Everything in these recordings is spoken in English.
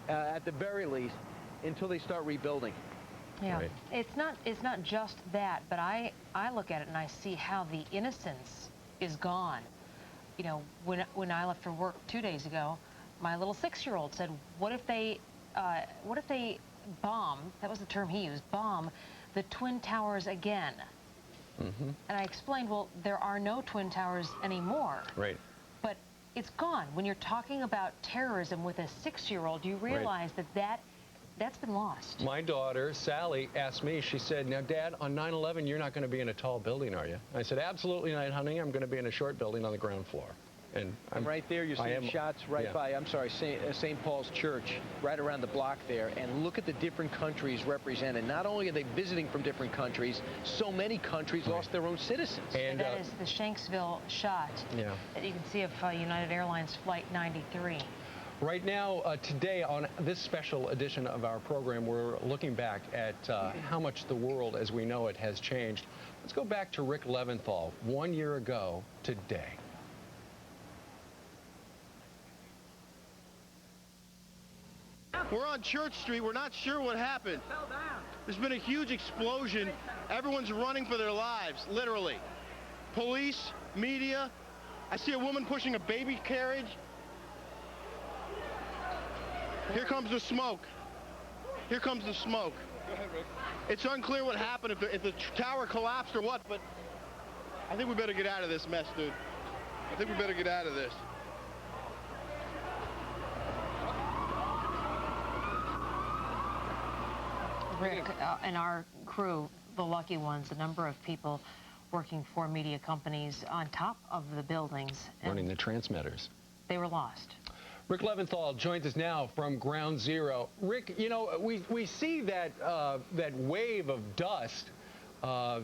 at the very least, until they start rebuilding. Yeah, Right. it's not just that, but I look at it and I see how the innocence is gone. You know, when I left for work 2 days ago, my little 6-year-old said, what if they bomb, that was the term he used, bomb the Twin Towers again? Mm-hmm. And I explained, well, there are no Twin Towers anymore. Right. But it's gone. When you're talking about terrorism with a 6-year-old, you realize that's been lost. My daughter, Sally, asked me, she said, now, Dad, on 9/11, you're not going to be in a tall building, are you? I said, absolutely not, honey. I'm going to be in a short building on the ground floor. And right there, you're seeing shots right by, I'm sorry, St. Paul's Church, right around the block there. And look at the different countries represented. Not only are they visiting from different countries, so many countries lost their own citizens. And that is the Shanksville shot that you can see of United Airlines Flight 93. Right now, today, on this special edition of our program, we're looking back at how much the world as we know it has changed. Let's go back to Rick Leventhal 1 year ago today. We're on Church Street. We're not sure what happened. There's been a huge explosion. Everyone's running for their lives, literally. Police, media. I see a woman pushing a baby carriage. Here comes the smoke. Here comes the smoke. Go ahead, Rick. It's unclear what happened, if the tower collapsed or what, but I think we better get out of this mess, dude. I think we better get out of this. Rick and our crew, the lucky ones, the number of people working for media companies on top of the buildings. Running the transmitters. They were lost. Rick Leventhal joins us now from Ground Zero. Rick, you know, we see that that wave of dust a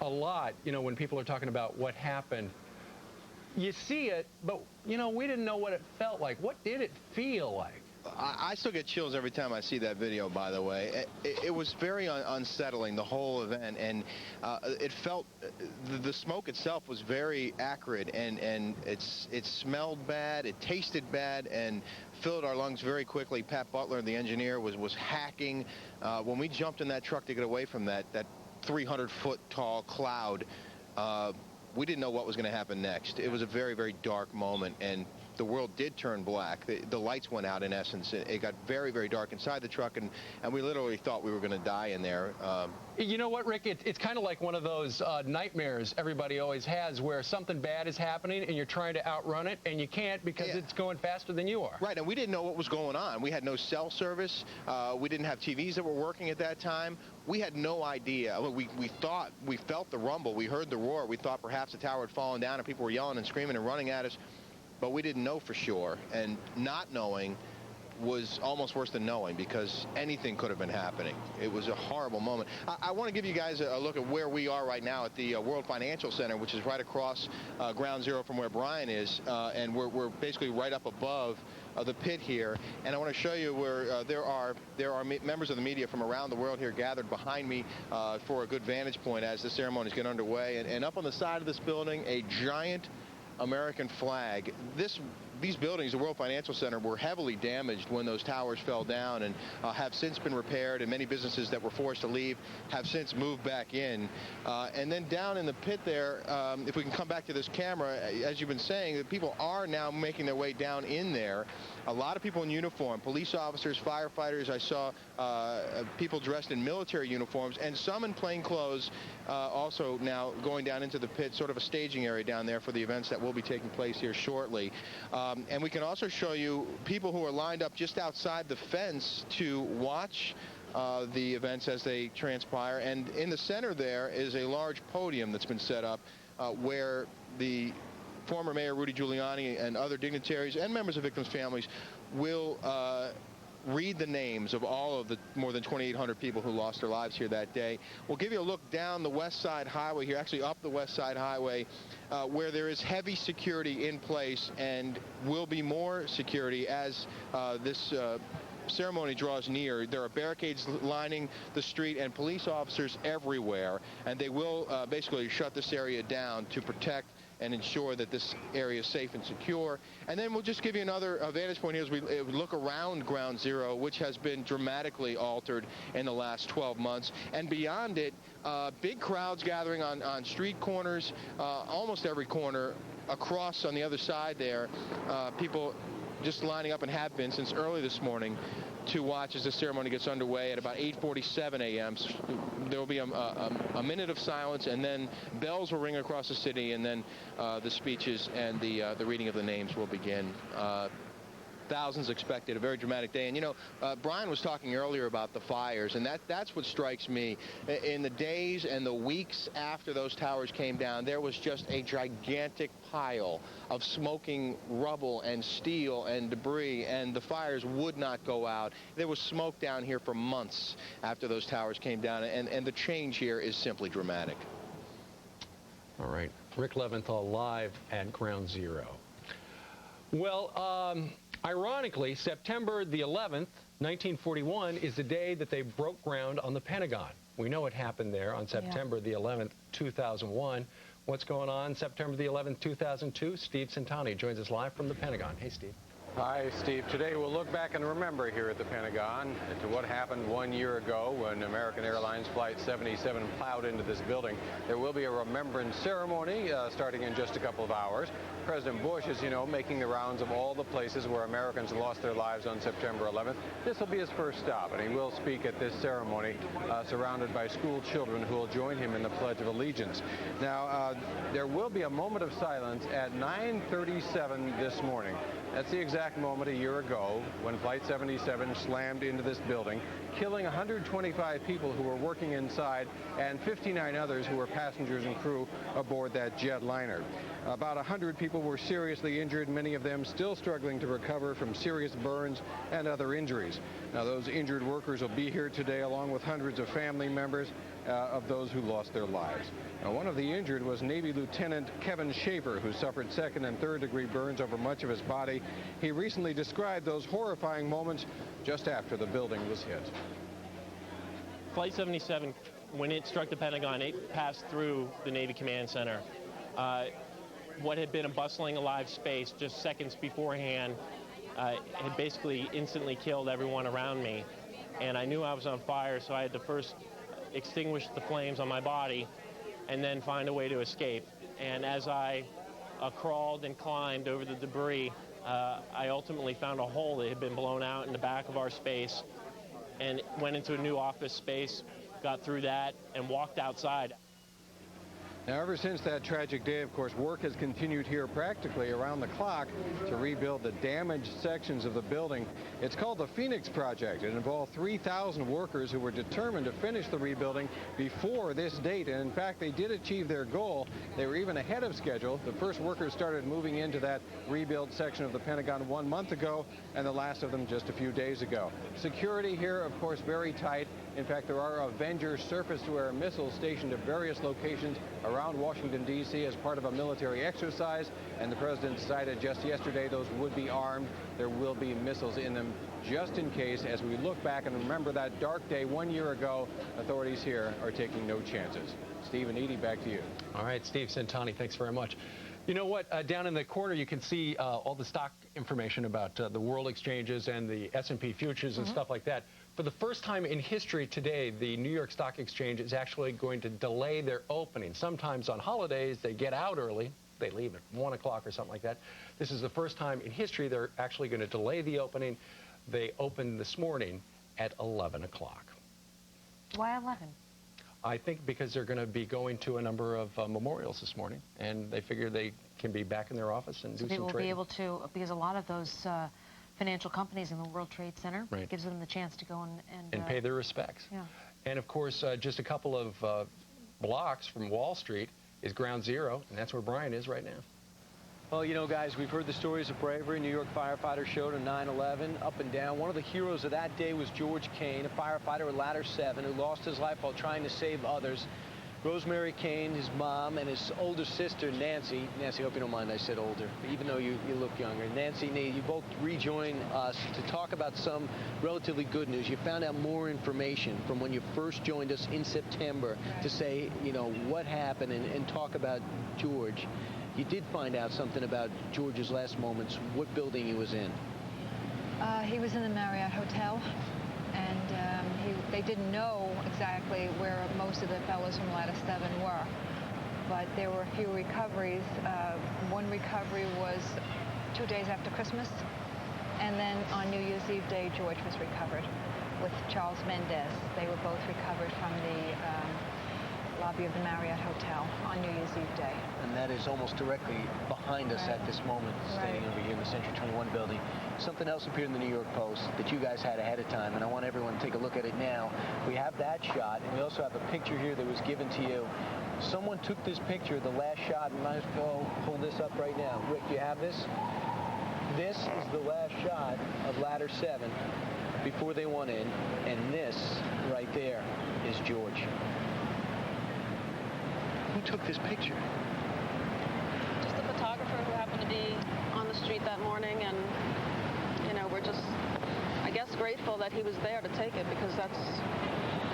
lot, you know, when people are talking about what happened. You see it, but, you know, we didn't know what it felt like. What did it feel like? I still get chills every time I see that video, by the way. It was very unsettling, the whole event, and it felt, the smoke itself was very acrid, and it smelled bad, it tasted bad, and filled our lungs very quickly. Pat Butler, the engineer, was hacking. When we jumped in that truck to get away from that 300-foot tall cloud, we didn't know what was going to happen next. It was a very, very dark moment, and the world did turn black. The lights went out, in essence. It got very, very dark inside the truck, and we literally thought we were going to die in there. You know what, Rick? It's kind of like one of those nightmares everybody always has, where something bad is happening and you're trying to outrun it, and you can't because it's going faster than you are. Right, and we didn't know what was going on. We had no cell service. We didn't have TVs that were working at that time. We had no idea. We thought, we felt the rumble. We heard the roar. We thought perhaps the tower had fallen down and people were yelling and screaming and running at us. But we didn't know for sure, and not knowing was almost worse than knowing, because anything could have been happening. It was a horrible moment. I want to give you guys a look at where we are right now at the World Financial Center, which is right across Ground Zero from where Brian is, and we're basically right up above the pit here. And I want to show you where there are members of the media from around the world here gathered behind me for a good vantage point as the ceremonies get underway. And up on the side of this building, a giant American flag. These buildings, the World Financial Center, were heavily damaged when those towers fell down, and have since been repaired, and many businesses that were forced to leave have since moved back in. And then down in the pit there, if we can come back to this camera, as you've been saying, people are now making their way down in there. A lot of people in uniform, police officers, firefighters. I saw people dressed in military uniforms, and some in plain clothes also now going down into the pit, sort of a staging area down there for the events that will be taking place here shortly. And we can also show you people who are lined up just outside the fence to watch the events as they transpire. And in the center there is a large podium that's been set up where the former Mayor Rudy Giuliani and other dignitaries and members of victims' families will read the names of all of the more than 2,800 people who lost their lives here that day. We'll give you a look down the West Side Highway here, actually up the West Side Highway, where there is heavy security in place and will be more security as this ceremony draws near. There are barricades lining the street and police officers everywhere, and they will basically shut this area down to protect and ensure that this area is safe and secure. And then we'll just give you another vantage point here as we look around Ground Zero, which has been dramatically altered in the last 12 months. And beyond it, big crowds gathering on street corners, almost every corner across on the other side there. People just lining up and have been since early this morning to watch as the ceremony gets underway at about 8:47 a.m. There will be a minute of silence, and then bells will ring across the city, and then the speeches and the reading of the names will begin. Thousands expected, a very dramatic day. And, you know, Brian was talking earlier about the fires, and that's what strikes me. In the days and the weeks after those towers came down, there was just a gigantic pile of smoking rubble and steel and debris, and the fires would not go out. There was smoke down here for months after those towers came down, and the change here is simply dramatic. All right. Rick Leventhal live at Ground Zero. Well, ironically, September the 11th, 1941, is the day that they broke ground on the Pentagon. We know what happened there on September the 11th, 2001. What's going on September the 11th, 2002? Steve Centani joins us live from the Pentagon. Hey, Steve. Hi, Steve. Today we'll look back and remember here at the Pentagon to what happened 1 year ago when American Airlines Flight 77 plowed into this building. There will be a remembrance ceremony starting in just a couple of hours. President Bush, as you know, making the rounds of all the places where Americans lost their lives on September 11th. This will be his first stop, and he will speak at this ceremony surrounded by school children who will join him in the Pledge of Allegiance. Now, there will be a moment of silence at 9:37 this morning. That's the exact moment a year ago when Flight 77 slammed into this building, killing 125 people who were working inside and 59 others who were passengers and crew aboard that jetliner. About 100 people were seriously injured, many of them still struggling to recover from serious burns and other injuries. Now, those injured workers will be here today along with hundreds of family members of those who lost their lives. Now, one of the injured was Navy Lieutenant Kevin Schaefer, who suffered second and third degree burns over much of his body. He recently described those horrifying moments just after the building was hit. Flight 77, when it struck the Pentagon, it passed through the Navy Command Center. What had been a bustling, alive space just seconds beforehand had basically instantly killed everyone around me. And I knew I was on fire, so I had to first extinguish the flames on my body and then find a way to escape. And as I crawled and climbed over the debris, I ultimately found a hole that had been blown out in the back of our space and went into a new office space, got through that, and walked outside. Now, ever since that tragic day, of course, work has continued here practically around the clock to rebuild the damaged sections of the building. It's called the Phoenix Project. It involved 3,000 workers who were determined to finish the rebuilding before this date. And in fact, they did achieve their goal. They were even ahead of schedule. The first workers started moving into that rebuild section of the Pentagon 1 month ago, and the last of them just a few days ago. Security here, of course, very tight. In fact, there are Avenger surface-to-air missiles stationed at various locations around Washington, D.C. as part of a military exercise, and the president decided just yesterday those would be armed. There will be missiles in them just in case. As we look back and remember that dark day 1 year ago, authorities here are taking no chances. Steve and Edie, back to you. All right, Steve Centani, thanks very much. You know what? Down in the corner, you can see all the stock information about the world exchanges and the S&P futures and stuff like that. For the first time in history today, the New York Stock Exchange is actually going to delay their opening. Sometimes on holidays, they get out early. They leave at 1 o'clock or something like that. This is the first time in history they're actually going to delay the opening. They opened this morning at 11 o'clock. Why 11? I think because they're going to be going to a number of memorials this morning, and they figure they can be back in their office and do some trading. So people will be able to, because a lot of those financial companies in the World Trade Center gives them the chance to go and pay their respects. Yeah. And of course, just a couple of blocks from Wall Street is Ground Zero, and that's where Brian is right now. Well, you know, guys, we've heard the stories of bravery. New York firefighters showed on 9/11, up and down. One of the heroes of that day was George Kane, a firefighter at Ladder 7 who lost his life while trying to save others. Rosemary Kane, his mom, and his older sister, Nancy. Nancy, I hope you don't mind I said older, even though you look younger. Nancy, you both rejoin us to talk about some relatively good news. You found out more information from when you first joined us in September to say, you know, what happened and talk about George. You did find out something about George's last moments. What building he was in? He was in the Marriott Hotel, and they didn't know exactly where most of the fellows from Ladder 7 were, but there were a few recoveries. One recovery was 2 days after Christmas, and then on New Year's Eve day, George was recovered with Charles Mendez. They were both recovered from the lobby of the Marriott Hotel on New Year's Eve day. And that is almost directly behind us at this moment, standing over here in the Century 21 building. Something else appeared in the New York Post that you guys had ahead of time, and I want everyone to take a look at it now. We have that shot, and we also have a picture here that was given to you. Someone took this picture, the last shot, and let's go pull this up right now. Rick, you have this? This is the last shot of Ladder 7 before they went in, and this right there is George. Who took this picture? Just a photographer who happened to be on the street that morning, and we're just, I guess, grateful that he was there to take it, because that's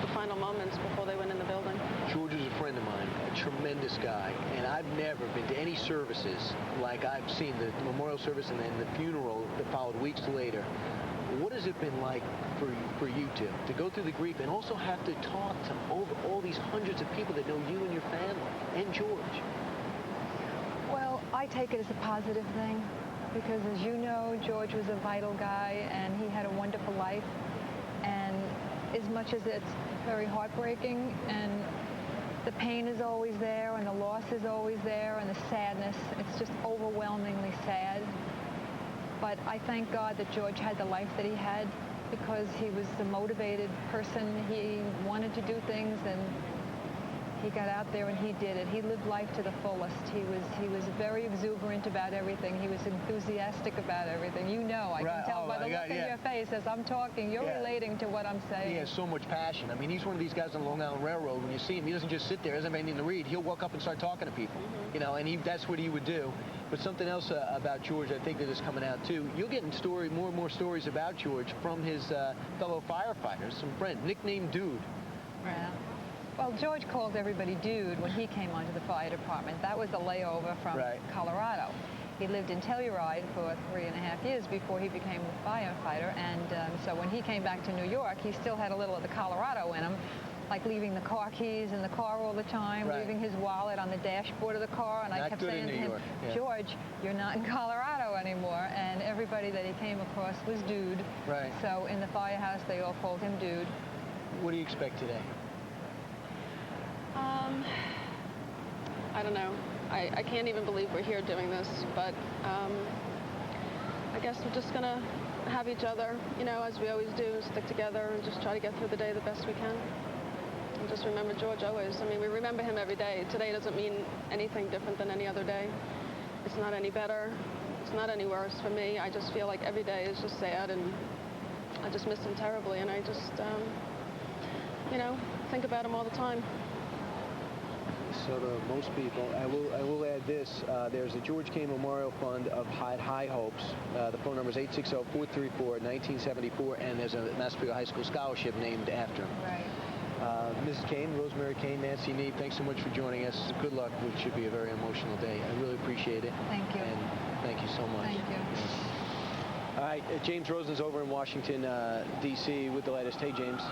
the final moments before they went in the building. George is a friend of mine, a tremendous guy, and I've never been to any services like I've seen the memorial service and then the funeral that followed weeks later. What has it been like for you two to go through the grief and also have to talk to over all these hundreds of people that know you and your family and George? Well, I take it as a positive thing, because as you know, George was a vital guy and he had a wonderful life. And as much as it's very heartbreaking and the pain is always there and the loss is always there and the sadness, it's just overwhelmingly sad. But I thank God that George had the life that he had, because he was a motivated person. He wanted to do things, and he got out there and he did it. He lived life to the fullest. He was very exuberant about everything. He was enthusiastic about everything. You know, I can tell by the look in your face as I'm talking. You're relating to what I'm saying. He has so much passion. I mean, he's one of these guys on the Long Island Railroad. When you see him, he doesn't just sit there, doesn't have anything to read. He'll walk up and start talking to people, and that's what he would do. But something else about George, I think that is coming out too. You're getting more and more stories about George from his fellow firefighters, some friends, nicknamed Dude. Yeah. Well, George called everybody Dude when he came onto the fire department. That was a layover from Colorado. He lived in Telluride for 3.5 years before he became a firefighter, and so when he came back to New York, he still had a little of the Colorado in him, like leaving the car keys in the car all the time, leaving his wallet on the dashboard of the car, and I kept saying to him, George, you're not in Colorado anymore, and everybody that he came across was Dude. Right. So in the firehouse, they all called him Dude. What do you expect today? I don't know. I can't even believe we're here doing this, but I guess we're just going to have each other, as we always do, stick together and just try to get through the day the best we can. And just remember George always. I mean, we remember him every day. Today doesn't mean anything different than any other day. It's not any better. It's not any worse for me. I just feel like every day is just sad, and I just miss him terribly, and I just, think about him all the time. So to most people, I will add this. There's a George K. Memorial Fund of High Hopes. The phone number is 860-434-1974, and there's a Massapequa High School scholarship named after him. Right. Mrs. Kane, Rosemary Kane, Nancy Neeb, thanks so much for joining us. Good luck, which should be a very emotional day. I really appreciate it. Thank you. And thank you so much. Thank you. All right, James Rosen's over in Washington, D.C. with the latest. Hey, James.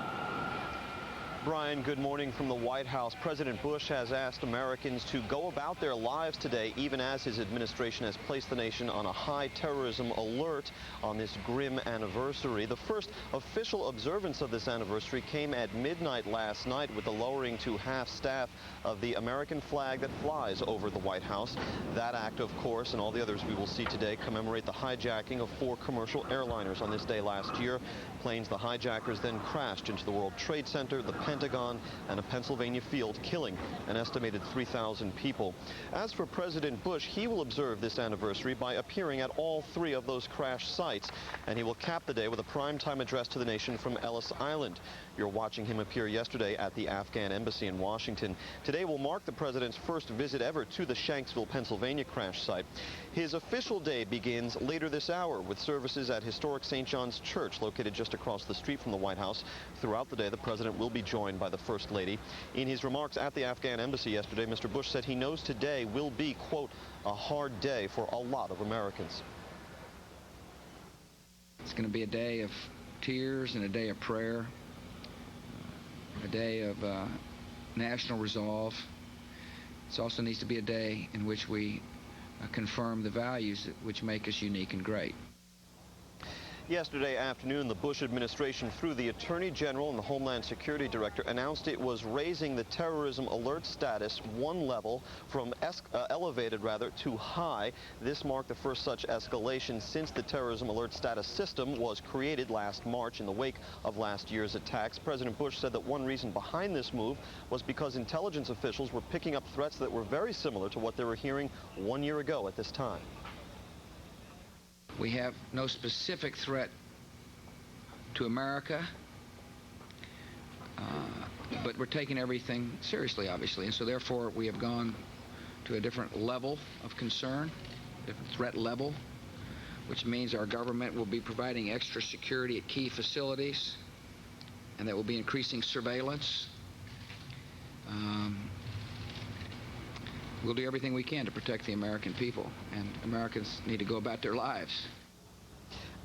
Brian, good morning from the White House. President Bush has asked Americans to go about their lives today, even as his administration has placed the nation on a high terrorism alert on this grim anniversary. The first official observance of this anniversary came at midnight last night with the lowering to half-staff of the American flag that flies over the White House. That act, of course, and all the others we will see today, commemorate the hijacking of 4 commercial airliners on this day last year. Planes the hijackers then crashed into the World Trade Center, the Pentagon, and a Pennsylvania field, killing an estimated 3,000 people. As for President Bush, he will observe this anniversary by appearing at all 3 of those crash sites, and he will cap the day with a primetime address to the nation from Ellis Island. You're watching him appear yesterday at the Afghan embassy in Washington. Today will mark the president's first visit ever to the Shanksville, Pennsylvania crash site. His official day begins later this hour with services at historic St. John's Church, located just across the street from the White House. Throughout the day, the president will be joined joined by the First Lady. In his remarks at the Afghan embassy yesterday, Mr. Bush said he knows today will be, quote, a hard day for a lot of Americans. It's going to be a day of tears and a day of prayer, a day of national resolve. It also needs to be a day in which we confirm the values which make us unique and great. Yesterday afternoon, the Bush administration, through the Attorney General and the Homeland Security Director, announced it was raising the terrorism alert status one level from elevated to high. This marked the first such escalation since the terrorism alert status system was created last March in the wake of last year's attacks. President Bush said that one reason behind this move was because intelligence officials were picking up threats that were very similar to what they were hearing 1 year ago at this time. We have no specific threat to America, but we're taking everything seriously, obviously, and so therefore we have gone to a different level of concern, different threat level, which means our government will be providing extra security at key facilities, and that will be increasing surveillance. We'll do everything we can to protect the American people, and Americans need to go about their lives.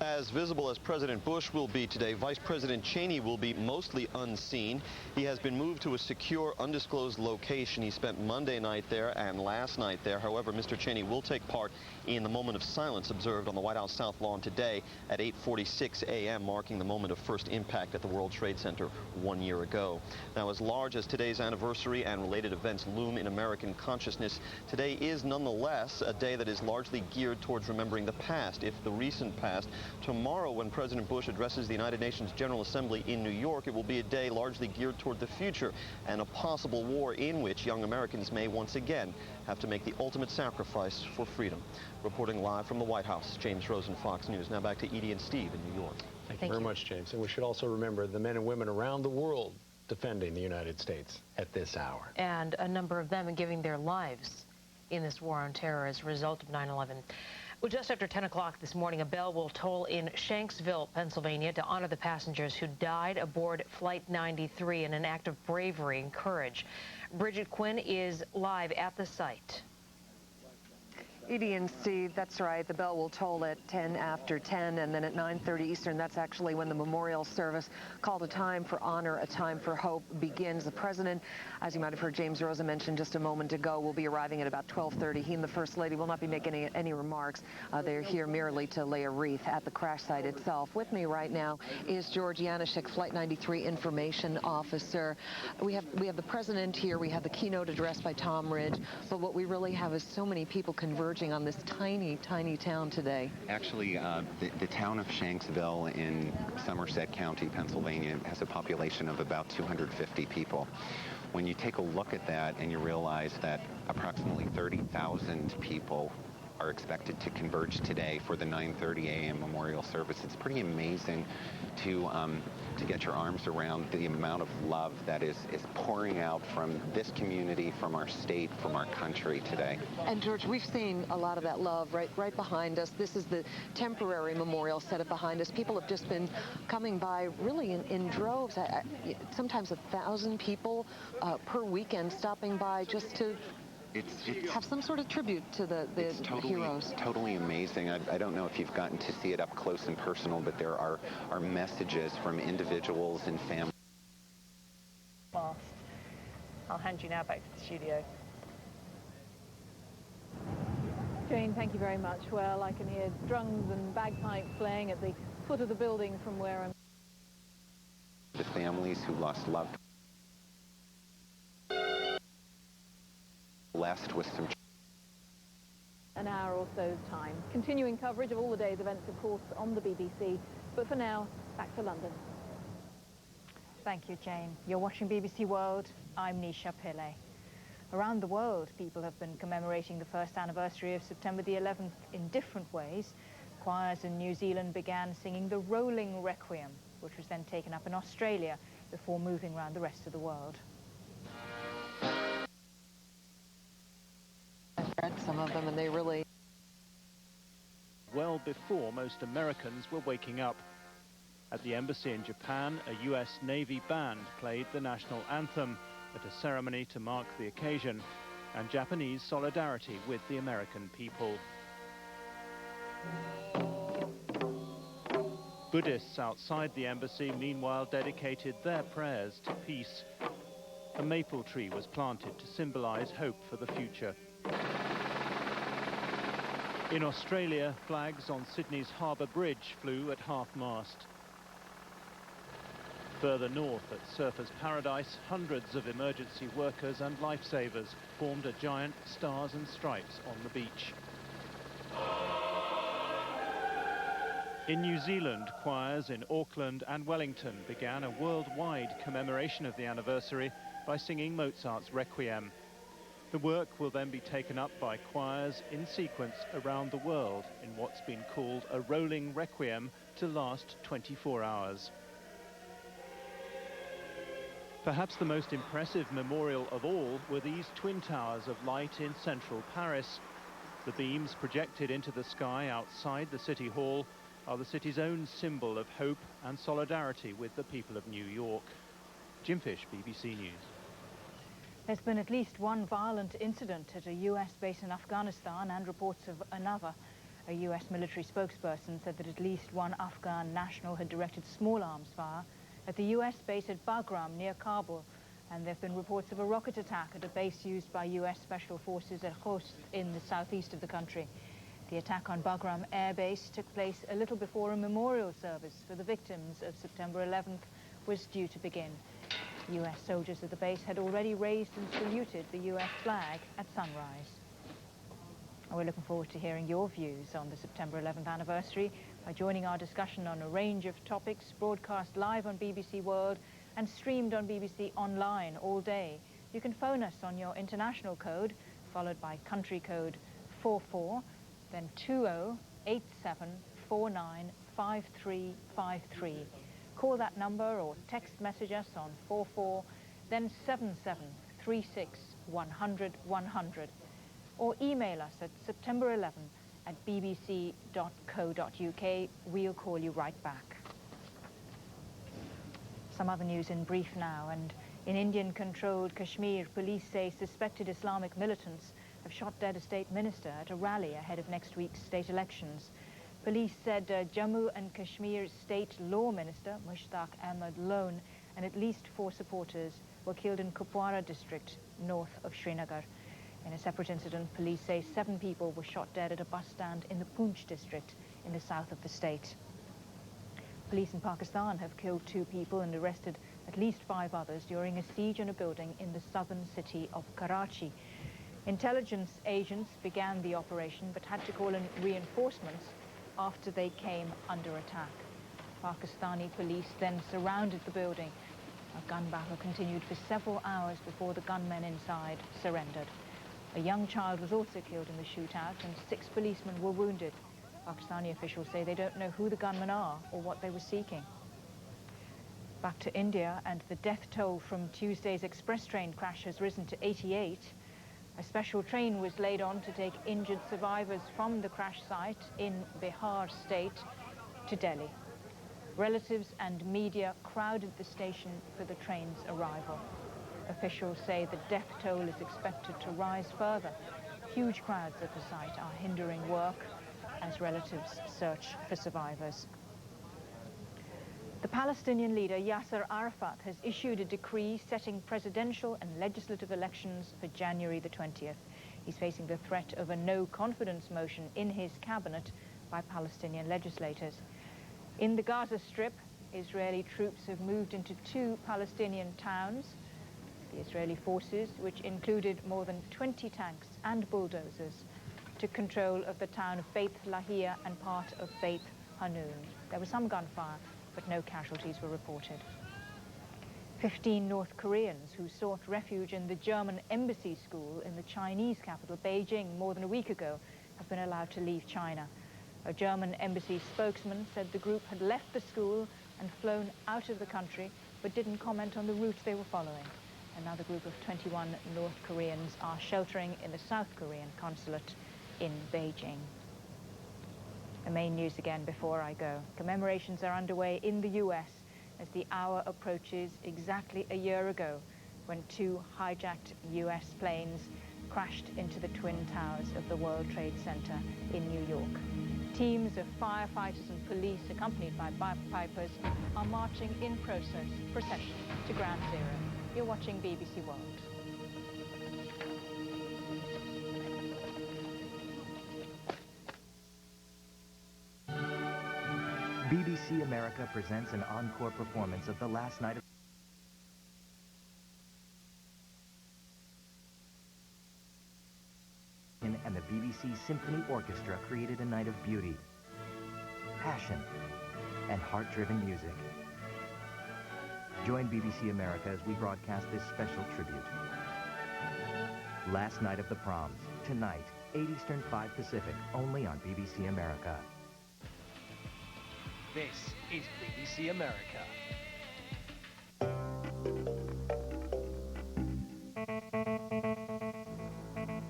As visible as President Bush will be today, Vice President Cheney will be mostly unseen. He has been moved to a secure, undisclosed location. He spent Monday night there and last night there. However, Mr. Cheney will take part in the moment of silence observed on the White House South Lawn today at 8:46 a.m., marking the moment of first impact at the World Trade Center 1 year ago. Now, as large as today's anniversary and related events loom in American consciousness, today is nonetheless a day that is largely geared towards remembering the past, if the recent past. Tomorrow, when President Bush addresses the United Nations General Assembly in New York, it will be a day largely geared toward the future and a possible war in which young Americans may once again have to make the ultimate sacrifice for freedom. Reporting live from the White House, James Rosen, Fox News. Now back to Edie and Steve in New York. Thank you very much, James. And we should also remember the men and women around the world defending the United States at this hour. And a number of them giving their lives in this war on terror as a result of 9/11. Well, just after 10 o'clock this morning, a bell will toll in Shanksville, Pennsylvania, to honor the passengers who died aboard Flight 93 in an act of bravery and courage. Bridget Quinn is live at the site. Edie and Steve, that's right. The bell will toll at 10 after 10, and then at 9:30 Eastern, that's actually when the memorial service called A Time for Honor, A Time for Hope begins. The president, as you might have heard James Rosen mention just a moment ago, will be arriving at about 12:30. He and the First Lady will not be making any remarks. They're here merely to lay a wreath at the crash site itself. With me right now is George Yanishek, Flight 93 Information Officer. We have the president here. We have the keynote address by Tom Ridge, but what we really have is so many people converging on this tiny, tiny town today. Actually, the town of Shanksville in Somerset County, Pennsylvania, has a population of about 250 people. When you take a look at that and you realize that approximately 30,000 people are expected to converge today for the 9:30 a.m. memorial service, it's pretty amazing to get your arms around the amount of love that is pouring out from this community, from our state, from our country today. And George, we've seen a lot of that love right behind us. This is the temporary memorial set up behind us. People have just been coming by really in droves, sometimes 1,000 people per weekend stopping by just to have some sort of tribute to the heroes. It's totally amazing. I don't know if you've gotten to see it up close and personal, but there are messages from individuals and families. I'll hand you now back to the studio. Jane, thank you very much. Well, I can hear drums and bagpipes playing at the foot of the building from where I'm. The families who lost loved ones. Blessed with some an hour or so's time. Continuing coverage of all the day's events, of course, on the BBC. But for now, back to London. Thank you, Jane. You're watching BBC World. I'm Nisha Pillay. Around the world, people have been commemorating the first anniversary of September the 11th in different ways. Choirs in New Zealand began singing the Rolling Requiem, which was then taken up in Australia before moving around the rest of the world. I've read some of them, and they really... Well before most Americans were waking up. At the embassy in Japan, a US Navy band played the national anthem at a ceremony to mark the occasion and Japanese solidarity with the American people. Buddhists outside the embassy meanwhile dedicated their prayers to peace. A maple tree was planted to symbolize hope for the future. In Australia, flags on Sydney's Harbour Bridge flew at half-mast. Further north at Surfers Paradise, hundreds of emergency workers and lifesavers formed a giant stars and stripes on the beach. In New Zealand, choirs in Auckland and Wellington began a worldwide commemoration of the anniversary by singing Mozart's Requiem. The work will then be taken up by choirs in sequence around the world in what's been called a rolling requiem to last 24 hours. Perhaps the most impressive memorial of all were these twin towers of light in central Paris. The beams projected into the sky outside the City Hall are the city's own symbol of hope and solidarity with the people of New York. Jim Fish, BBC News. There's been at least one violent incident at a US base in Afghanistan and reports of another. A US military spokesperson said that at least one Afghan national had directed small arms fire at the US base at Bagram near Kabul, and there have been reports of a rocket attack at a base used by US Special Forces at Khost in the southeast of the country. The attack on Bagram Air Base took place a little before a memorial service for the victims of September 11th was due to begin. US soldiers at the base had already raised and saluted the US flag at sunrise. And we're looking forward to hearing your views on the September 11th anniversary by joining our discussion on a range of topics broadcast live on BBC World and streamed on BBC Online all day. You can phone us on your international code, followed by country code 44, then 2087495353. Call that number or text message us on 44, then 7736100100, or email us at september11@bbc.co.uk. We'll call you right back. Some other news in brief now, and in Indian-controlled Kashmir, police say suspected Islamic militants have shot dead a state minister at a rally ahead of next week's state elections. Police said Jammu and Kashmir State Law Minister Mushtaq Ahmed Lone and at least 4 supporters were killed in Kupwara district north of Srinagar. In a separate incident, police say 7 people were shot dead at a bus stand in the Poonch district in the south of the state. Police in Pakistan have killed 2 people and arrested at least 5 others during a siege on a building in the southern city of Karachi. Intelligence agents began the operation but had to call in reinforcements after they came under attack. Pakistani police then surrounded the building. A gun battle continued for several hours before the gunmen inside surrendered. A young child was also killed in the shootout and 6 policemen were wounded. Pakistani officials say they don't know who the gunmen are or what they were seeking. Back to India, and the death toll from Tuesday's express train crash has risen to 88. A special train was laid on to take injured survivors from the crash site in Bihar state to Delhi. Relatives and media crowded the station for the train's arrival. Officials say the death toll is expected to rise further. Huge crowds at the site are hindering work as relatives search for survivors. The Palestinian leader Yasser Arafat has issued a decree setting presidential and legislative elections for January the 20th. He's facing the threat of a no-confidence motion in his cabinet by Palestinian legislators. In the Gaza Strip, Israeli troops have moved into 2 Palestinian towns. The Israeli forces, which included more than 20 tanks and bulldozers, took control of the town of Beit Lahia and part of Beit Hanun. There was some gunfire, but no casualties were reported. 15 North Koreans who sought refuge in the German embassy school in the Chinese capital, Beijing, more than a week ago, have been allowed to leave China. A German embassy spokesman said the group had left the school and flown out of the country, but didn't comment on the route they were following. Another group of 21 North Koreans are sheltering in the South Korean consulate in Beijing. The main news again before I go. Commemorations are underway in the US as the hour approaches exactly a year ago when 2 hijacked US planes crashed into the Twin Towers of the World Trade Center in New York. Teams of firefighters and police, accompanied by bagpipers, are marching in procession to Ground Zero. You're watching BBC World. BBC America presents an encore performance of the last night of and the BBC Symphony Orchestra created a night of beauty, passion, and heart-driven music. Join BBC America as we broadcast this special tribute. Last Night of the Proms, tonight, 8 Eastern, 5 Pacific, only on BBC America. This is BBC America.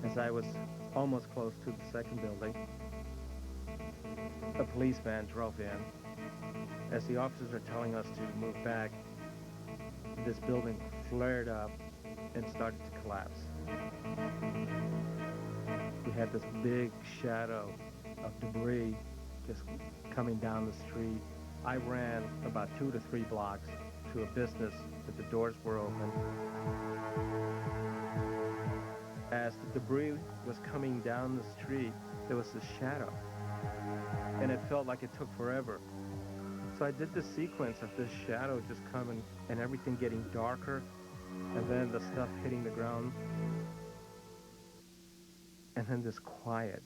As I was almost close to the second building, a police van drove in. As the officers are telling us to move back, this building flared up and started to collapse. We had this big shadow of debris just coming down the street. I ran about 2 to 3 blocks to a business that the doors were open. As the debris was coming down the street, there was this shadow, and it felt like it took forever. So I did this sequence of this shadow just coming and everything getting darker, and then the stuff hitting the ground, and then this quiet.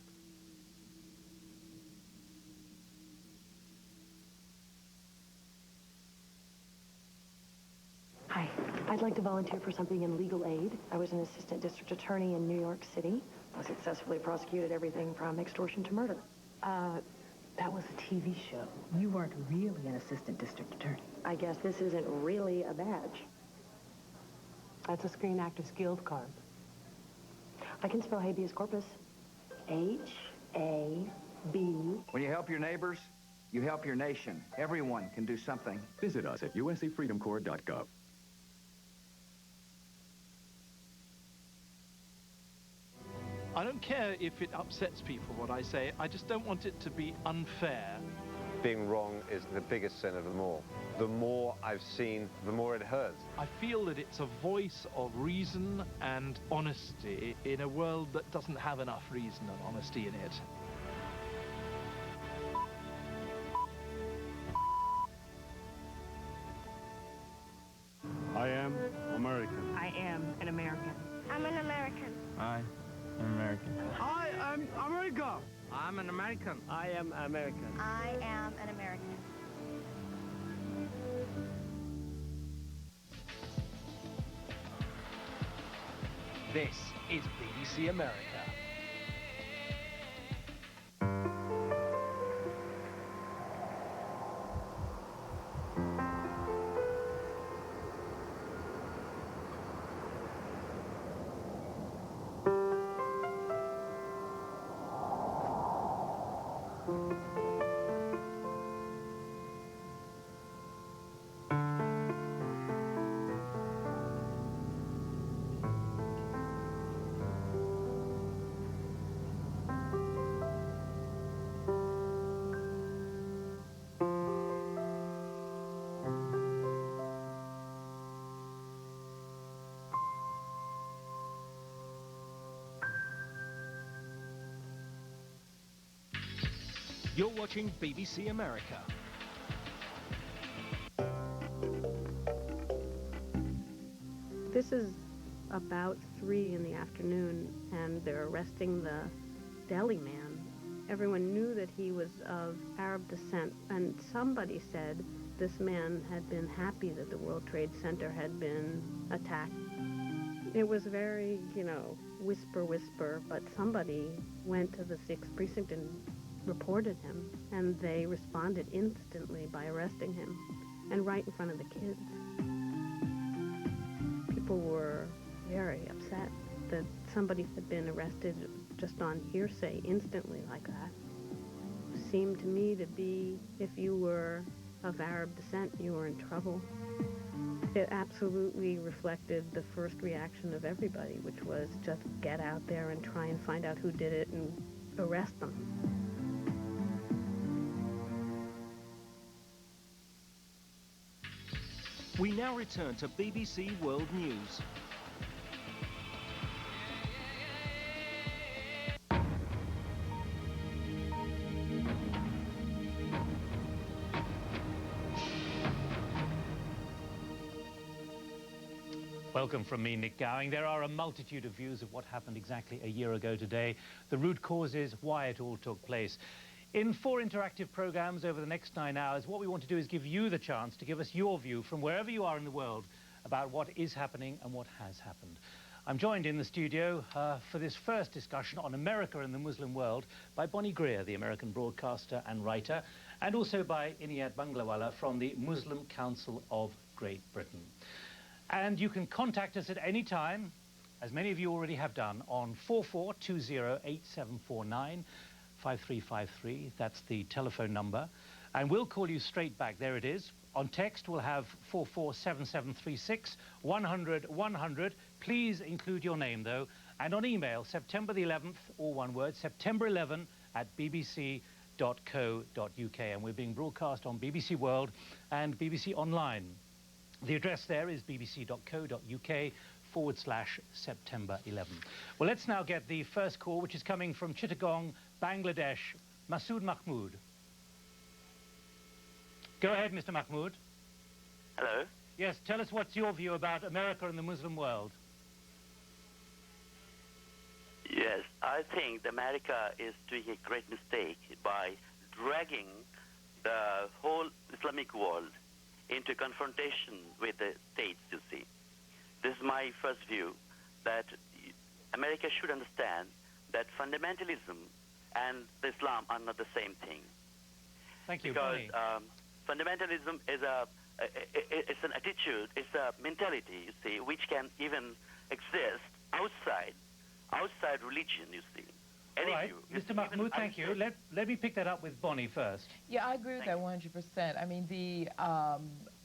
Hi, I'd like to volunteer for something in legal aid. I was an assistant district attorney in New York City. I successfully prosecuted everything from extortion to murder. That was a TV show. You weren't really an assistant district attorney. I guess this isn't really a badge. That's a Screen Actors Guild card. I can spell habeas corpus. H-A-B. When you help your neighbors, you help your nation. Everyone can do something. Visit us at usafreedomcorps.gov. I don't care if it upsets people what I say, I just don't want it to be unfair. Being wrong is the biggest sin of them all. The more I've seen, the more it hurts. I feel that it's a voice of reason and honesty in a world that doesn't have enough reason and honesty in it. I am American. I am an American. I'm an American. I am American. I am America. I'm an American. I am American. I am an American. This is BBC America. You're watching BBC America. This is about 3 in the afternoon, and they're arresting the deli man. Everyone knew that he was of Arab descent, and somebody said this man had been happy that the World Trade Center had been attacked. It was very, whisper, whisper, but somebody went to the 6th precinct and reported him, and they responded instantly by arresting him, and right in front of the kids. People were very upset that somebody had been arrested just on hearsay instantly like that. seemed to me to be, if you were of Arab descent, you were in trouble. It absolutely reflected the first reaction of everybody, which was just get out there and try and find out who did it and arrest them. We now return to BBC World News. Welcome from me, Nick Gowing. There are a multitude of views of what happened exactly a year ago today, the root causes, why it all took place. In 4 interactive programs over the next 9 hours, what we want to do is give you the chance to give us your view from wherever you are in the world about what is happening and what has happened. I'm joined in the studio for this first discussion on America and the Muslim world by Bonnie Greer, the American broadcaster and writer, and also by Inayat Banglawala from the Muslim Council of Great Britain. And you can contact us at any time, as many of you already have done, on 44208749 5353. That's the telephone number. And we'll call you straight back. There it is. On text, we'll have 447736 100 100. Please include your name, though. And on email, September the 11th, all one word, September11 @bbc.co.uk. And we're being broadcast on BBC World and BBC Online. The address there is bbc.co.uk/September11. Well, let's now get the first call, which is coming from Chittagong, Bangladesh. Masood Mahmood. Go ahead, Mr. Mahmood. Hello. Yes, tell us what's your view about America and the Muslim world. Yes, I think America is doing a great mistake by dragging the whole Islamic world into confrontation with the states, you see. This is my first view, that America should understand that fundamentalism and Islam are not the same thing. Thank you, because Bonnie. Fundamentalism is it's an attitude, it's a mentality, you see, which can even exist outside religion, you see. All right, Mr. Mahmood, thank you. Let me pick that up with Bonnie first. Yeah, I agree with that 100%. I mean, the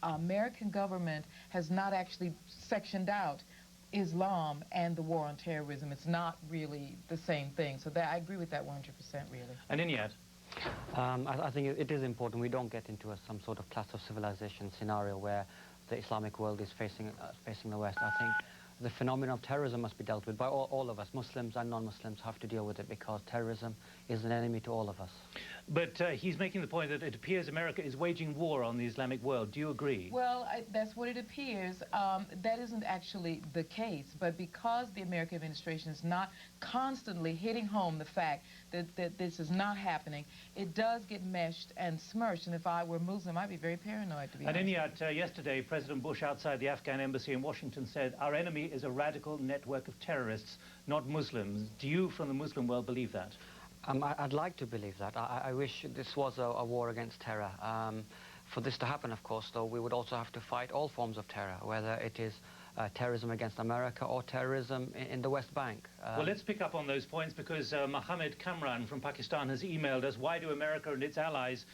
American government has not actually sectioned out Islam and the war on terrorism. It's not really the same thing. So I agree with that 100%, really. And Inayat? I think it is important we don't get into some sort of clash of civilization scenario where the Islamic world is facing the West. I think the phenomenon of terrorism must be dealt with by all of us. Muslims and non-Muslims have to deal with it because terrorism is an enemy to all of us. But he's making the point that it appears America is waging war on the Islamic world. Do you agree? Well, that's what it appears. That isn't actually the case. But because the American administration is not constantly hitting home the fact that this is not happening, it does get meshed and smirched. And if I were Muslim, I'd be very paranoid, to be honest. And Inayat, yesterday, President Bush outside the Afghan embassy in Washington said, our enemy is a radical network of terrorists, not Muslims. Do you, from the Muslim world, believe that? I'd like to believe that. I wish this was a war against terror. For this to happen, of course, though, we would also have to fight all forms of terror, whether it is terrorism against America or terrorism in the West Bank. Well, let's pick up on those points because Mohammed Kamran from Pakistan has emailed us, why do America and its allies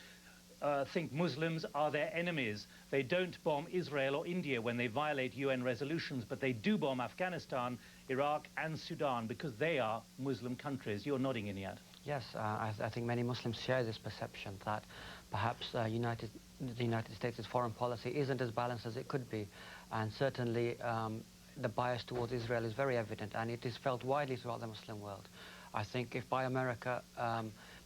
think Muslims are their enemies? They don't bomb Israel or India when they violate UN resolutions, but they do bomb Afghanistan, Iraq and Sudan because they are Muslim countries. You're nodding, Inayat. Yes, I think many Muslims share this perception that perhaps the United States' foreign policy isn't as balanced as it could be. And certainly the bias towards Israel is very evident, and it is felt widely throughout the Muslim world. I think if by America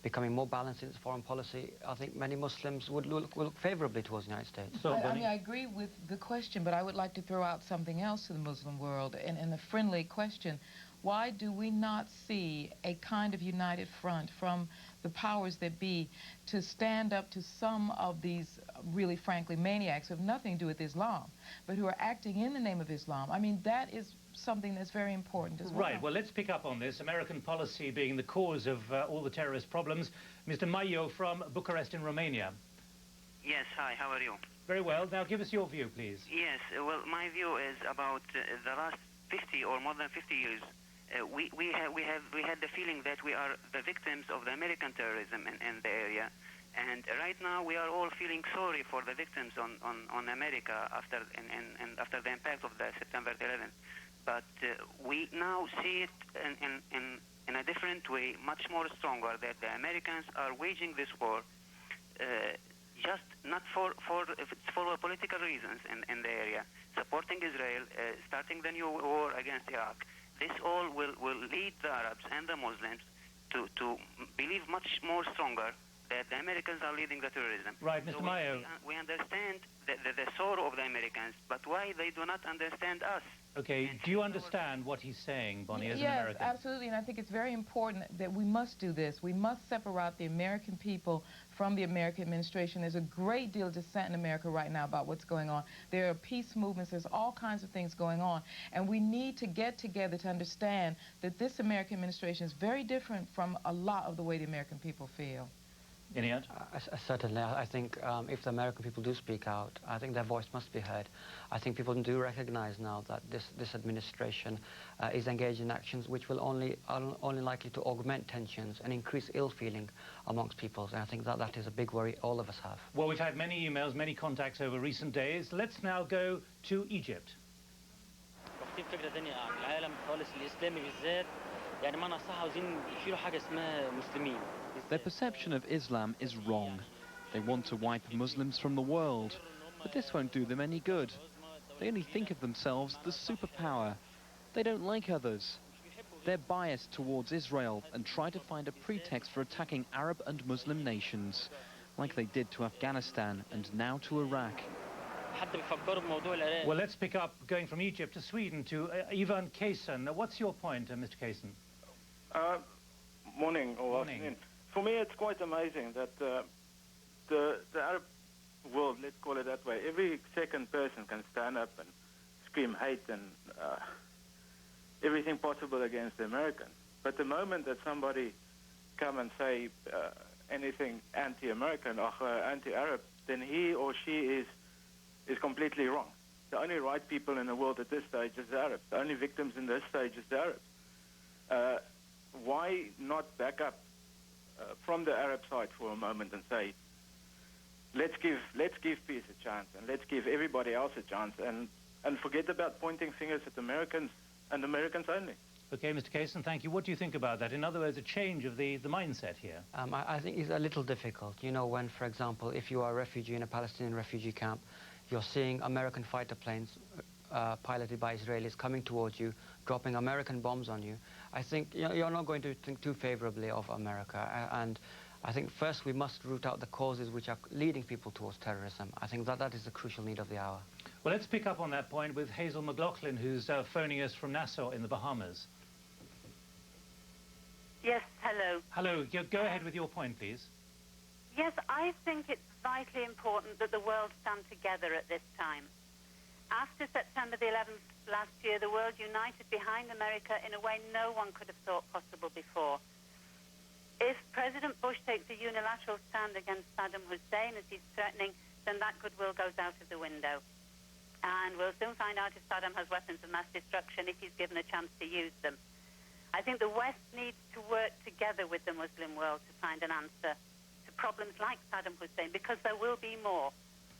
becoming more balanced in its foreign policy, I think many Muslims would look favorably towards the United States. I mean, I agree with the question, but I would like to throw out something else to the Muslim world, and a friendly question. Why do we not see a kind of united front from the powers that be to stand up to some of these really, frankly, maniacs who have nothing to do with Islam, but who are acting in the name of Islam? I mean, that is something that's very important as well. Right, well, let's pick up on this. American policy being the cause of all the terrorist problems. Mr. Mayo from Bucharest in Romania. Yes, hi, how are you? Very well. Now give us your view, please. Yes, well, my view is about the last 50 or more than 50 years, we had the feeling that we are the victims of the American terrorism in the area, and right now we are all feeling sorry for the victims on America after after the impact of the September 11th. But we now see it in a different way, much more stronger, that the Americans are waging this war just not for political reasons in the area, supporting Israel, starting the new war against Iraq. This all will lead the Arabs and the Muslims to believe much more stronger that the Americans are leading the terrorism. Right, Mr. Mayo. We understand the sorrow of the Americans, but why they do not understand us? Okay, do you understand what he's saying, Bonnie, as an yes, American? absolutely, and I think it's very important that we must do this. We must separate the American people from the American administration. There's a great deal of dissent in America right now about what's going on. There are peace movements, there's all kinds of things going on, and we need to get together to understand that this American administration is very different from a lot of the way the American people feel. Certainly, I think if the American people do speak out, I think their voice must be heard. I think people do recognize now that this administration is engaged in actions which will are only likely to augment tensions and increase ill feeling amongst peoples. And I think that is a big worry all of us have. Well, we've had many emails, many contacts over recent days. Let's now go to Egypt. Their perception of Islam is wrong. They want to wipe Muslims from the world, but this won't do them any good. They only think of themselves as the superpower. They don't like others. They're biased towards Israel and try to find a pretext for attacking Arab and Muslim nations, like they did to Afghanistan and now to Iraq. Well, let's pick up, going from Egypt to Sweden, to Ivan Kaysen. What's your point, Mr. Kaysen? Morning or afternoon. For me, it's quite amazing that the Arab world, let's call it that way, every second person can stand up and scream hate and everything possible against the Americans. But the moment that somebody come and say anything anti-American or anti-Arab, then he or she is completely wrong. The only right people in the world at this stage is the Arabs. The only victims in this stage is the Arabs. Why not back up from the Arab side for a moment and say, let's give peace a chance, and let's give everybody else a chance, and forget about pointing fingers at Americans and Americans only. Okay, Mr. Kaysen, thank you. What do you think about that? In other words, a change of the mindset here. I think it's a little difficult. You know, when, for example, if you are a refugee in a Palestinian refugee camp, you're seeing American fighter planes piloted by Israelis coming towards you, dropping American bombs on you. I think you're not going to think too favorably of America. And I think first we must root out the causes which are leading people towards terrorism. I think that is the crucial need of the hour. Well, let's pick up on that point with Hazel McLaughlin, who's phoning us from Nassau in the Bahamas. Yes, hello. Hello. Go ahead with your point, please. Yes, I think it's vitally important that the world stand together at this time. After September the 11th last year, the world united behind America in a way no one could have thought possible before. If President Bush takes a unilateral stand against Saddam Hussein, as he's threatening, then that goodwill goes out of the window. And we'll soon find out if Saddam has weapons of mass destruction, if he's given a chance to use them. I think the West needs to work together with the Muslim world to find an answer to problems like Saddam Hussein, because there will be more.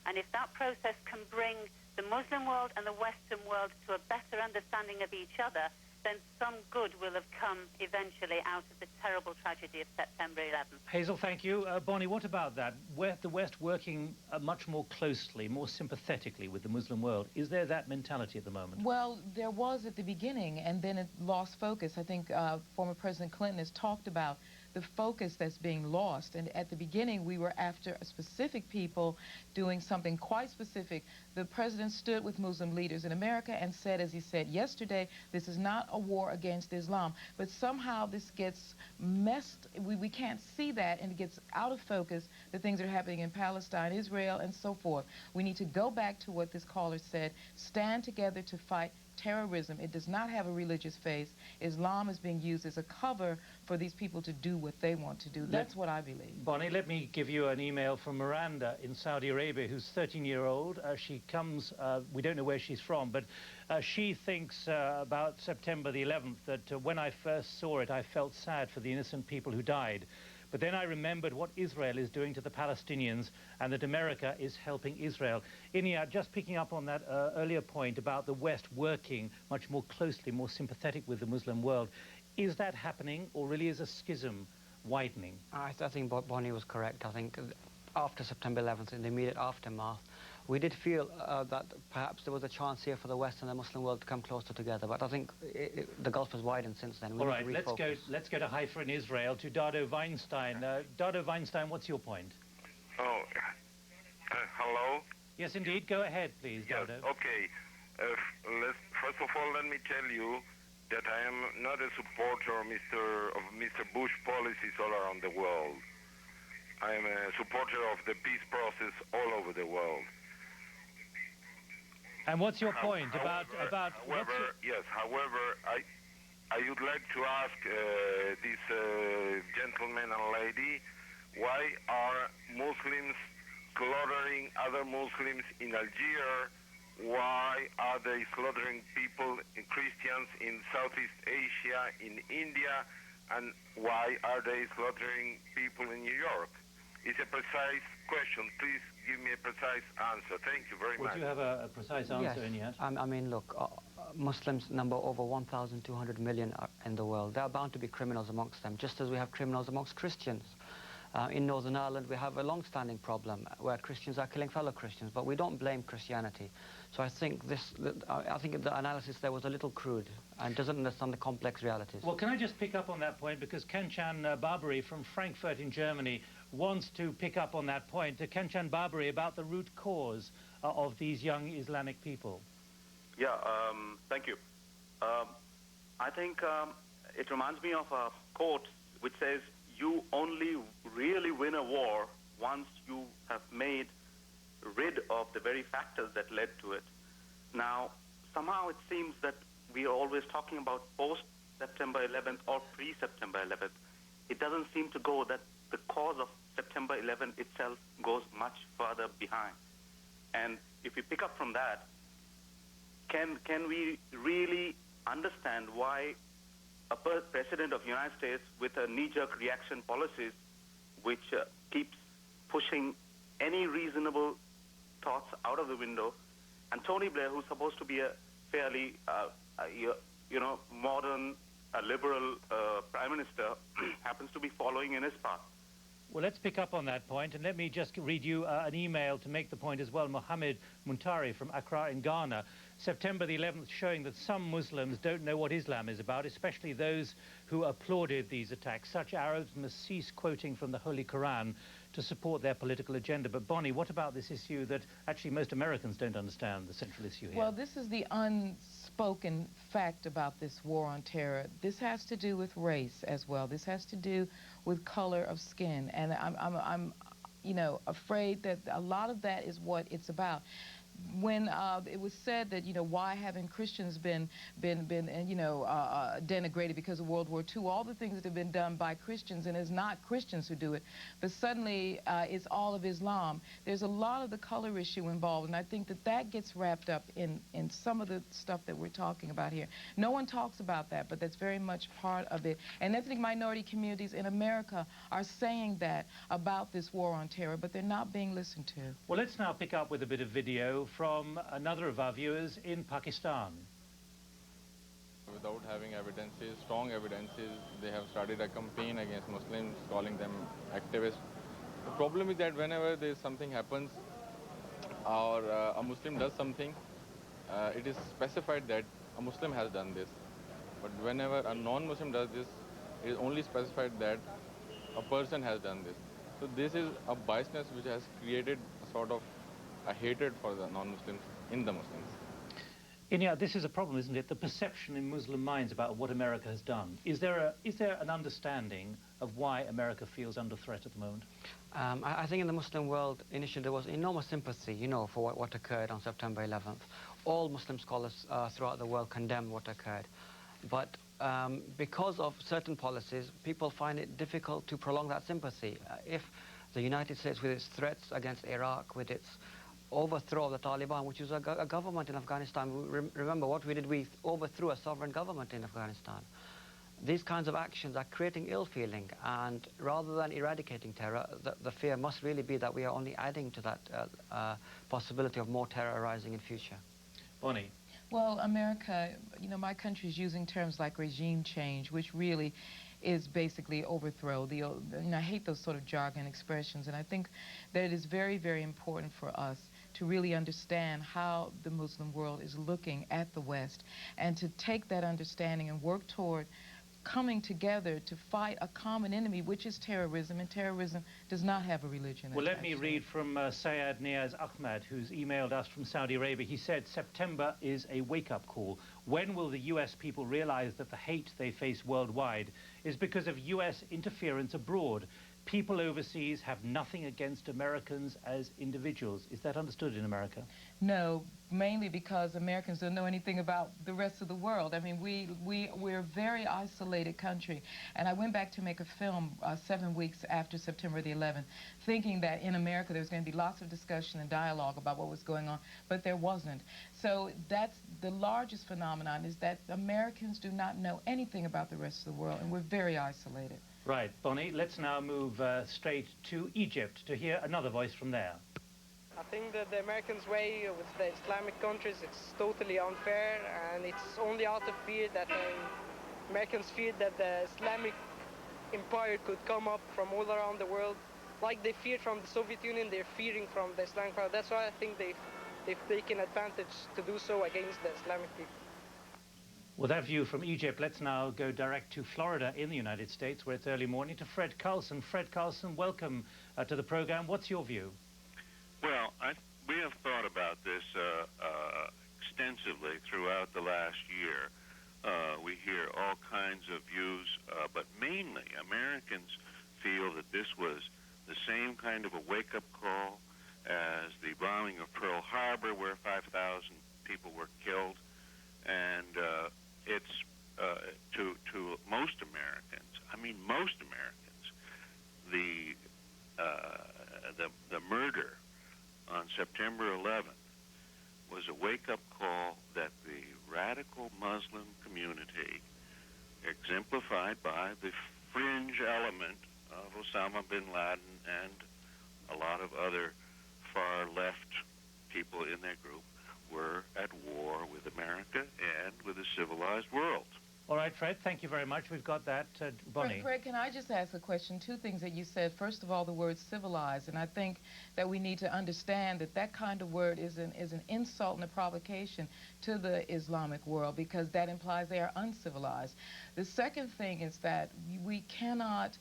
And if that process can bring the Muslim world and the Western world to a better understanding of each other, then some good will have come eventually out of the terrible tragedy of September 11th. Hazel, thank you. Bonnie, what about that? The West working much more closely, more sympathetically with the Muslim world. Is there that mentality at the moment? Well, there was at the beginning, and then it lost focus. I think former President Clinton has talked about the focus that's being lost. And at the beginning, we were after specific people doing something quite specific. The president stood with Muslim leaders in America and said, as he said yesterday, this is not a war against Islam. But somehow this gets messed. We can't see that, and it gets out of focus, the things that are happening in Palestine, Israel, and so forth. We need to go back to what this caller said, stand together to fight terrorism. It does not have a religious face. Islam is being used as a cover for these people to do what they want to do. That's what I believe. Bonnie, let me give you an email from Miranda in Saudi Arabia, who's 13-year-old. She comes, we don't know where she's from, but she thinks about September the 11th that when I first saw it, I felt sad for the innocent people who died. But then I remembered what Israel is doing to the Palestinians and that America is helping Israel. Inia, just picking up on that earlier point about the West working much more closely, more sympathetic with the Muslim world, is that happening or really is a schism widening? I think Bonnie was correct. I think after September 11th, in the immediate aftermath, we did feel that perhaps there was a chance here for the West and the Muslim world to come closer together, but I think the gulf has widened since then. All right, let's go to Haifa in Israel, to Dado Weinstein. Dado Weinstein, what's your point? Oh, hello? Yes, indeed. Go ahead, please, Yes, Dado. okay. First of all, let me tell you that I am not a supporter of Mr. Bush policies all around the world. I am a supporter of the peace process all over the world. And what's your point about Yes, however, I would like to ask this gentleman and lady, why are Muslims slaughtering other Muslims in Algeria? Why are they slaughtering people, Christians in Southeast Asia, in India, and why are they slaughtering people in New York? It's a precise question. Please give me a precise answer. Thank you very much. Would you have a precise answer, Yes. Inia? I mean, look, Muslims number over 1,200 million in the world. There are bound to be criminals amongst them, just as we have criminals amongst Christians. In Northern Ireland, we have a long-standing problem where Christians are killing fellow Christians, but we don't blame Christianity. So I think the analysis there was a little crude and doesn't understand the complex realities. Well, can I just pick up on that point, because Kenchan Barbary from Frankfurt in Germany wants to pick up on that point. Kenchan Barbary, about the root cause of these young Islamic people. Yeah, thank you. I think it reminds me of a quote which says, you only really win a war once you have made rid of the very factors that led to it. Now, somehow it seems that we are always talking about post-September 11th or pre-September 11th. It doesn't seem to go that the cause of September 11th itself goes much further behind. And if we pick up from that, can we really understand why a president of the United States with a knee-jerk reaction policies which keeps pushing any reasonable thoughts out of the window, and Tony Blair, who's supposed to be a fairly, modern, liberal prime minister, happens to be following in his path. Well, let's pick up on that point, and let me just read you an email to make the point as well. Mohammed Muntari from Accra in Ghana. September the 11th showing that some Muslims don't know what Islam is about, especially those who applauded these attacks. Such Arabs must cease quoting from the Holy Quran to support their political agenda. But Bonnie, what about this issue that actually most Americans don't understand, the central issue here? Well, this is the unspoken fact about this war on terror. This has to do with race as well. This has to do with color of skin. And I'm afraid that a lot of that is what it's about. When it was said that, why haven't Christians been denigrated because of World War II, all the things that have been done by Christians, and it's not Christians who do it, but suddenly it's all of Islam. There's a lot of the color issue involved, and I think that gets wrapped up in some of the stuff that we're talking about here. No one talks about that, but that's very much part of it. And ethnic minority communities in America are saying that about this war on terror, but they're not being listened to. Well, let's now pick up with a bit of video from another of our viewers in Pakistan. Without having evidences, strong evidences, they have started a campaign against Muslims, calling them activists. The problem is that whenever there's something happens or a Muslim does something, it is specified that a Muslim has done this. But whenever a non-Muslim does this, it is only specified that a person has done this. So this is a biasness which has created a sort of a hatred for the non-Muslims in the Muslims. Inia, this is a problem, isn't it? The perception in Muslim minds about what America has done. Is there an understanding of why America feels under threat at the moment? I think in the Muslim world, initially there was enormous sympathy, for what occurred on September 11th. all Muslim scholars throughout the world condemn what occurred. But because of certain policies, people find it difficult to prolong that sympathy. If the United States, with its threats against Iraq, with its overthrow of the Taliban, which is a government in Afghanistan, remember what we did, we overthrew a sovereign government in Afghanistan. These kinds of actions are creating ill feeling, and rather than eradicating terror, the fear must really be that we are only adding to that possibility of more terror arising in future. Bonnie. Well, America, you know, my country is using terms like regime change, which really is basically overthrow. I hate those sort of jargon expressions, and I think that it is very, very important for us to really understand how the Muslim world is looking at the West, and to take that understanding and work toward coming together to fight a common enemy, which is terrorism, and terrorism does not have a religion. Well, let me read from Sayed Niaz Ahmed, who's emailed us from Saudi Arabia. He said, September is a wake-up call. When will the US people realize that the hate they face worldwide is because of US interference abroad? People overseas have nothing against Americans as individuals. Is that understood in America? No, mainly because Americans don't know anything about the rest of the world. I mean, we're a very isolated country. And I went back to make a film 7 weeks after September the 11th, thinking that in America there was going to be lots of discussion and dialogue about what was going on, but there wasn't. So that's the largest phenomenon, is that Americans do not know anything about the rest of the world, and we're very isolated. Right, Bonnie, let's now move straight to Egypt to hear another voice from there. I think that the Americans' way with the Islamic countries, it's totally unfair, and it's only out of fear that Americans fear that the Islamic empire could come up from all around the world. Like they feared from the Soviet Union, they're fearing from the Islamic power. That's why I think they've taken advantage to do so against the Islamic people. With that view from Egypt, let's now go direct to Florida in the United States, where it's early morning, to Fred Carlson. Fred Carlson, welcome to the program. What's your view? Well, we have thought about this extensively throughout the last year. We hear all kinds of views, but mainly Americans feel that this was the same kind of a wake-up call as the bombing of Pearl Harbor, where 5,000 people were killed. And it's to most Americans, I mean most Americans, the murder on September 11th was a wake-up call that the radical Muslim community, exemplified by the fringe element of Osama bin Laden and a lot of other far-left people in that group, were at war with America and with the civilized world. All right, Fred, thank you very much. We've got that. Bonnie. Fred, can I just ask a question? Two things that you said. First of all, the word civilized, and I think that we need to understand that that kind of word is an insult and a provocation to the Islamic world, because that implies they are uncivilized. The second thing is that we cannot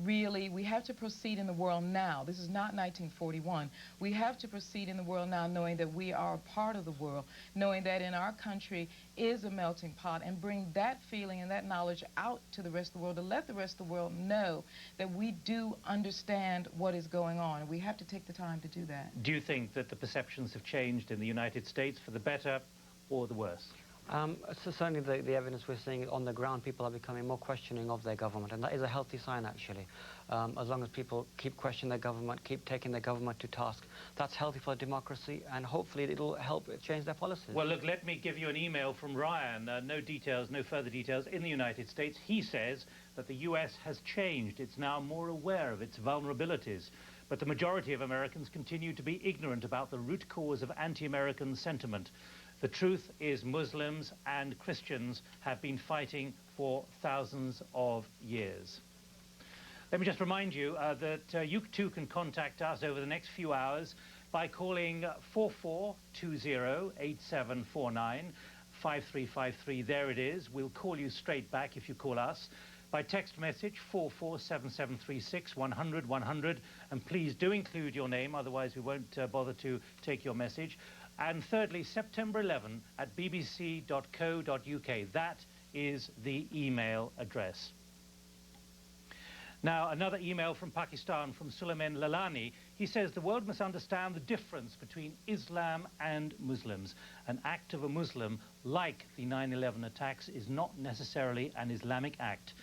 really, we have to proceed in the world now. This is not 1941. We have to proceed in the world now knowing that we are a part of the world, knowing that in our country is a melting pot, and bring that feeling and that knowledge out to the rest of the world, to let the rest of the world know that we do understand what is going on. We have to take the time to do that. Do you think that the perceptions have changed in the United States for the better or the worse? So certainly the evidence we're seeing on the ground, people are becoming more questioning of their government, and that is a healthy sign, actually. As long as people keep questioning their government, keep taking their government to task, that's healthy for democracy, and hopefully it'll help change their policies. Well, look, let me give you an email from Ryan. No details, no further details. In the United States, he says that the U.S. has changed. It's now more aware of its vulnerabilities. But the majority of Americans continue to be ignorant about the root cause of anti-American sentiment. The truth is Muslims and Christians have been fighting for thousands of years. Let me just remind you that you too can contact us over the next few hours by calling 4420-8749, 5353, there it is. We'll call you straight back if you call us. By text message 447736 100 100, and please do include your name, otherwise we won't bother to take your message. And thirdly, September 11 at bbc.co.uk. That is the email address. Now, another email from Pakistan from Sulaiman Lalani. He says the world must understand the difference between Islam and Muslims. An act of a Muslim, like the 9/11 attacks, is not necessarily an Islamic act.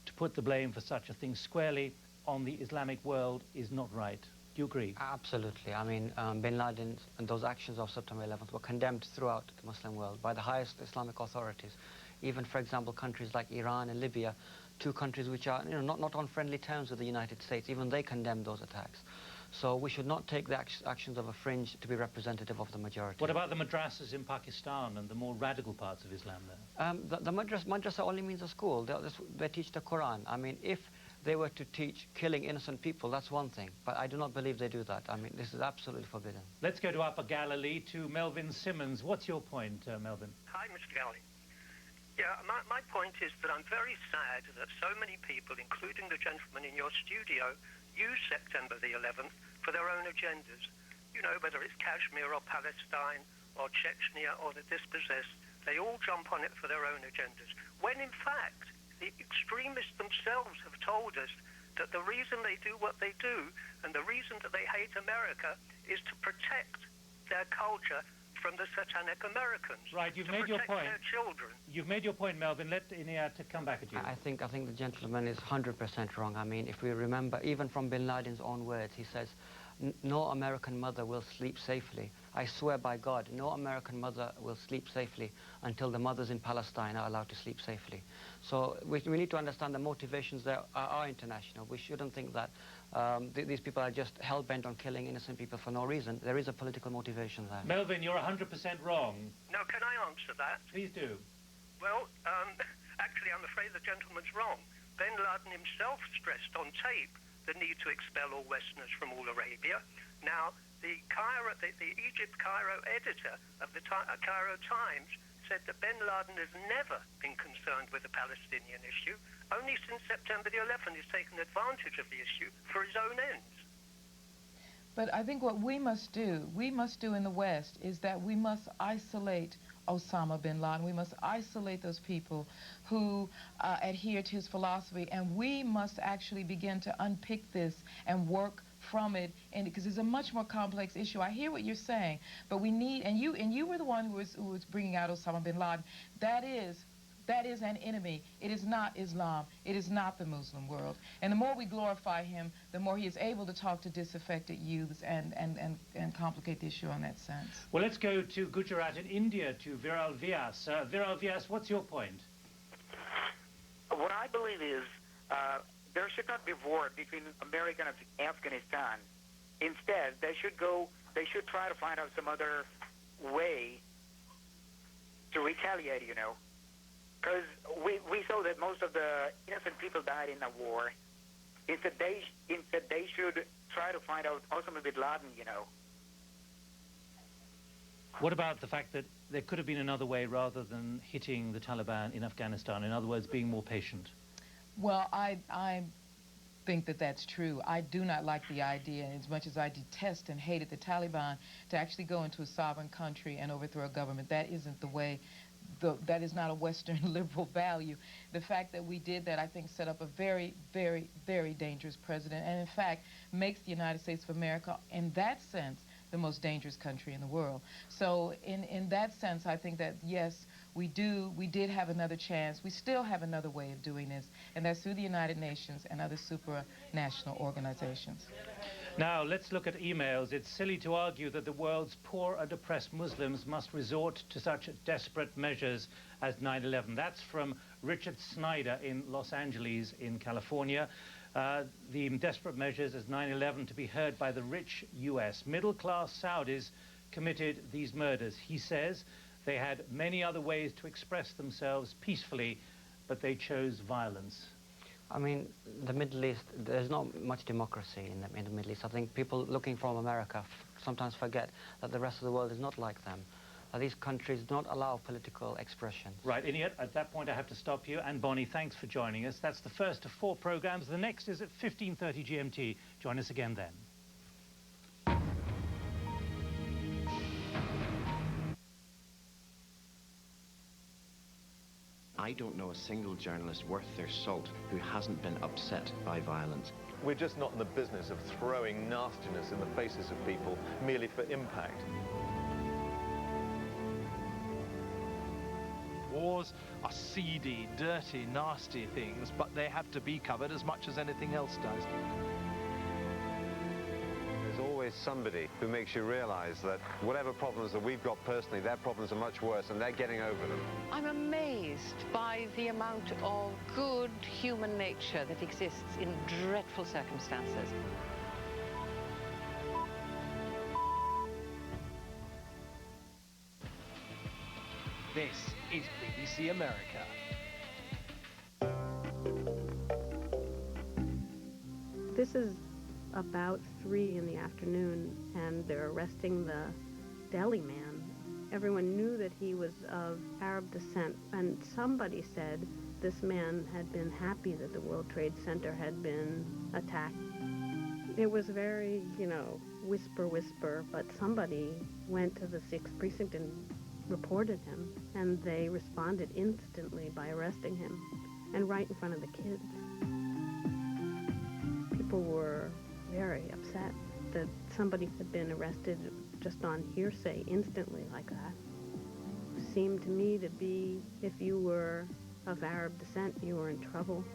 To put the blame for such a thing squarely on the Islamic world is not right. Do you agree? Absolutely. I mean, bin Laden and those actions of September 11th were condemned throughout the Muslim world by the highest Islamic authorities. Even, for example, countries like Iran and Libya, two countries which are not on friendly terms with the United States, even they condemned those attacks. So we should not take the actions of a fringe to be representative of the majority. What about the madrasas in Pakistan and the more radical parts of Islam there? The madrasa only means a school. They teach the Quran. I mean, if they were to teach killing innocent people, that's one thing. But I do not believe they do that. I mean, this is absolutely forbidden. Let's go to Upper Galilee, to Melvin Simmons. What's your point, Melvin? Hi, Mr. Galley. Yeah, my point is that I'm very sad that so many people, including the gentleman in your studio, use September the 11th for their own agendas. You know, whether it's Kashmir or Palestine or Chechnya or the dispossessed, they all jump on it for their own agendas. When in fact, the extremists themselves have told us that the reason they do what they do and the reason that they hate America is to protect their culture from the satanic Americans. Right, you've made your point. Their children. You've made your point, Melvin. Let Inayat to come back at you. I think the gentleman is 100% wrong. I mean, if we remember, even from bin Laden's own words, he says, no American mother will sleep safely. I swear by God, no American mother will sleep safely until the mothers in Palestine are allowed to sleep safely. So we need to understand the motivations that are international. We shouldn't think that these people are just hell-bent on killing innocent people for no reason. There is a political motivation there. Melvin, you're 100% wrong. No, can I answer that? Please do. Well, actually, I'm afraid the gentleman's wrong. Bin Laden himself stressed on tape the need to expel all Westerners from all Arabia. Now, the Egypt Cairo editor of the Cairo Times said that bin Laden has never been concerned with the Palestinian issue. Only since September the 11th he's taken advantage of the issue for his own ends. But I think what we must do in the West, is that we must isolate Osama bin Laden. We must isolate those people who adhere to his philosophy, and we must actually begin to unpick this and work from it, and because it's a much more complex issue. I hear what you're saying, but we need, and you were the one who was bringing out Osama bin Laden. That is an enemy. It is not Islam. It is not the Muslim world. And the more we glorify him, the more he is able to talk to disaffected youths and complicate the issue in that sense. Well, let's go to Gujarat in India, to Viral Vyas. Viral Vyas, what's your point? What I believe is there should not be war between America and Afghanistan. Instead, they should try to find out some other way to retaliate, you know. Because we saw that most of the innocent people died in the war. Instead, they should try to find out Osama bin Laden, you know. What about the fact that there could have been another way rather than hitting the Taliban in Afghanistan? In other words, being more patient? Well, I think that that's true. I do not like the idea, as much as I detest and hated the Taliban, to actually go into a sovereign country and overthrow a government. That isn't the way. That is not a Western liberal value. The fact that we did that, I think, set up a very, very, very dangerous precedent, and in fact makes the United States of America, in that sense, the most dangerous country in the world. So in that sense, I think that, yes, we did have another chance. We still have another way of doing this, and that's through the United Nations and other supranational organizations. Now, let's look at emails. It's silly to argue that the world's poor and oppressed Muslims must resort to such desperate measures as 9/11. That's from Richard Snyder in Los Angeles in California. The desperate measures as 9/11 to be heard by the rich U.S. Middle-class Saudis committed these murders. He says they had many other ways to express themselves peacefully, but they chose violence. I mean, the Middle East, there's not much democracy in the Middle East. I think people looking from America sometimes forget that the rest of the world is not like them. These countries do not allow political expression. Right, Inayat, at that point I have to stop you. And Bonnie, thanks for joining us. That's the first of 4 programs. The next is at 15:30 GMT. Join us again then. I don't know a single journalist worth their salt who hasn't been upset by violence. We're just not in the business of throwing nastiness in the faces of people merely for impact. Wars are seedy, dirty, nasty things, but they have to be covered as much as anything else does. There's always somebody who makes you realize that whatever problems that we've got personally, their problems are much worse and they're getting over them. I'm amazed by the amount of good human nature that exists in dreadful circumstances. This is BBC America. This is about 3 in the afternoon, and they're arresting the deli man. Everyone knew that he was of Arab descent, and somebody said this man had been happy that the World Trade Center had been attacked. It was very, whisper, whisper, but somebody went to the 6th precinct and reported him, and they responded instantly by arresting him, and right in front of the kids. People were very upset that somebody had been arrested just on hearsay instantly like that. Seemed to me to be, if you were of Arab descent, you were in trouble.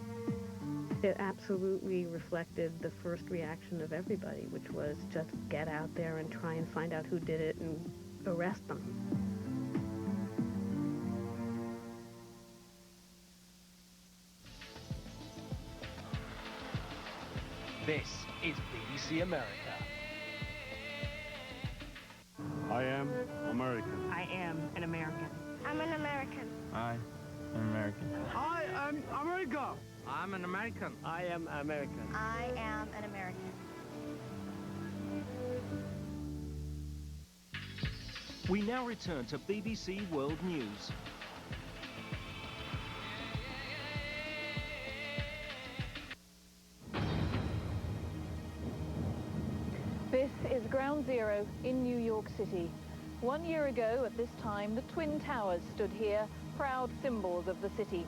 It absolutely reflected the first reaction of everybody, which was just get out there and try and find out who did it and arrest them. This is BBC America. I am American. I am an American. I'm an American. I am American. I am America. I'm an American. I am American. I am an American. We now return to BBC World News. This is Ground Zero in New York City. 1 year ago at this time, the Twin Towers stood here, proud symbols of the city.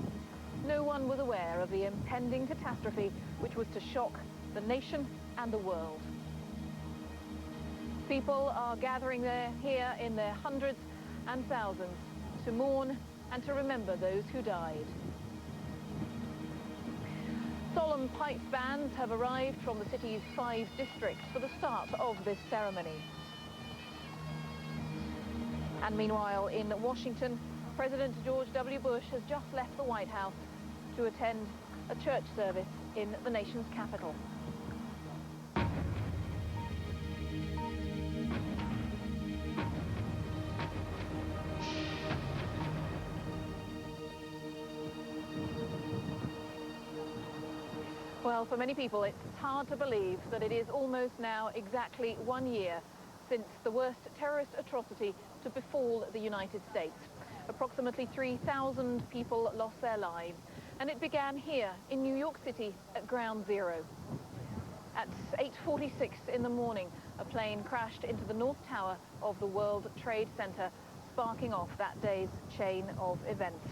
No one was aware of the impending catastrophe which was to shock the nation and the world. People are gathering here in their hundreds and thousands to mourn and to remember those who died. Solemn pipe bands have arrived from the city's 5 districts for the start of this ceremony. And meanwhile, in Washington, President George W. Bush has just left the White House to attend a church service in the nation's capital. Well, for many people, it's hard to believe that it is almost now exactly 1 year since the worst terrorist atrocity to befall the United States. Approximately 3,000 people lost their lives, and it began here in New York City at Ground Zero. At 8:46 in the morning, a plane crashed into the North Tower of the World Trade Center, sparking off that day's chain of events.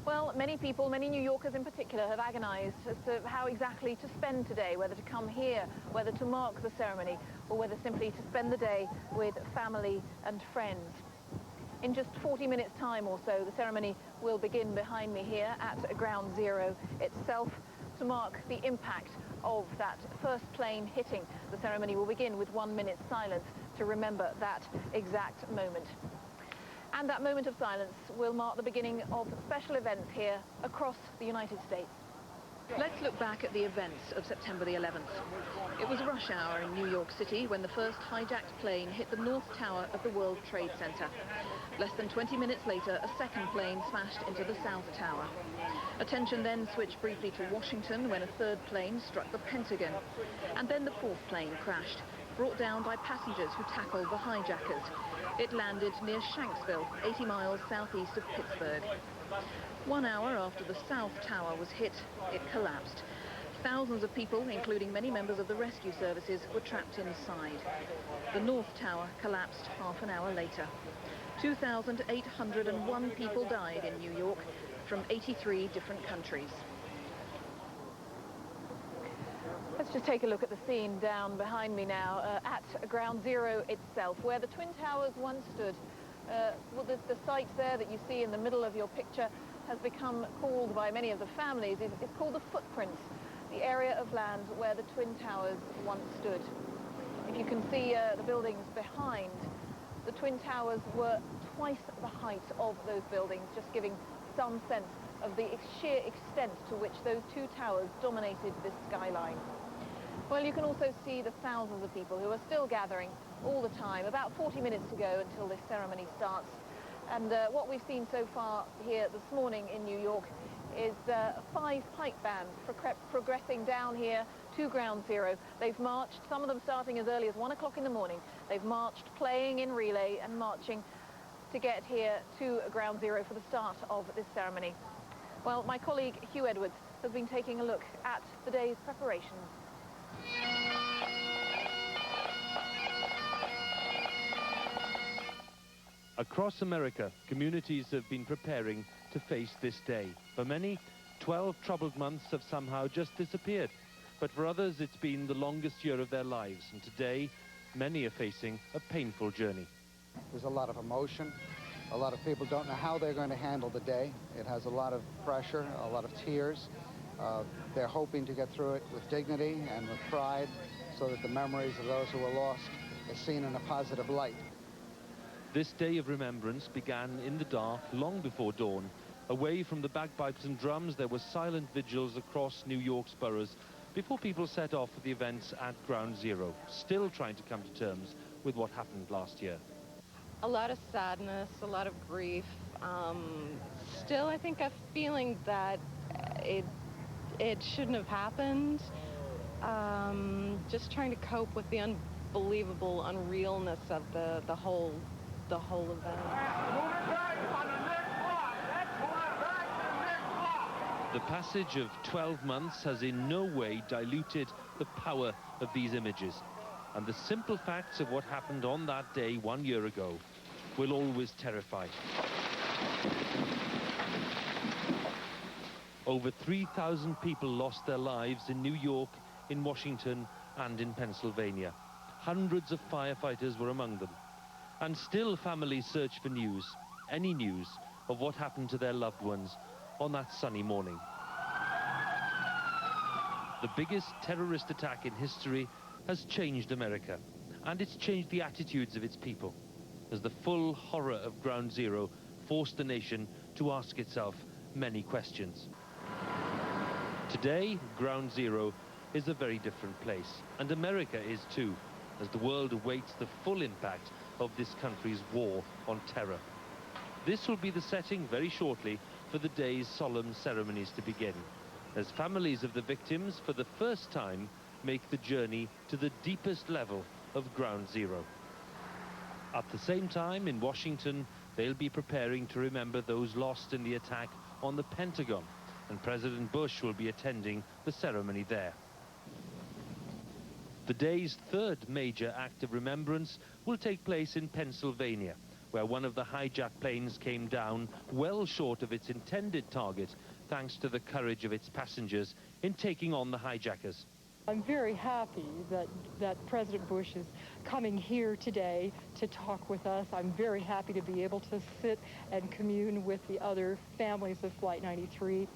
Well, many people, many New Yorkers in particular, have agonized as to how exactly to spend today, whether to come here, whether to mark the ceremony, or whether simply to spend the day with family and friends. In just 40 minutes' time or so, the ceremony will begin behind me here at Ground Zero itself to mark the impact of that first plane hitting. The ceremony will begin with 1 minute's silence to remember that exact moment. And that moment of silence will mark the beginning of special events here across the United States. Let's look back at the events of September the 11th. It was rush hour in New York City when the first hijacked plane hit the North Tower of the World Trade Center. Less than 20 minutes later, a second plane smashed into the South Tower. Attention then switched briefly to Washington when a third plane struck the Pentagon. And then the fourth plane crashed, brought down by passengers who tackled the hijackers. It landed near Shanksville, 80 miles southeast of Pittsburgh. 1 hour after the South Tower was hit, it collapsed. Thousands of people, including many members of the rescue services, were trapped inside. The North Tower collapsed half an hour later. 2,801 people died in New York from 83 different countries. Let's just take a look at the scene down behind me now at Ground Zero itself, where the Twin Towers once stood. Well, the site there that you see in the middle of your picture has become called by many of the families, it's called the footprints, the area of land where the Twin Towers once stood. If you can see the buildings behind, the Twin Towers were twice the height of those buildings, just giving some sense of the sheer extent to which those two towers dominated this skyline. Well, you can also see the thousands of people who are still gathering all the time, about 40 minutes to go until this ceremony starts. And what we've seen so far here this morning in New York is 5 pipe bands progressing down here to Ground Zero. They've marched, some of them starting as early as 1 o'clock in the morning. They've marched playing in relay and marching to get here to Ground Zero for the start of this ceremony. Well, my colleague Hugh Edwards has been taking a look at the day's preparations. Across America, communities have been preparing to face this day. For many, 12 troubled months have somehow just disappeared. But for others, it's been the longest year of their lives. And today, many are facing a painful journey. There's a lot of emotion. A lot of people don't know how they're going to handle the day. It has a lot of pressure, a lot of tears. They're hoping to get through it with dignity and with pride so that the memories of those who were lost is seen in a positive light. This day of remembrance began in the dark long before dawn. Away from the bagpipes and drums, there were silent vigils across New York's boroughs before people set off for the events at Ground Zero, still trying to come to terms with what happened last year. A lot of sadness, a lot of grief. Still, I think a feeling that it shouldn't have happened. Just trying to cope with the unbelievable unrealness of the whole event. The passage of 12 months has in no way diluted the power of these images. And the simple facts of what happened on that day 1 year ago will always terrify. Over 3,000 people lost their lives in New York, in Washington, and in Pennsylvania. Hundreds of firefighters were among them. And still families search for news, any news, of what happened to their loved ones on that sunny morning. The biggest terrorist attack in history has changed America, and it's changed the attitudes of its people, as the full horror of Ground Zero forced the nation to ask itself many questions. Today, Ground Zero is a very different place, and America is too, as the world awaits the full impact of this country's war on terror. This will be the setting very shortly for the day's solemn ceremonies to begin, as families of the victims for the first time make the journey to the deepest level of Ground Zero. At the same time, in Washington, they'll be preparing to remember those lost in the attack on the Pentagon, and President Bush will be attending the ceremony there. The day's third major act of remembrance will take place in Pennsylvania, where one of the hijacked planes came down well short of its intended target, thanks to the courage of its passengers in taking on the hijackers. I'm very happy that President Bush is coming here today to talk with us. I'm very happy to be able to sit and commune with the other families of Flight 93.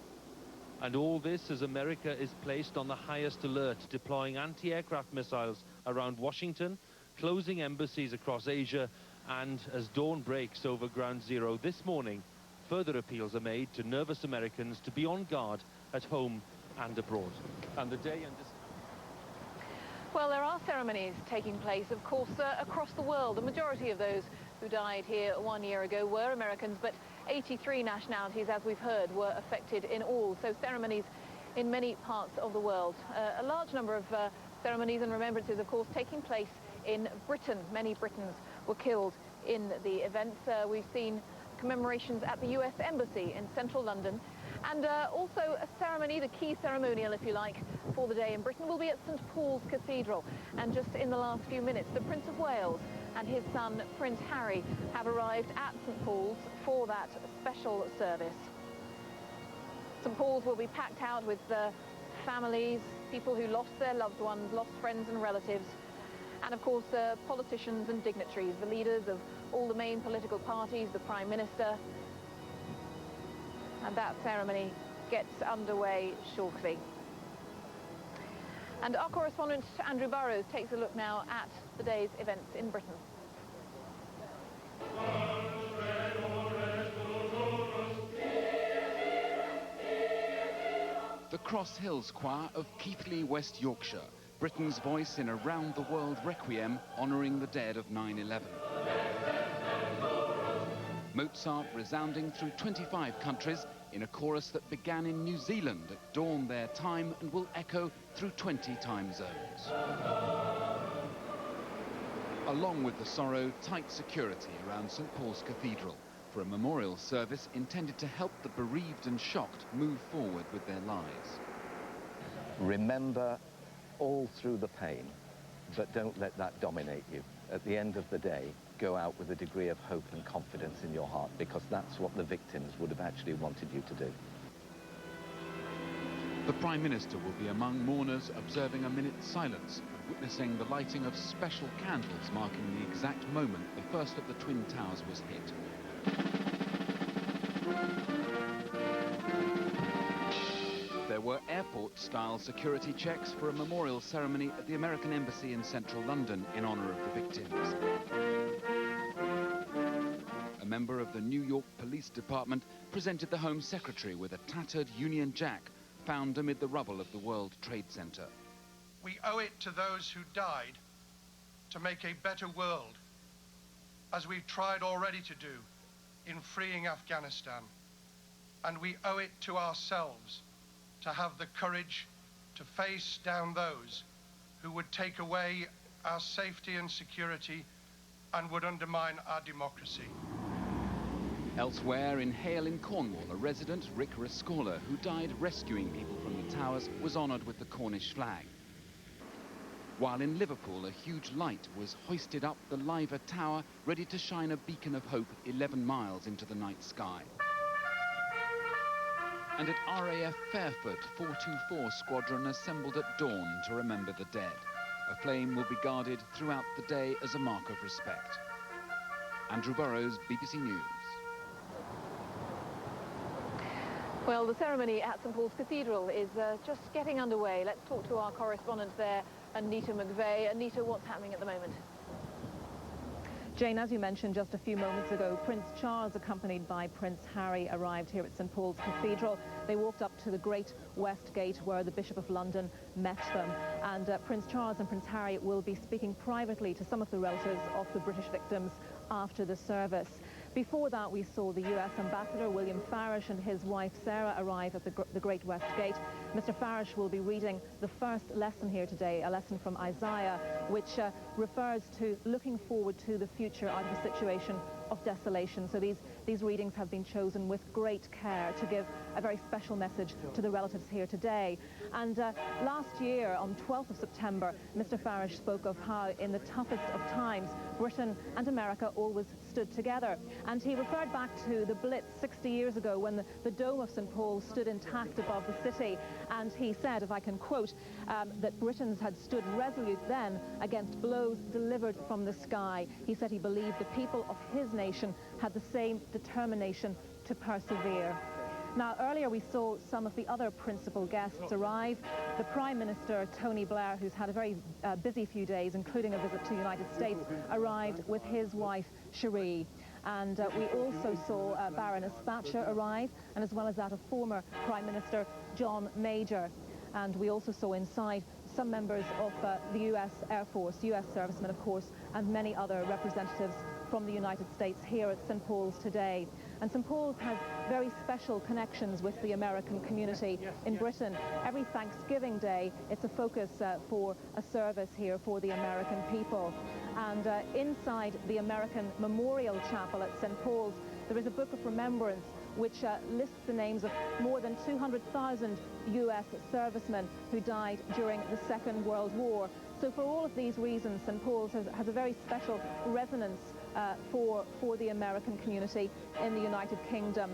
And all this as America is placed on the highest alert, deploying anti-aircraft missiles around Washington, closing embassies across Asia, and as dawn breaks over Ground Zero this morning, further appeals are made to nervous Americans to be on guard at home and abroad. And the day and Well, there are ceremonies taking place, of course, across the world. The majority of those who died here 1 year ago were Americans, but 83 nationalities, as we've heard, were affected in all. So ceremonies in many parts of the world. A large number of ceremonies and remembrances, of course, taking place in Britain. Many Britons were killed in the events. We've seen commemorations at the US Embassy in central London. And also a ceremony, the key ceremonial, if you like, for the day in Britain will be at St. Paul's Cathedral. And just in the last few minutes, the Prince of Wales and his son, Prince Harry, have arrived at St. Paul's for that special service. St. Paul's will be packed out with families, people who lost their loved ones, lost friends and relatives, and of course politicians and dignitaries, the leaders of all the main political parties, the Prime Minister. And that ceremony gets underway shortly. And our correspondent Andrew Burrows takes a look now at the day's events in Britain. The Cross Hills Choir of Keighley, West Yorkshire, Britain's voice in a round-the-world requiem honouring the dead of 9/11. Mozart resounding through 25 countries in a chorus that began in New Zealand at dawn their time and will echo through 20 time zones. Along with the sorrow, tight security around St. Paul's Cathedral for a memorial service intended to help the bereaved and shocked move forward with their lives. Remember all through the pain, but don't let that dominate you. At the end of the day, go out with a degree of hope and confidence in your heart, because that's what the victims would have actually wanted you to do. The Prime Minister will be among mourners observing a minute's silence and witnessing the lighting of special candles marking the exact moment the first of the Twin Towers was hit. There were airport-style security checks for a memorial ceremony at the American Embassy in central London in honour of the victims. A member of the New York Police Department presented the Home Secretary with a tattered Union Jack found amid the rubble of the World Trade Center. We owe it to those who died to make a better world, as we've tried already to do in freeing Afghanistan. And we owe it to ourselves to have the courage to face down those who would take away our safety and security and would undermine our democracy. Elsewhere in Hale in Cornwall, a resident, Rick Rescorla, who died rescuing people from the towers, was honoured with the Cornish flag. While in Liverpool, a huge light was hoisted up the Liver Tower, ready to shine a beacon of hope 11 miles into the night sky. And at RAF Fairford, 424 Squadron assembled at dawn to remember the dead. A flame will be guarded throughout the day as a mark of respect. Andrew Burrows, BBC News. Well, the ceremony at St. Paul's Cathedral is just getting underway. Let's talk to our correspondent there, Anita McVeigh. Anita, what's happening at the moment? Jane, as you mentioned just a few moments ago, Prince Charles, accompanied by Prince Harry, arrived here at St. Paul's Cathedral. They walked up to the Great West Gate where the Bishop of London met them. And Prince Charles and Prince Harry will be speaking privately to some of the relatives of the British victims after the service. Before that, we saw the US Ambassador William Farish and his wife Sarah arrive at the Great West Gate. Mr. Farish will be reading the first lesson here today, a lesson from Isaiah, which refers to looking forward to the future out of a situation of desolation. So these readings have been chosen with great care to give a very special message to the relatives here today. And last year, on 12th of September, Mr. Farish spoke of how in the toughest of times, Britain and America always stood together. And he referred back to the Blitz 60 years ago when the dome of St. Paul stood intact above the city. And he said, if I can quote, that Britons had stood resolute then against blows delivered from the sky. He said he believed the people of his nation had the same determination to persevere. Now, earlier we saw some of the other principal guests arrive. The Prime Minister, Tony Blair, who's had a very busy few days, including a visit to the United States, arrived with his wife, Cherie. And we also saw Baroness Thatcher arrive, and as well as that, a former Prime Minister, John Major. And we also saw inside some members of the US Air Force, US servicemen, of course, and many other representatives from the United States here at St. Paul's today. And St. Paul's has very special connections with the American community in Britain. Every Thanksgiving Day, it's a focus for a service here for the American people. And inside the American Memorial Chapel at St. Paul's, there is a book of remembrance which lists the names of more than 200,000 US servicemen who died during the Second World War. So for all of these reasons, St. Paul's has a very special resonance for the American community in the United Kingdom.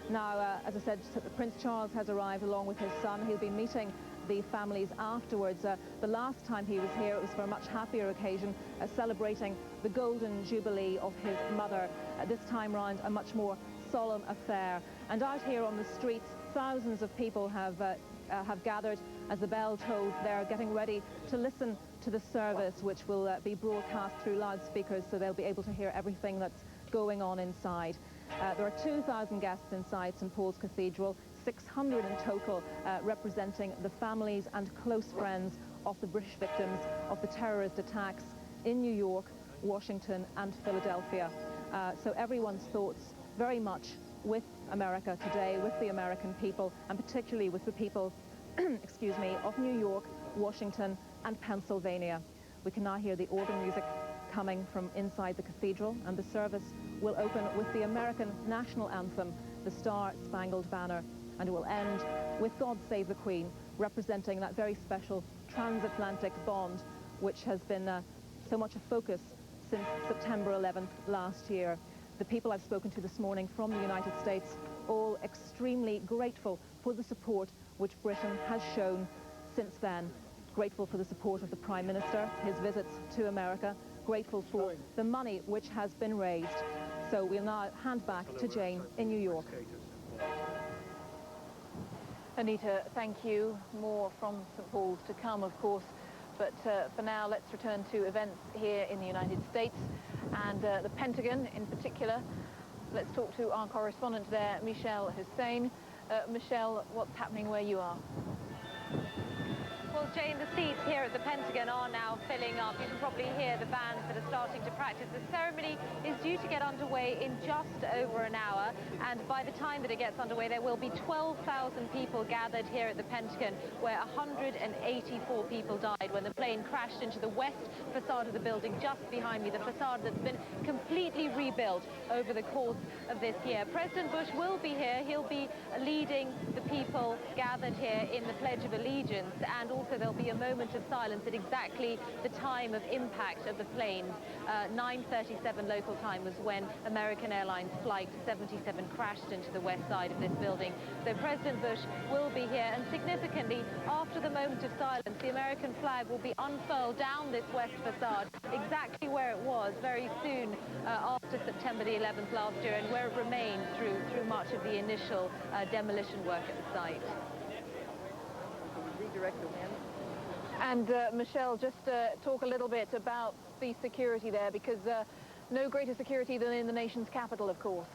Now, as I said, Prince Charles has arrived along with his son. He'll be meeting the families afterwards. The last time he was here, it was for a much happier occasion, celebrating the golden jubilee of his mother. This time round, a much more solemn affair. And out here on the streets, thousands of people have gathered as the bell tolls. They're getting ready to listen to the service, which will be broadcast through loudspeakers, so they'll be able to hear everything that's going on inside. There are 2,000 guests inside St. Paul's Cathedral, 600 in total, representing the families and close friends of the British victims of the terrorist attacks in New York, Washington and Philadelphia. So everyone's thoughts very much with America today, with the American people, and particularly with the people, excuse me, of New York, Washington and Pennsylvania. We can now hear the organ music coming from inside the cathedral, and the service will open with the American national anthem, the Star-Spangled Banner, and it will end with God Save the Queen, representing that very special transatlantic bond which has been so much a focus since September 11th last year. The people I've spoken to this morning from the United States, all extremely grateful for the support which Britain has shown since then. Grateful for the support of the Prime Minister, his visits to America, grateful for the money which has been raised. So we'll now hand back to Jane in New York. Anita, thank you. More from St. Paul's to come, of course. But for now, let's return to events here in the United States and the Pentagon in particular. Let's talk to our correspondent there, Michelle Hussein. Michelle, what's happening where you are? Well, Jane, the seats here at the Pentagon are now filling up. You can probably hear the bands that are starting to practice. The ceremony is due to get underway in just over an hour, and by the time that it gets underway, there will be 12,000 people gathered here at the Pentagon, where 184 people died when the plane crashed into the west facade of the building just behind me, the facade that's been completely rebuilt over the course of this year. President Bush will be here. He'll be leading the people gathered here in the Pledge of Allegiance, and also there'll be a moment of silence at exactly the time of impact of the planes. 9:37 local time was when American Airlines Flight 77 crashed into the west side of this building. So President Bush will be here, and significantly, after the moment of silence, the American flag will be unfurled down this west facade, exactly where it was very soon after September the 11th last year, and where it remained through much of the initial demolition work at the site. Redirect the wind. And Michelle, just talk a little bit about the security there, because no greater security than in the nation's capital, of course.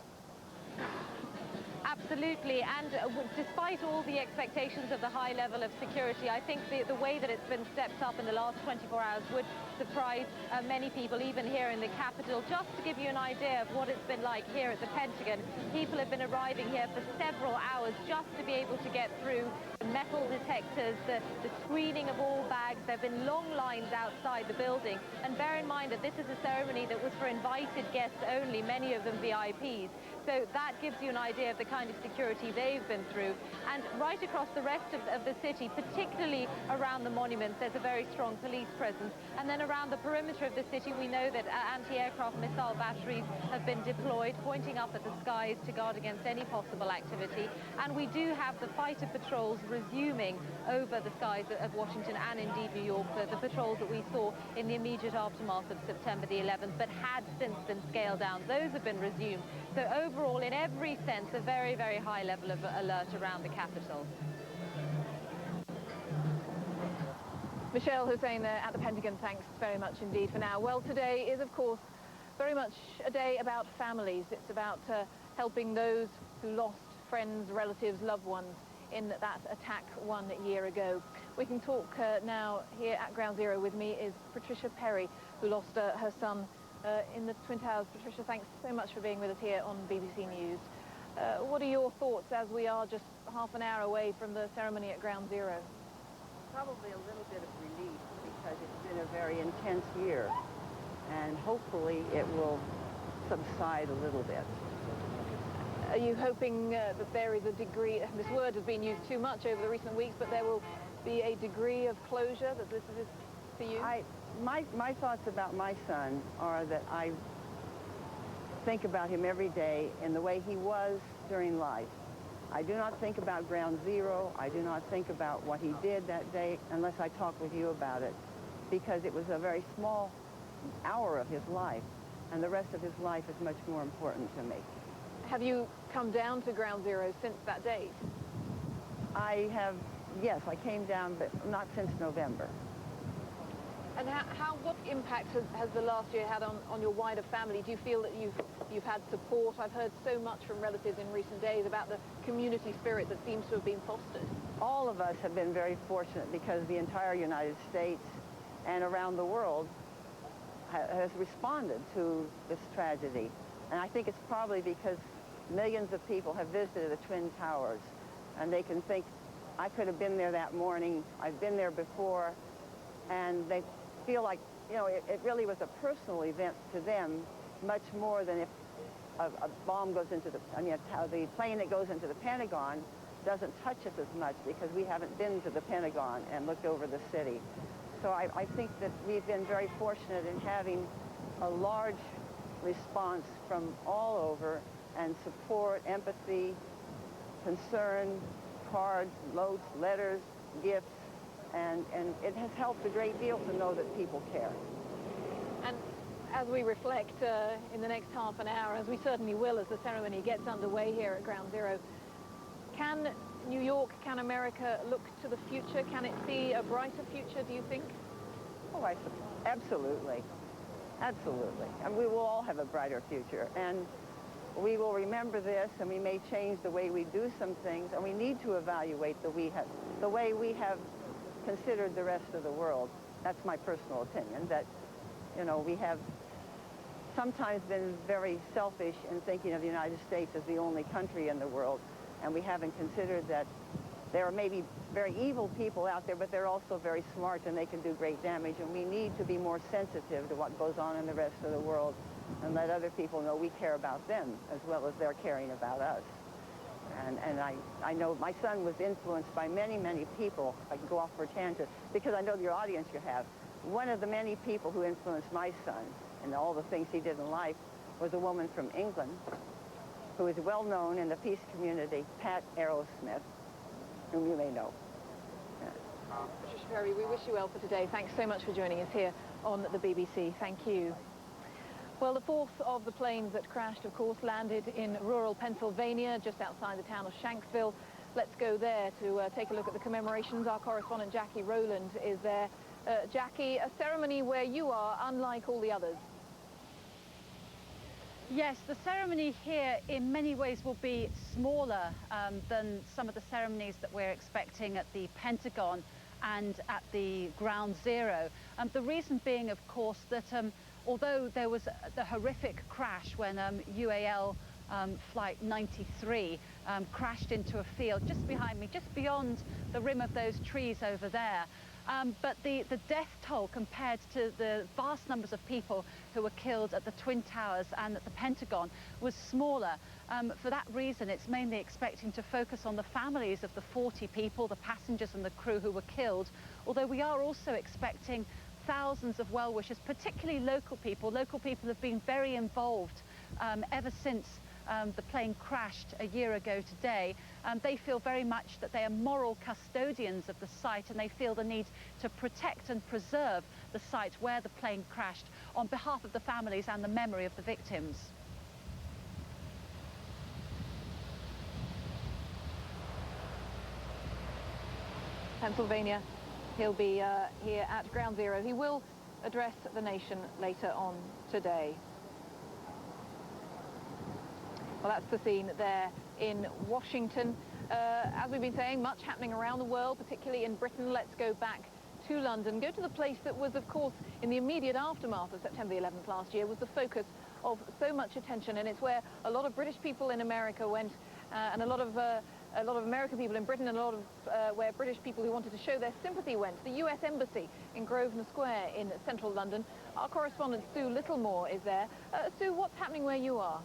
Absolutely, and despite all the expectations of the high level of security, I think the way that it's been stepped up in the last 24 hours would surprise many people, even here in the capital. Just to give you an idea of what it's been like here at the Pentagon, people have been arriving here for several hours just to be able to get through the metal detectors, the screening of all bags. There have been long lines outside the building, and bear in mind that this is a ceremony that was for invited guests only, many of them VIPs. So that gives you an idea of the kind of security they've been through. And right across the rest of the city, particularly around the monuments, there's a very strong police presence. And then around the perimeter of the city, we know that anti-aircraft missile batteries have been deployed, pointing up at the skies to guard against any possible activity. And we do have the fighter patrols resuming over the skies of Washington and indeed New York, the patrols that we saw in the immediate aftermath of September the 11th, but had since been scaled down. Those have been resumed. So overall, in every sense, a very, very high level of alert around the capital. Michelle Hussein at the Pentagon, thanks very much indeed for now. Well, today is, of course, very much a day about families. It's about helping those who lost friends, relatives, loved ones in that attack 1 year ago. We can talk now. Here at Ground Zero with me is Patricia Perry, who lost her son in the Twin Towers. Patricia, thanks so much for being with us here on BBC News. What are your thoughts as we are just half an hour away from the ceremony at Ground Zero? Probably a little bit of relief, because it's been a very intense year, and hopefully it will subside a little bit. Are you hoping that there is a degree, this word has been used too much over the recent weeks, but there will be a degree of closure, that this is for you? My thoughts about my son are that I think about him every day in the way he was during life. I do not think about ground zero. I do not think about what he did that day unless I talk with you about it, because it was a very small hour of his life, and the rest of his life is much more important to me. Have you come down to ground zero since that date? I have, yes, I came down, but not since November. And what impact has the last year had on your wider family? Do you feel that you've had support? I've heard so much from relatives in recent days about the community spirit that seems to have been fostered. All of us have been very fortunate because the entire United States and around the world has responded to this tragedy. And I think it's probably because millions of people have visited the Twin Towers, and they can think, I could have been there that morning, I've been there before, and they feel like, you know, it really was a personal event to them, much more than if a bomb goes into the, I mean, the plane that goes into the Pentagon doesn't touch us as much because we haven't been to the Pentagon and looked over the city. So I think that we've been very fortunate in having a large response from all over, and support, empathy, concern, cards, notes, letters, gifts, and it has helped a great deal to know that people care. And as we reflect in the next half an hour, as we certainly will as the ceremony gets underway here at Ground Zero, can New York, can America look to the future? Can it see a brighter future, do you think? Oh, absolutely. Absolutely. And we will all have a brighter future. And we will remember this, and we may change the way we do some things, and we need to evaluate the way we have considered the rest of the world. That's my personal opinion, that, you know, we have sometimes been very selfish in thinking of the United States as the only country in the world, and we haven't considered that there are maybe very evil people out there, but they're also very smart and they can do great damage, and we need to be more sensitive to what goes on in the rest of the world and let other people know we care about them as well as they're caring about us. And I know my son was influenced by many, many people. I can go off for a tangent because I know your audience you have. One of the many people who influenced my son and all the things he did in life was a woman from England who is well known in the peace community, Pat Aerosmith, whom you may know. Patricia Ferry, we wish you well for today. Thanks so much for joining us here on the BBC. Thank you. Well, the fourth of the planes that crashed, of course, landed in rural Pennsylvania, just outside the town of Shanksville. Let's go there to take a look at the commemorations. Our correspondent Jackie Rowland is there. Jackie, a ceremony where you are unlike all the others. Yes, the ceremony here in many ways will be smaller than some of the ceremonies that we're expecting at the Pentagon and at the Ground Zero. The reason being, of course, that although there was the horrific crash when UAL Flight 93 crashed into a field just behind me, just beyond the rim of those trees over there, but the death toll compared to the vast numbers of people who were killed at the Twin Towers and at the Pentagon was smaller. For that reason, it's mainly expecting to focus on the families of the 40 people, the passengers and the crew who were killed, although we are also expecting thousands of well-wishers, particularly local people. Local people have been very involved ever since the plane crashed a year ago today. They feel very much that they are moral custodians of the site, and they feel the need to protect and preserve the site where the plane crashed on behalf of the families and the memory of the victims. Pennsylvania. He'll be here at Ground Zero. He will address the nation later on today. Well, that's the scene there in Washington. As we've been saying, much happening around the world, particularly in Britain. Let's go back to London, go to the place that was, of course, in the immediate aftermath of September 11th last year, was the focus of so much attention, and it's where a lot of British people in America went, and a lot of American people in Britain, and a lot of where British people who wanted to show their sympathy went. The US Embassy in Grosvenor Square in central London. Our correspondent Sue Littlemore is there. Sue, what's happening where you are?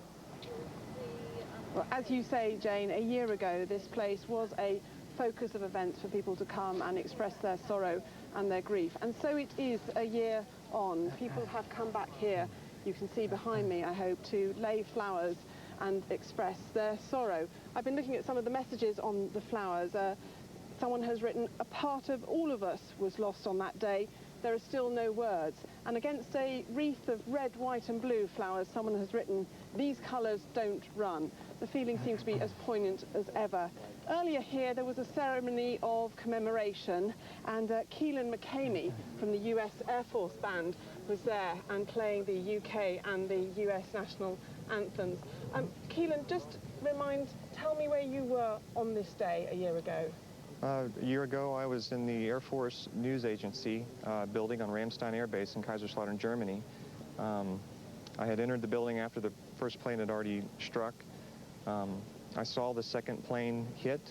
Well, as you say, Jane, a year ago this place was a focus of events for people to come and express their sorrow and their grief. And so it is a year on. People have come back here, you can see behind me, I hope, to lay flowers and express their sorrow. I've been looking at some of the messages on the flowers. Someone has written, "A part of all of us was lost on that day. There are still no words." And against a wreath of red, white and blue flowers, someone has written, "These colours don't run." The feeling seems to be as poignant as ever. Earlier here there was a ceremony of commemoration, and Keelan McCamey from the US Air Force Band was there and playing the UK and the US national anthems. Keelan, just tell me where you were on this day a year ago. A year ago, I was in the Air Force News Agency building on Ramstein Air Base in Kaiserslautern, Germany. I had entered the building after the first plane had already struck. I saw the second plane hit.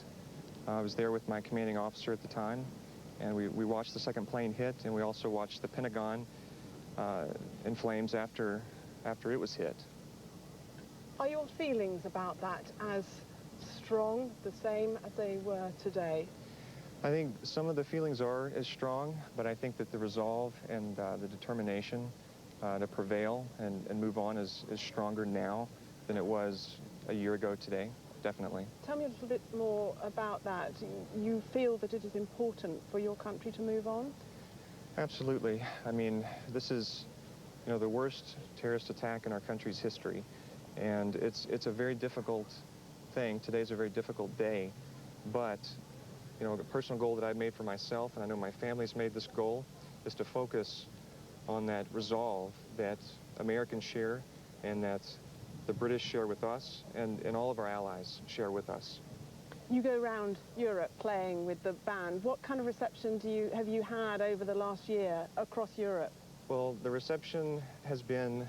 I was there with my commanding officer at the time, and we watched the second plane hit, and we also watched the Pentagon in flames after it was hit. Are your feelings about that as strong, the same as they were today? I think some of the feelings are as strong, but I think that the resolve and the determination to prevail and move on is stronger now than it was a year ago today, definitely. Tell me a little bit more about that. You feel that it is important for your country to move on? Absolutely. I mean, this is, the worst terrorist attack in our country's history, and it's a very difficult thing. Today's a very difficult day, but a personal goal that I've made for myself, and I know my family's made this goal, is to focus on that resolve that Americans share and that the British share with us and all of our allies share with us. You go around Europe playing with the band. What kind of reception have you had over the last year across Europe? Well, the reception has been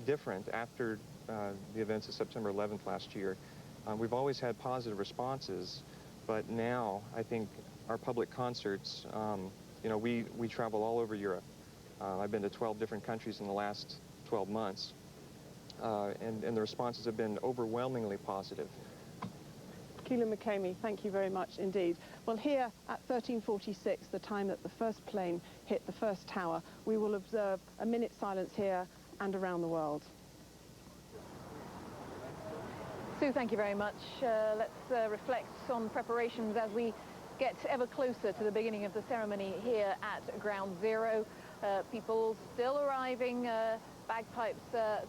different after the events of September 11th last year. We've always had positive responses, but now I think our public concerts, we travel all over Europe. I've been to 12 different countries in the last 12 months, and the responses have been overwhelmingly positive. Keelan McCamey, thank you very much indeed. Well, here at 13:46, the time that the first plane hit the first tower, we will observe a minute's silence here and around the world. Sue, thank you very much. Let's reflect on preparations as we get ever closer to the beginning of the ceremony here at Ground Zero. People still arriving, bagpipes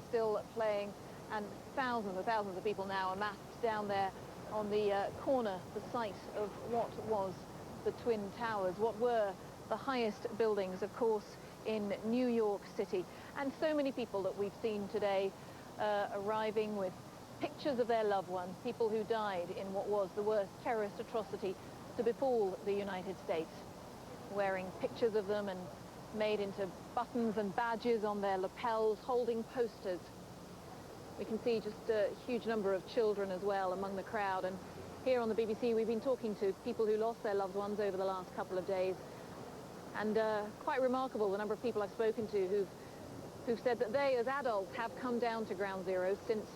still playing, and thousands of people now amassed down there on the corner, the site of what was the Twin Towers, what were the highest buildings, of course, in New York City. And so many people that we've seen today arriving with pictures of their loved ones, people who died in what was the worst terrorist atrocity to befall the United States, wearing pictures of them and made into buttons and badges on their lapels, holding posters. We can see just a huge number of children as well among the crowd. And here on the BBC, we've been talking to people who lost their loved ones over the last couple of days. And quite remarkable, the number of people I've spoken to who've said that they, as adults, have come down to Ground Zero since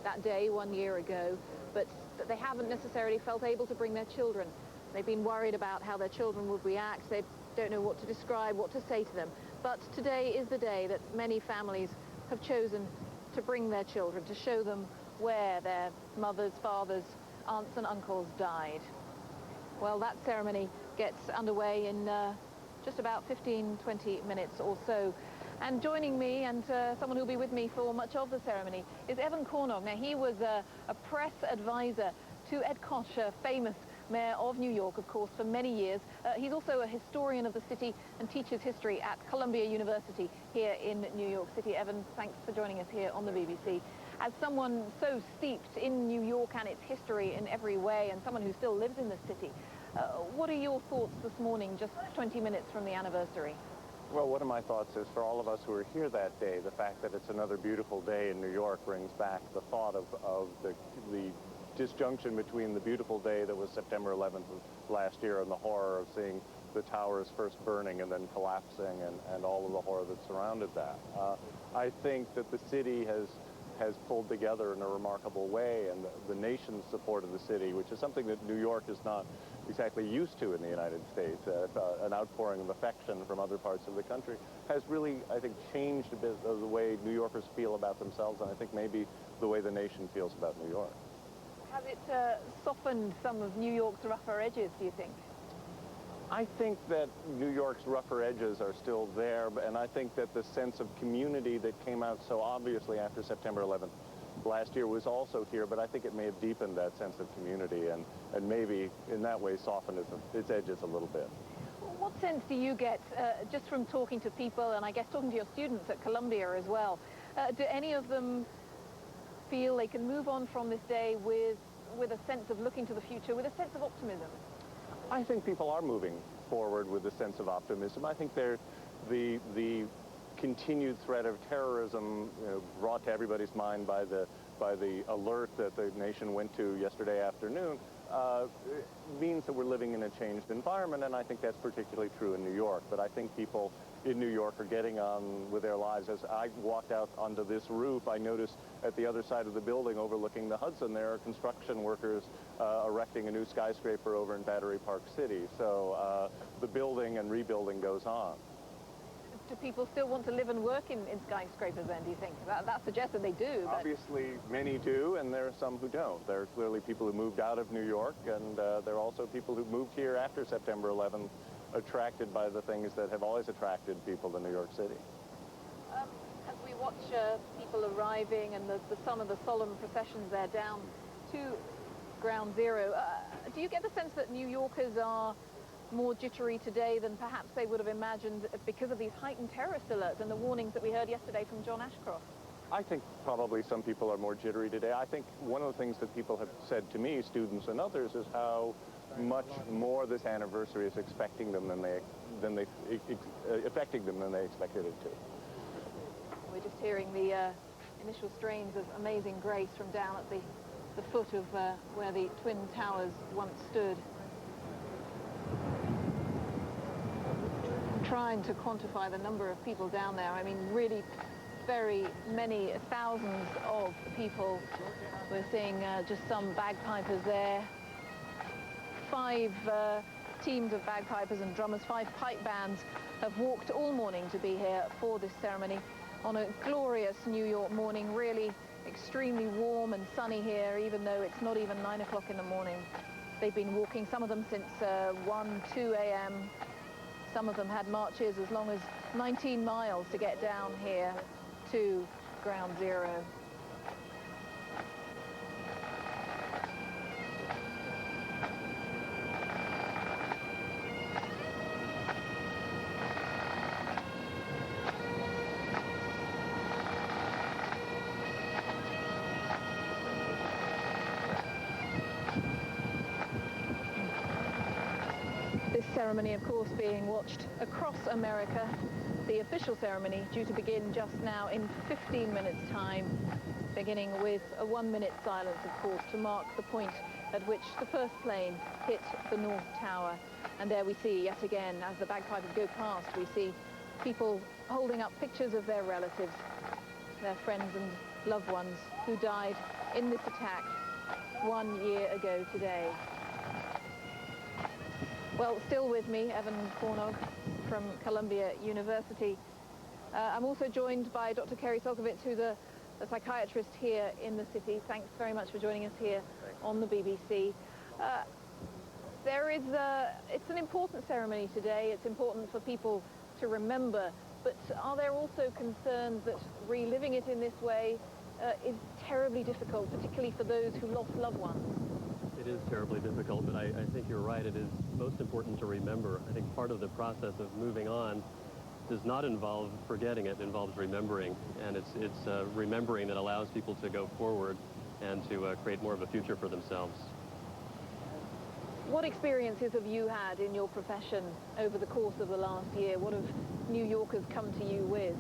that day 1 year ago, but that they haven't necessarily felt able to bring their children. They've been worried about how their children would react. They don't know what to describe, what to say to them. But today is the day that many families have chosen to bring their children, to show them where their mothers, fathers, aunts and uncles died. Well, that ceremony gets underway in just about 15-20 minutes or so. And joining me, and someone who'll be with me for much of the ceremony, is Evan Cornog. Now, he was a press advisor to Ed Koch, a famous mayor of New York, of course, for many years. He's also a historian of the city and teaches history at Columbia University here in New York City. Evan, thanks for joining us here on the BBC. As someone so steeped in New York and its history in every way, and someone who still lives in the city, what are your thoughts this morning, just 20 minutes from the anniversary? Well, one of my thoughts is for all of us who were here that day, the fact that it's another beautiful day in New York brings back the thought of the disjunction between the beautiful day that was September 11th of last year and the horror of seeing the towers first burning and then collapsing and all of the horror that surrounded that. I think that the city has pulled together in a remarkable way, and the nation's support of the city, which is something that New York is not exactly used to in the United States. An outpouring of affection from other parts of the country has really, I think, changed a bit of the way New Yorkers feel about themselves, and I think maybe the way the nation feels about New York. Has it softened some of New York's rougher edges, do you think? I think that New York's rougher edges are still there, and I think that the sense of community that came out so obviously after September 11th last year was also here, but I think it may have deepened that sense of community and maybe in that way softened its edges a little bit. What sense do you get just from talking to people, and I guess talking to your students at Columbia as well? Do any of them feel they can move on from this day with a sense of looking to the future, with a sense of optimism? I think people are moving forward with a sense of optimism. I think the continued threat of terrorism, brought to everybody's mind by the alert that the nation went to yesterday afternoon, means that we're living in a changed environment, and I think that's particularly true in New York. But I think people in New York are getting on with their lives. As I walked out onto this roof, I noticed at the other side of the building overlooking the Hudson, there are construction workers erecting a new skyscraper over in Battery Park City. So the building and rebuilding goes on. Do people still want to live and work in skyscrapers then, do you think? That suggests that they do. But... Obviously, many do, and there are some who don't. There are clearly people who moved out of New York, and there are also people who moved here after September 11th, attracted by the things that have always attracted people to New York City. As we watch people arriving and some of the solemn processions there down to Ground Zero, do you get the sense that New Yorkers are more jittery today than perhaps they would have imagined because of these heightened terrorist alerts and the warnings that we heard yesterday from John Ashcroft? I think probably some people are more jittery today. I think one of the things that people have said to me, students and others, is how much more this anniversary is affecting them than they expected it to. We're just hearing the initial strains of Amazing Grace from down at the foot of where the Twin Towers once stood. I'm trying to quantify the number of people down there. I mean, really very many, thousands of people. We're seeing just some bagpipers there. 5 teams of bagpipers and drummers, 5 pipe bands have walked all morning to be here for this ceremony on a glorious New York morning, really extremely warm and sunny here, even though it's not even 9 o'clock in the morning. They've been walking, some of them since 1, 2 a.m. Some of them had marches as long as 19 miles to get down here to Ground Zero. Ceremony, of course, being watched across America. The official ceremony due to begin just now in 15 minutes' time, beginning with a 1-minute silence, of course, to mark the point at which the first plane hit the North Tower. And there we see, yet again, as the bagpipers go past, we see people holding up pictures of their relatives, their friends and loved ones who died in this attack 1 year ago today. Well, still with me, Evan Kornog from Columbia University. I'm also joined by Dr. Kerry Solkovitz, who's a psychiatrist here in the city. Thanks very much for joining us here on the BBC. It's an important ceremony today. It's important for people to remember. But are there also concerns that reliving it in this way is terribly difficult, particularly for those who lost loved ones? It is terribly difficult, but I think you're right. It is most important to remember. I think part of the process of moving on does not involve forgetting, it involves remembering. And it's remembering that allows people to go forward and to create more of a future for themselves. What experiences have you had in your profession over the course of the last year? What have New Yorkers come to you with?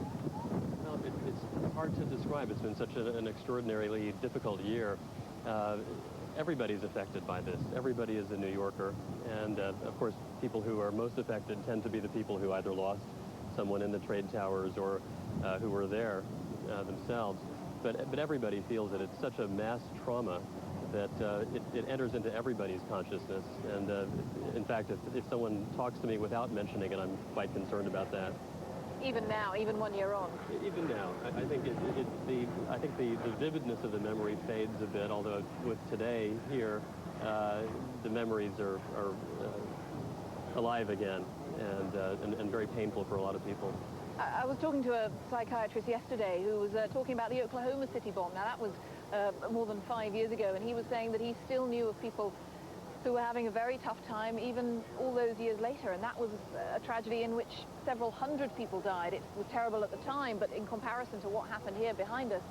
Well, it's hard to describe. It's been such an extraordinarily difficult year. Everybody's affected by this. Everybody is a New Yorker. And, of course, people who are most affected tend to be the people who either lost someone in the trade towers or who were there themselves. but everybody feels it. It's such a mass trauma that it enters into everybody's consciousness. And in fact, if someone talks to me without mentioning it, I'm quite concerned about that. Even now, even 1 year on? Even now. I think the vividness of the memory fades a bit, although with today here, the memories are alive again and very painful for a lot of people. I was talking to a psychiatrist yesterday who was talking about the Oklahoma City bomb. Now, that was more than 5 years ago, and he was saying that he still knew of people who were having a very tough time even all those years later, and that was a tragedy in which several hundred people died. It was terrible at the time, but in comparison to what happened here behind us,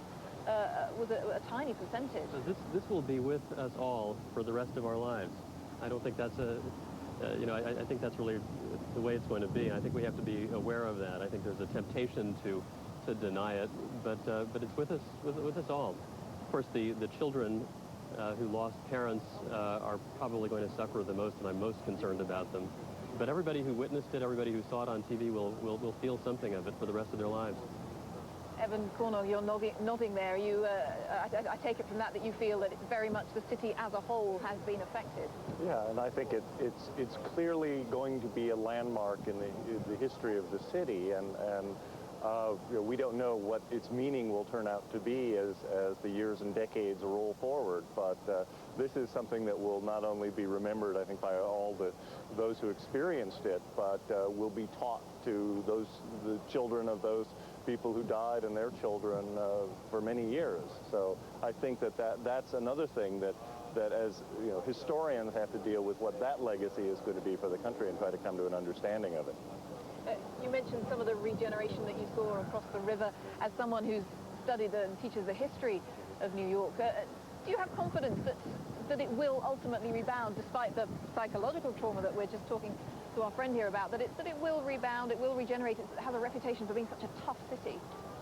was a tiny percentage. So this will be with us all for the rest of our lives. I don't think that's I think that's really the way it's going to be. I think we have to be aware of that. I think there's a temptation to deny it, but it's with us all. Of course, the children who lost parents are probably going to suffer the most, and I'm most concerned about them. But everybody who witnessed it, everybody who saw it on TV will feel something of it for the rest of their lives. Evan Cornell, you're nodding there. I take it from that you feel that very much the city as a whole has been affected. Yeah, and I think it's clearly going to be a landmark in the history of the city, and we don't know what its meaning will turn out to be as the years and decades roll forward, but this is something that will not only be remembered, I think, by all those who experienced it, but will be taught to the children of those people who died and their children for many years. So I think that's another thing that as historians have to deal with what that legacy is going to be for the country and try to come to an understanding of it. You mentioned some of the regeneration that you saw across the river. As someone who's studied and teaches the history of New York, do you have confidence that it will ultimately rebound, despite the psychological trauma that we're just talking to our friend here about, that it will rebound, it will regenerate? It has a reputation for being such a tough city.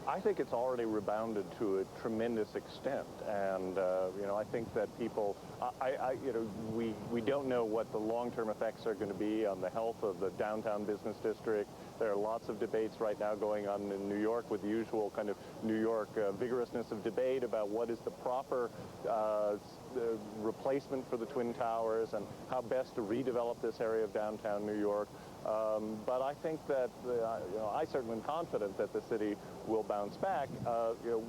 I think it's already rebounded to a tremendous extent, and I think that people, we don't know what the long-term effects are going to be on the health of the downtown business district. There are lots of debates right now going on in New York with the usual kind of New York vigorousness of debate about what is the proper replacement for the Twin Towers and how best to redevelop this area of downtown New York. But I think that, I certainly am confident that the city will bounce back.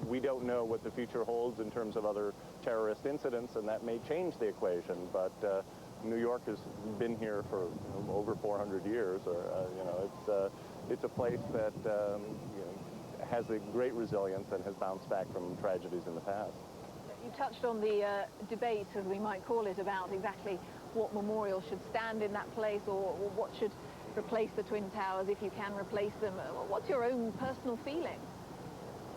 We don't know what the future holds in terms of other terrorist incidents, and that may change the equation. But New York has been here for over 400 years. It's a place that has a great resilience and has bounced back from tragedies in the past. You touched on the debate, as we might call it, about exactly what memorial should stand in that place, or what should replace the Twin Towers, if you can replace them. What's your own personal feeling?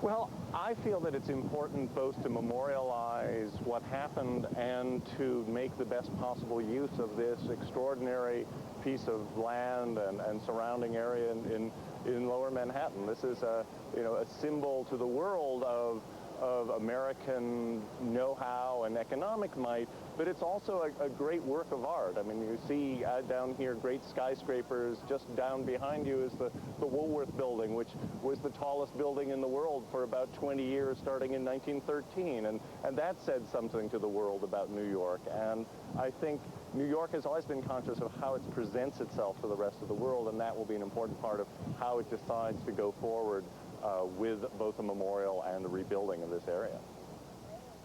Well, I feel that it's important both to memorialize what happened and to make the best possible use of this extraordinary piece of land and surrounding area in Lower Manhattan. This is a symbol to the world of American know-how and economic might, but it's also a great work of art. I mean, you see down here great skyscrapers. Just down behind you is the Woolworth Building, which was the tallest building in the world for about 20 years, starting in 1913, and that said something to the world about New York. And I think New York has always been conscious of how it presents itself to the rest of the world, and that will be an important part of how it decides to go forward with both a memorial and the rebuilding of this area.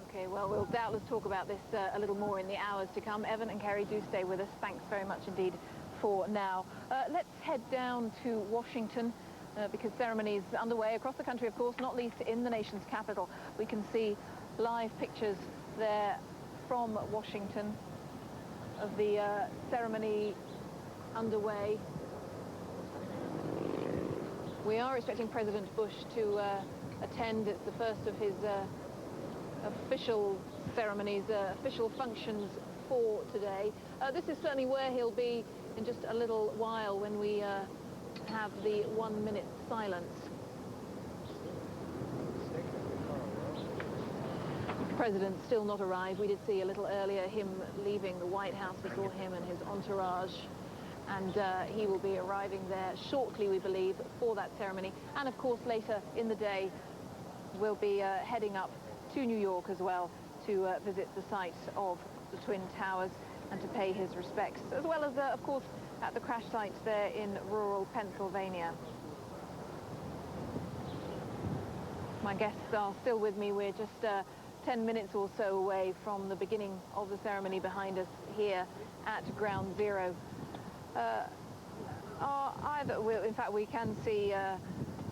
Okay, well, we'll doubtless talk about this a little more in the hours to come. Evan and Kerry, do stay with us. Thanks very much indeed for now. Let's head down to Washington, because ceremonies underway across the country, of course, not least in the nation's capital. We can see live pictures there from Washington of the ceremony underway. We are expecting President Bush to attend. It's the first of his official ceremonies, official functions for today. This is certainly where he'll be in just a little while when we have the 1-minute silence. The President still not arrived. We did see a little earlier him leaving the White House. We saw him and his entourage. And he will be arriving there shortly, we believe, for that ceremony. And of course, later in the day, will be heading up to New York as well to visit the site of the Twin Towers and to pay his respects, as well as, of course, at the crash site there in rural Pennsylvania. My guests are still with me. We're just 10 minutes or so away from the beginning of the ceremony behind us here at Ground Zero. In fact, we can see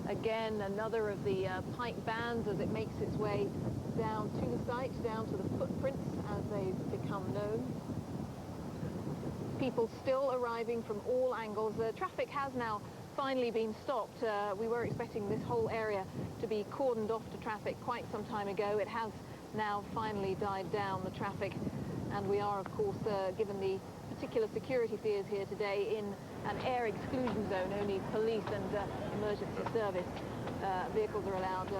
again another of the pike bands as it makes its way down to the site, down to the footprints as they've become known. People still arriving from all angles. The traffic has now finally been stopped. We were expecting this whole area to be cordoned off to traffic quite some time ago. It has now finally died down, the traffic, and we are, of course, given the particular security fears here today, in an air exclusion zone. Only police and emergency service vehicles are allowed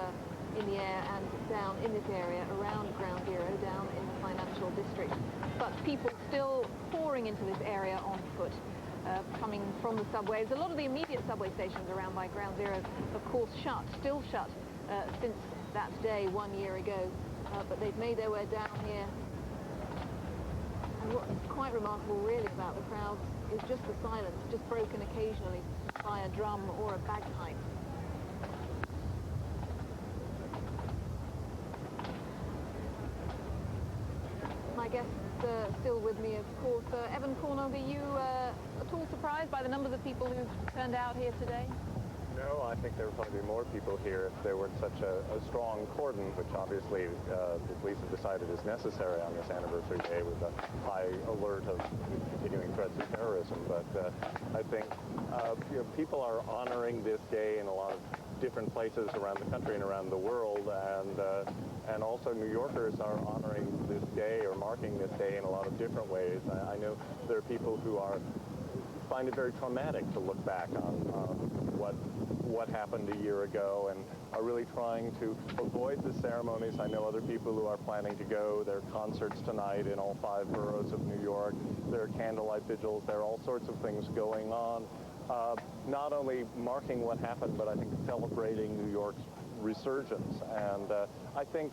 in the air and down in this area around Ground Zero, down in the financial district. But people still pouring into this area on foot, coming from the subways. A lot of the immediate subway stations around by Ground Zero, of course, still shut since that day 1 year ago. But they've made their way down here. And what's quite remarkable really about the crowds is just the silence, just broken occasionally by a drum or a bagpipe. My guests still with me, of course. Evan Corner, were you at all surprised by the numbers of people who've turned out here today? No, I think there would probably be more people here if there weren't such a strong cordon, which obviously the police have decided is necessary on this anniversary day with a high alert of continuing threats of terrorism. But I think people are honoring this day in a lot of different places around the country and around the world, and also New Yorkers are honoring this day or marking this day in a lot of different ways. I know there are people who find it very traumatic to look back on what happened a year ago and are really trying to avoid the ceremonies. I know other people who are planning to go. There are concerts tonight in all 5 boroughs of New York. There are candlelight vigils. There are all sorts of things going on. Not only marking what happened, but I think celebrating New York's resurgence. And I think,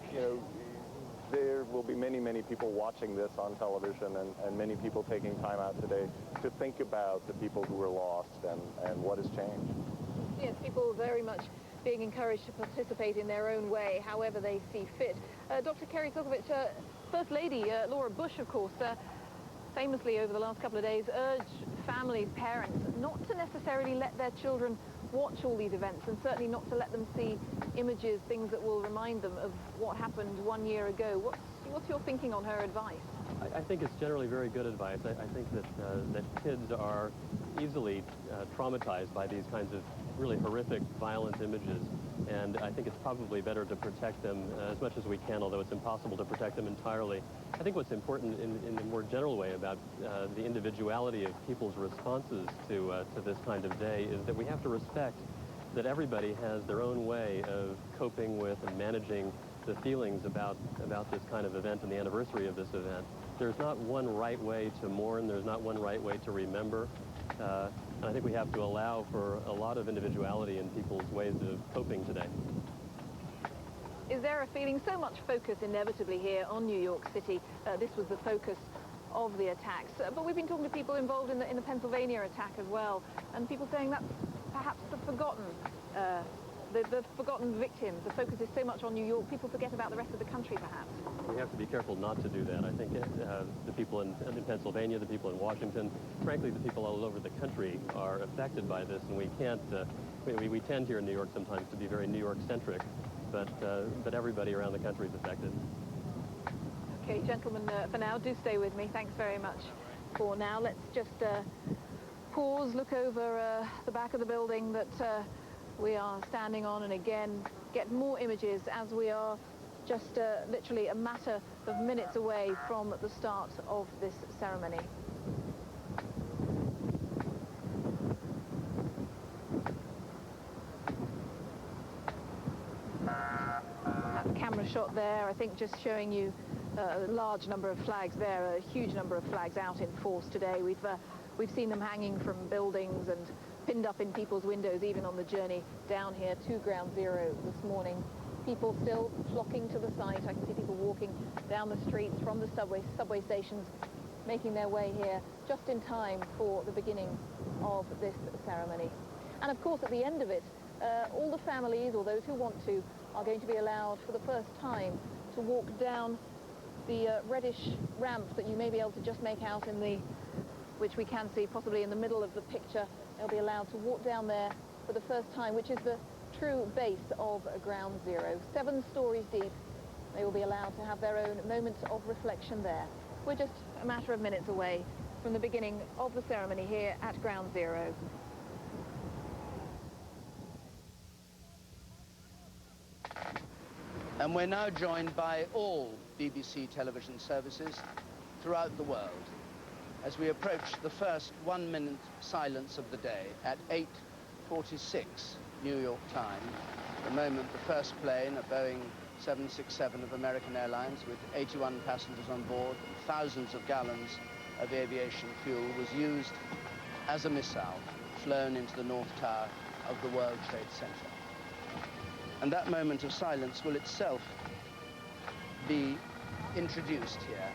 there will be many, many people watching this on television and many people taking time out today to think about the people who were lost and what has changed. Yes, people very much being encouraged to participate in their own way, however they see fit. Dr. Kerry Sukovich, First Lady Laura Bush, of course, famously over the last couple of days urged families, parents, not to necessarily let their children watch all these events, and certainly not to let them see images, things that will remind them of what happened 1 year ago. What's your thinking on her advice? I think it's generally very good advice. I think that kids are easily traumatized by these kinds of really horrific, violent images, and I think it's probably better to protect them as much as we can, although it's impossible to protect them entirely. I think what's important in a more general way about the individuality of people's responses to this kind of day is that we have to respect that everybody has their own way of coping with and managing the feelings about this kind of event and the anniversary of this event. There's not one right way to mourn. There's not one right way to remember. And I think we have to allow for a lot of individuality in people's ways of coping today. Is there a feeling, so much focus inevitably here on New York City? This was the focus of the attacks. But we've been talking to people involved in the Pennsylvania attack as well, and people saying that's perhaps the forgotten victims. The focus is so much on New York, people forget about the rest of the country, perhaps. We have to be careful not to do that. I think the people in Pennsylvania, the people in Washington, frankly, the people all over the country are affected by this, and we can't, we tend here in New York sometimes to be very New York-centric, but everybody around the country is affected. Okay, gentlemen, for now, do stay with me. Thanks very much for now. Let's just pause, look over the back of the building that we are standing on, and again get more images as we are just literally a matter of minutes away from the start of this ceremony. That camera shot there, I think, just showing you a large number of flags there, a huge number of flags out in force today. We've seen them hanging from buildings and pinned up in people's windows, even on the journey down here to Ground Zero this morning. People still flocking to the site. I can see people walking down the streets from the subway stations, making their way here just in time for the beginning of this ceremony. And of course, at the end of it, all the families, or those who want to, are going to be allowed for the first time to walk down the reddish ramp that you may be able to just make out in the, which we can see possibly in the middle of the picture. They'll be allowed to walk down there for the first time, which is the true base of Ground Zero. 7 stories deep. They will be allowed to have their own moment of reflection there. We're just a matter of minutes away from the beginning of the ceremony here at Ground Zero. And we're now joined by all BBC television services throughout the world as we approach the first 1-minute silence of the day at 8:46 New York time, the moment the first plane, a Boeing 767 of American Airlines with 81 passengers on board and thousands of gallons of aviation fuel, was used as a missile flown into the North Tower of the World Trade Center. And that moment of silence will itself be introduced here.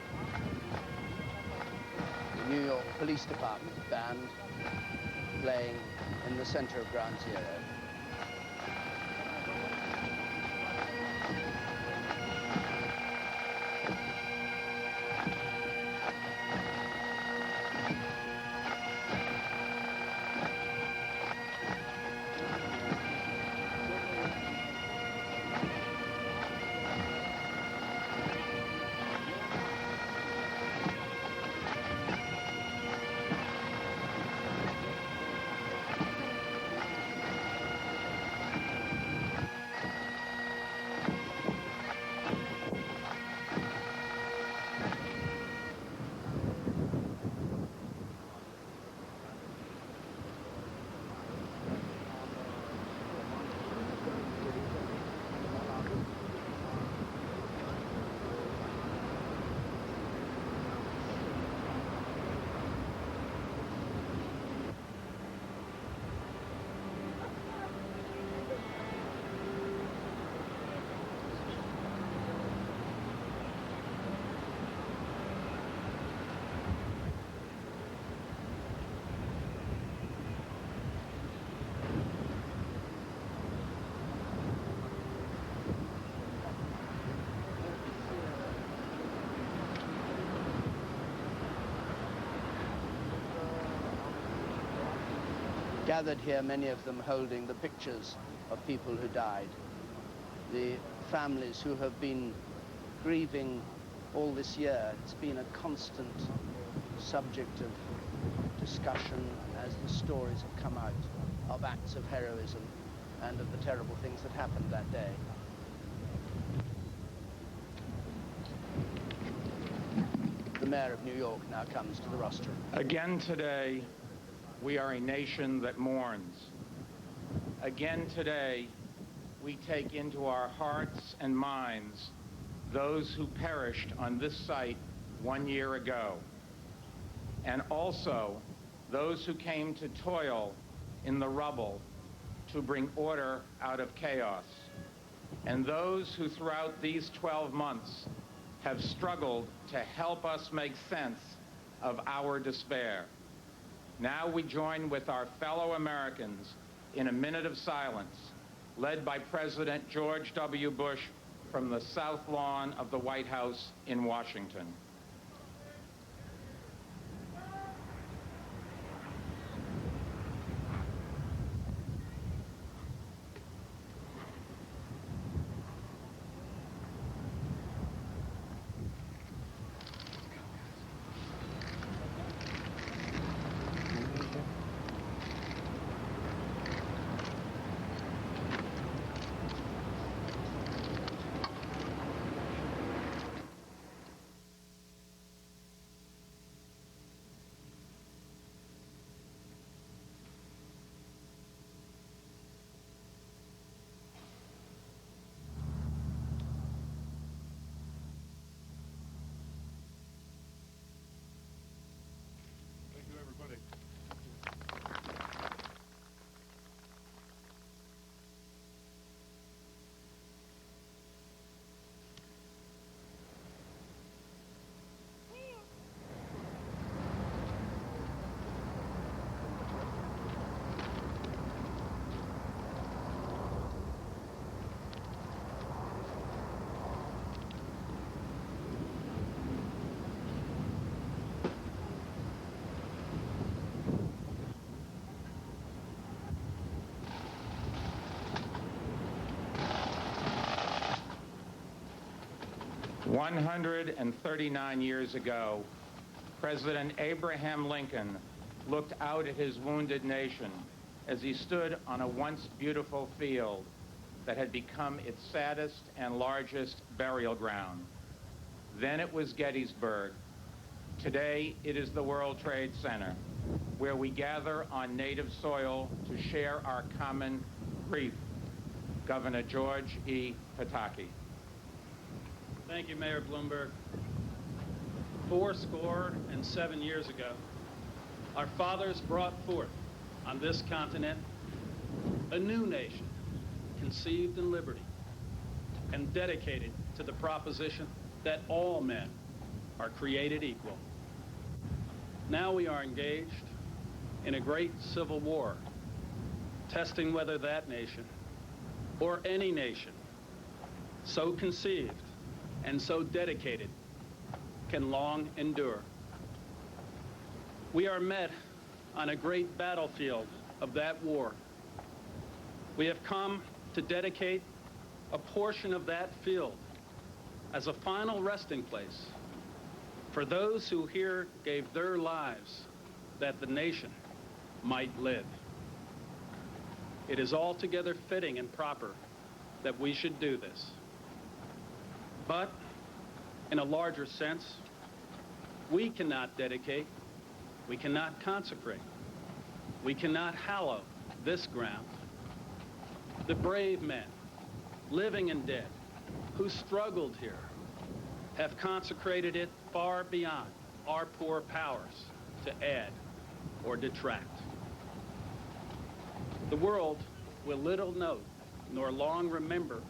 The New York Police Department band playing in the center of Ground Zero. Gathered here, many of them holding the pictures of people who died, the families who have been grieving all this year. It's been a constant subject of discussion as the stories have come out of acts of heroism and of the terrible things that happened that day. The mayor of New York now comes to the rostrum. Again today, we are a nation that mourns. Again today, we take into our hearts and minds those who perished on this site 1 year ago, and also those who came to toil in the rubble to bring order out of chaos, and those who throughout these 12 months have struggled to help us make sense of our despair. Now we join with our fellow Americans in a minute of silence, led by President George W. Bush from the South Lawn of the White House in Washington. 139 years ago, President Abraham Lincoln looked out at his wounded nation as he stood on a once beautiful field that had become its saddest and largest burial ground. Then it was Gettysburg. Today it is the World Trade Center, where we gather on native soil to share our common grief. Governor George E. Pataki. Thank you, Mayor Bloomberg. 407 years ago, our fathers brought forth on this continent a new nation, conceived in liberty and dedicated to the proposition that all men are created equal. Now we are engaged in a great civil war, testing whether that nation or any nation so conceived and so dedicated can long endure. We are met on a great battlefield of that war. We have come to dedicate a portion of that field as a final resting place for those who here gave their lives that the nation might live. It is altogether fitting and proper that we should do this. But in a larger sense, we cannot dedicate, we cannot consecrate, we cannot hallow this ground. The brave men, living and dead, who struggled here, have consecrated it far beyond our poor powers to add or detract. The world will little note nor long remember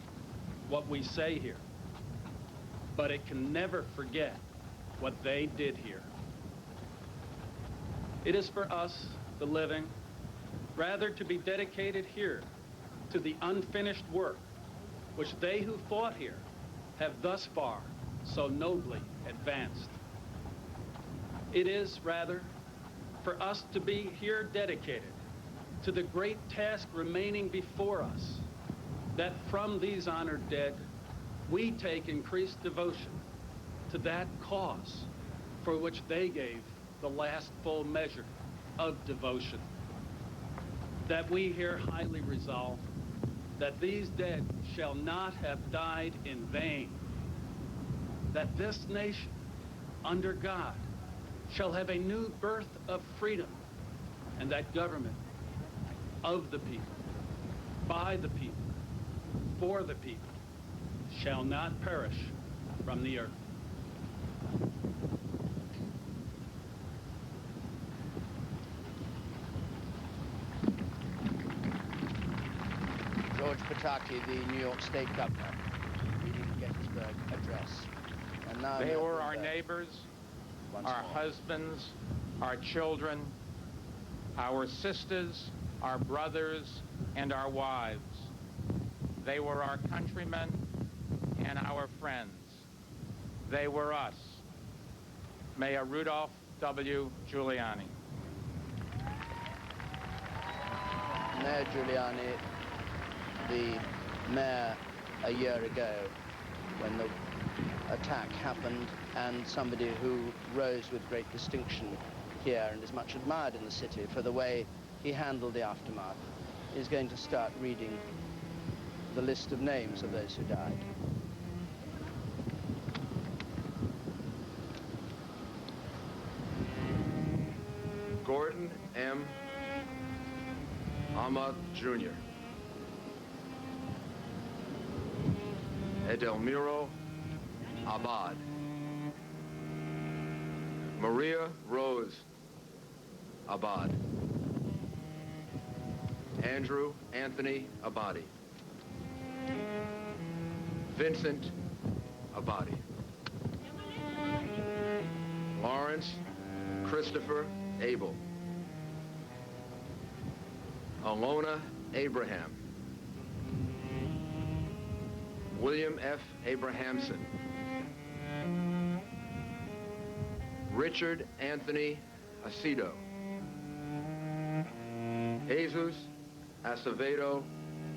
what we say here, but it can never forget what they did here. It is for us, the living, rather to be dedicated here to the unfinished work which they who fought here have thus far so nobly advanced. It is, rather, for us to be here dedicated to the great task remaining before us, that from these honored dead, we take increased devotion to that cause for which they gave the last full measure of devotion. That we here highly resolve that these dead shall not have died in vain, that this nation, under God, shall have a new birth of freedom, and that government of the people, by the people, for the people, shall not perish from the earth. George Pataki, the New York State Governor, reading the Gettysburg Address. And now they were our neighbors, our husbands, our children, our sisters, our brothers, and our wives. They were our countrymen and our friends. They were us. Mayor Rudolph W. Giuliani. Mayor Giuliani, the mayor a year ago when the attack happened, and somebody who rose with great distinction here and is much admired in the city for the way he handled the aftermath, is going to start reading the list of names of those who died. Gordon M. Ahmad Jr. Edelmiro Abad. Maria Rose Abad. Andrew Anthony Abadi. Vincent Abadi. Lawrence Christopher Abel. Alona Abraham. William F. Abrahamson. Richard Anthony Acedo. Jesus Acevedo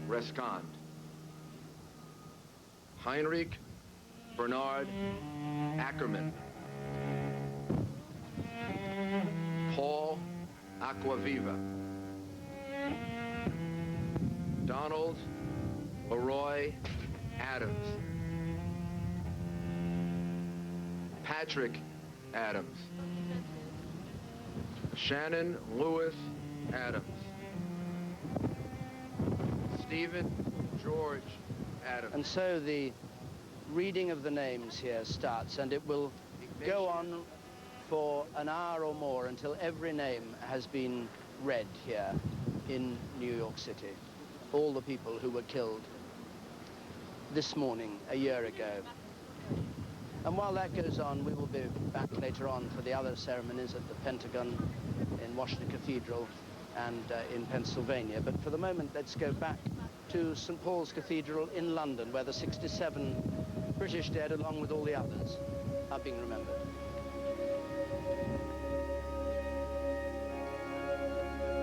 Rescond. Heinrich Bernard Ackerman, Paul Aquaviva, Donald Leroy Adams, Patrick Adams, Shannon Lewis Adams, Stephen George Adams. And so the reading of the names here starts, and it will go on for an hour or more until every name has been read here in New York City. All the people who were killed this morning, a year ago. And while that goes on, we will be back later on for the other ceremonies at the Pentagon, in Washington Cathedral, and in Pennsylvania. But for the moment, let's go back to St. Paul's Cathedral in London, where the 67 British dead, along with all the others, are being remembered.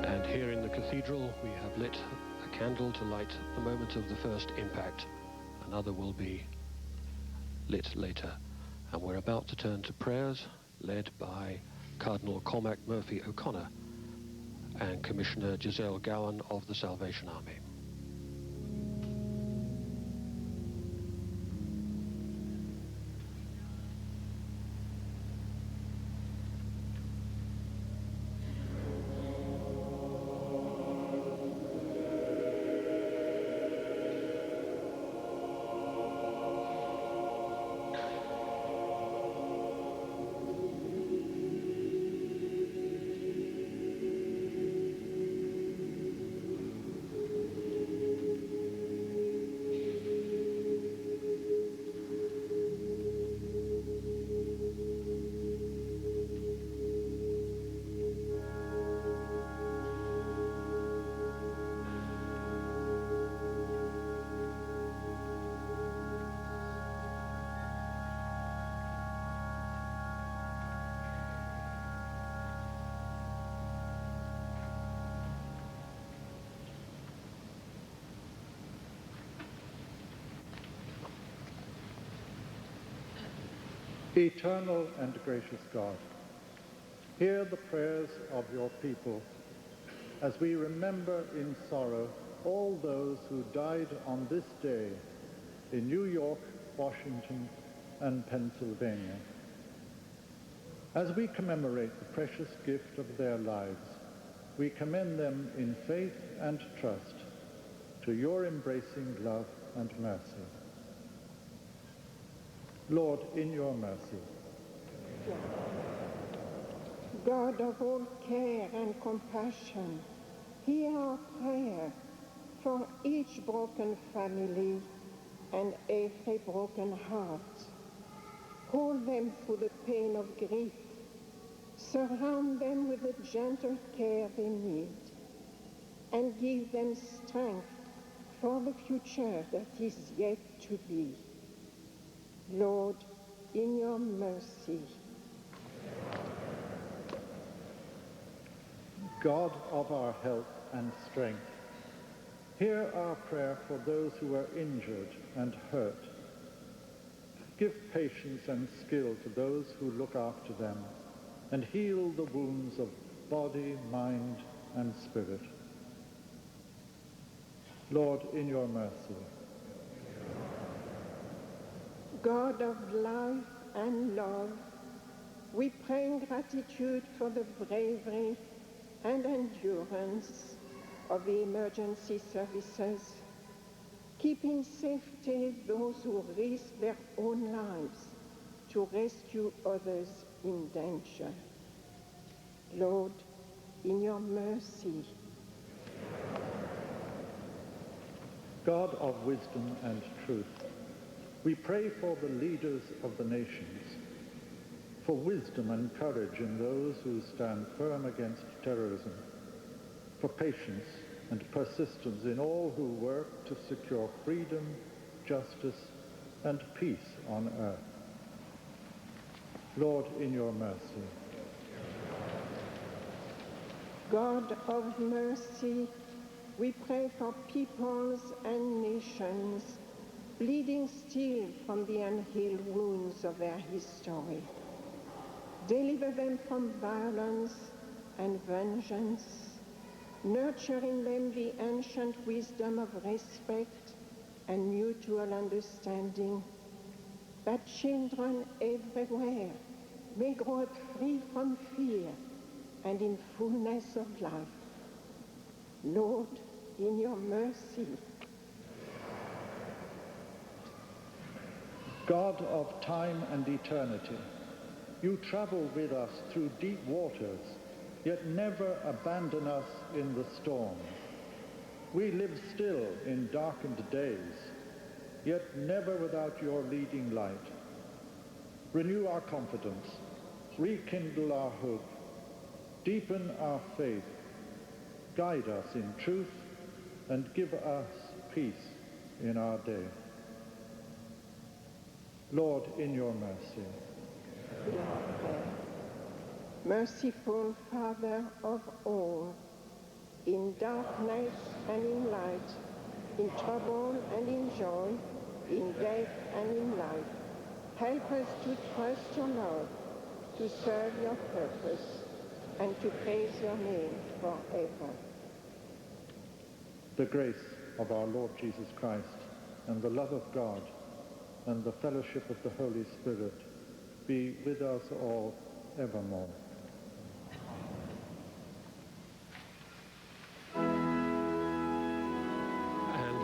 And here in the cathedral, we have lit a candle to light the moment of the first impact. Another will be lit later. And we're about to turn to prayers, led by Cardinal Cormac Murphy O'Connor and Commissioner Giselle Gowan of the Salvation Army. Eternal and gracious God, hear the prayers of your people as we remember in sorrow all those who died on this day in New York, Washington, and Pennsylvania. As we commemorate the precious gift of their lives, we commend them in faith and trust to your embracing love and mercy. Lord, in your mercy. God of all care and compassion, hear our prayer for each broken family and every broken heart. Hold them through the pain of grief. Surround them with the gentle care they need, and give them strength for the future that is yet to be. Lord, in your mercy. God of our health and strength, hear our prayer for those who are injured and hurt. Give patience and skill to those who look after them, and heal the wounds of body, mind, and spirit. Lord, in your mercy. God of life and love, we pray in gratitude for the bravery and endurance of the emergency services. Keep in safety those who risk their own lives to rescue others in danger. Lord, in your mercy. God of wisdom and truth, we pray for the leaders of the nations, for wisdom and courage in those who stand firm against terrorism, for patience and persistence in all who work to secure freedom, justice, and peace on earth. Lord, in your mercy. God of mercy, we pray for peoples and nations bleeding still from the unhealed wounds of their history. Deliver them from violence and vengeance, nurture in them the ancient wisdom of respect and mutual understanding, that children everywhere may grow up free from fear and in fullness of life. Lord, in your mercy. God of time and eternity, you travel with us through deep waters, yet never abandon us in the storm. We live still in darkened days, yet never without your leading light. Renew our confidence, rekindle our hope, deepen our faith, guide us in truth, and give us peace in our day. Lord, in your mercy. Merciful Father of all, in darkness and in light, in trouble and in joy, in death and in life, help us to trust your love, to serve your purpose, and to praise your name forever. The grace of our Lord Jesus Christ, and the love of God, and the fellowship of the Holy Spirit be with us all evermore. And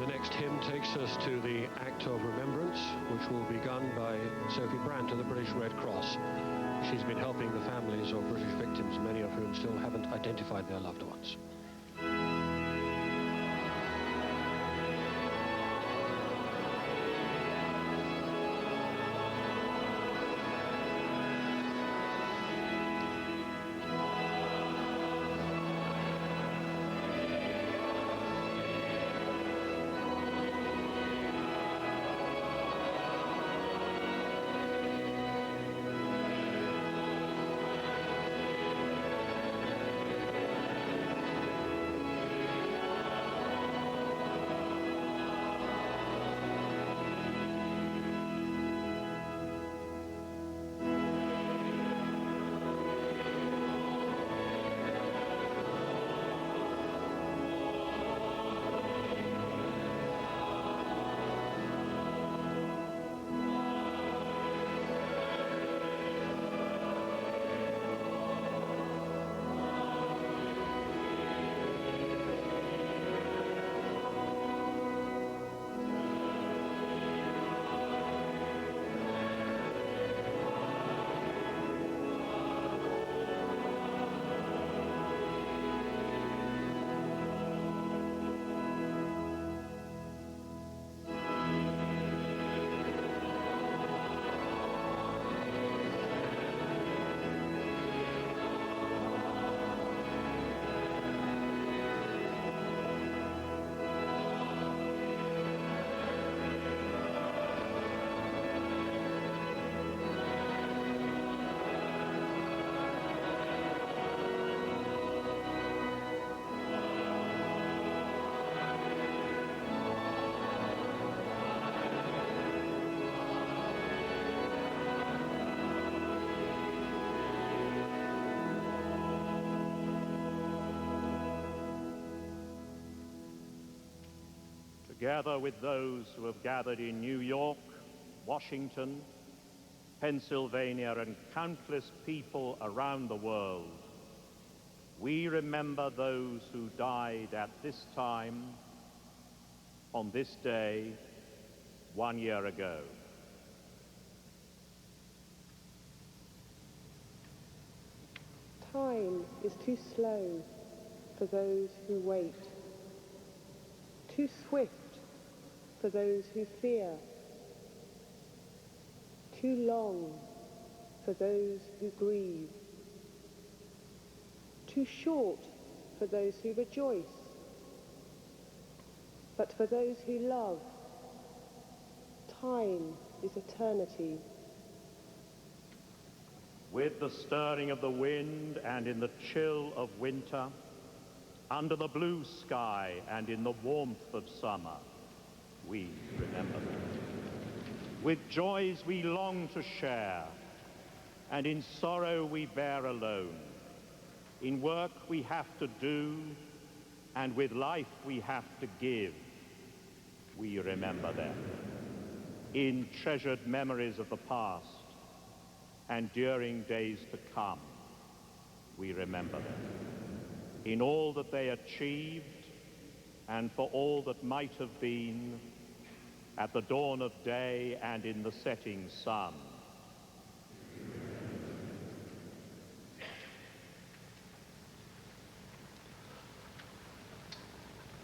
the next hymn takes us to the Act of Remembrance, which will be begun by Sophie Brandt of the British Red Cross. She's been helping the families of British victims, many of whom still haven't identified their loved ones. Together with those who have gathered in New York, Washington, Pennsylvania, and countless people around the world, we remember those who died at this time, on this day, 1 year ago. Time is too slow for those who wait, too swift for those who fear, too long for those who grieve, too short for those who rejoice, but for those who love, time is eternity. With the stirring of the wind and in the chill of winter, under the blue sky and in the warmth of summer, we remember them. With joys we long to share, and in sorrow we bear alone. In work we have to do, and with life we have to give. We remember them. In treasured memories of the past, and during days to come, we remember them. In all that they achieved, and for all that might have been, at the dawn of day and in the setting sun.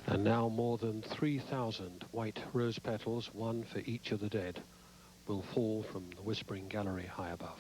And now more than 3,000 white rose petals, one for each of the dead, will fall from the Whispering Gallery high above.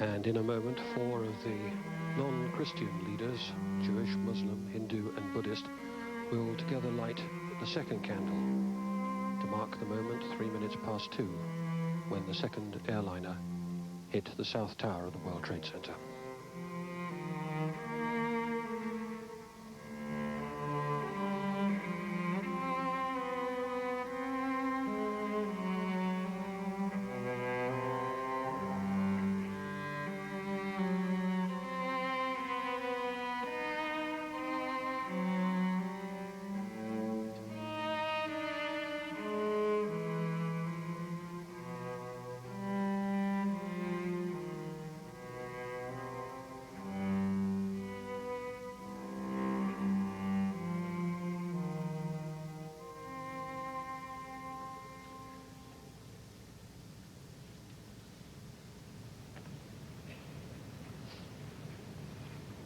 And in a moment, 4 of the non-Christian leaders, Jewish, Muslim, Hindu and Buddhist, will together light the second candle to mark the moment, 2:03, when the second airliner hit the South Tower of the World Trade Center.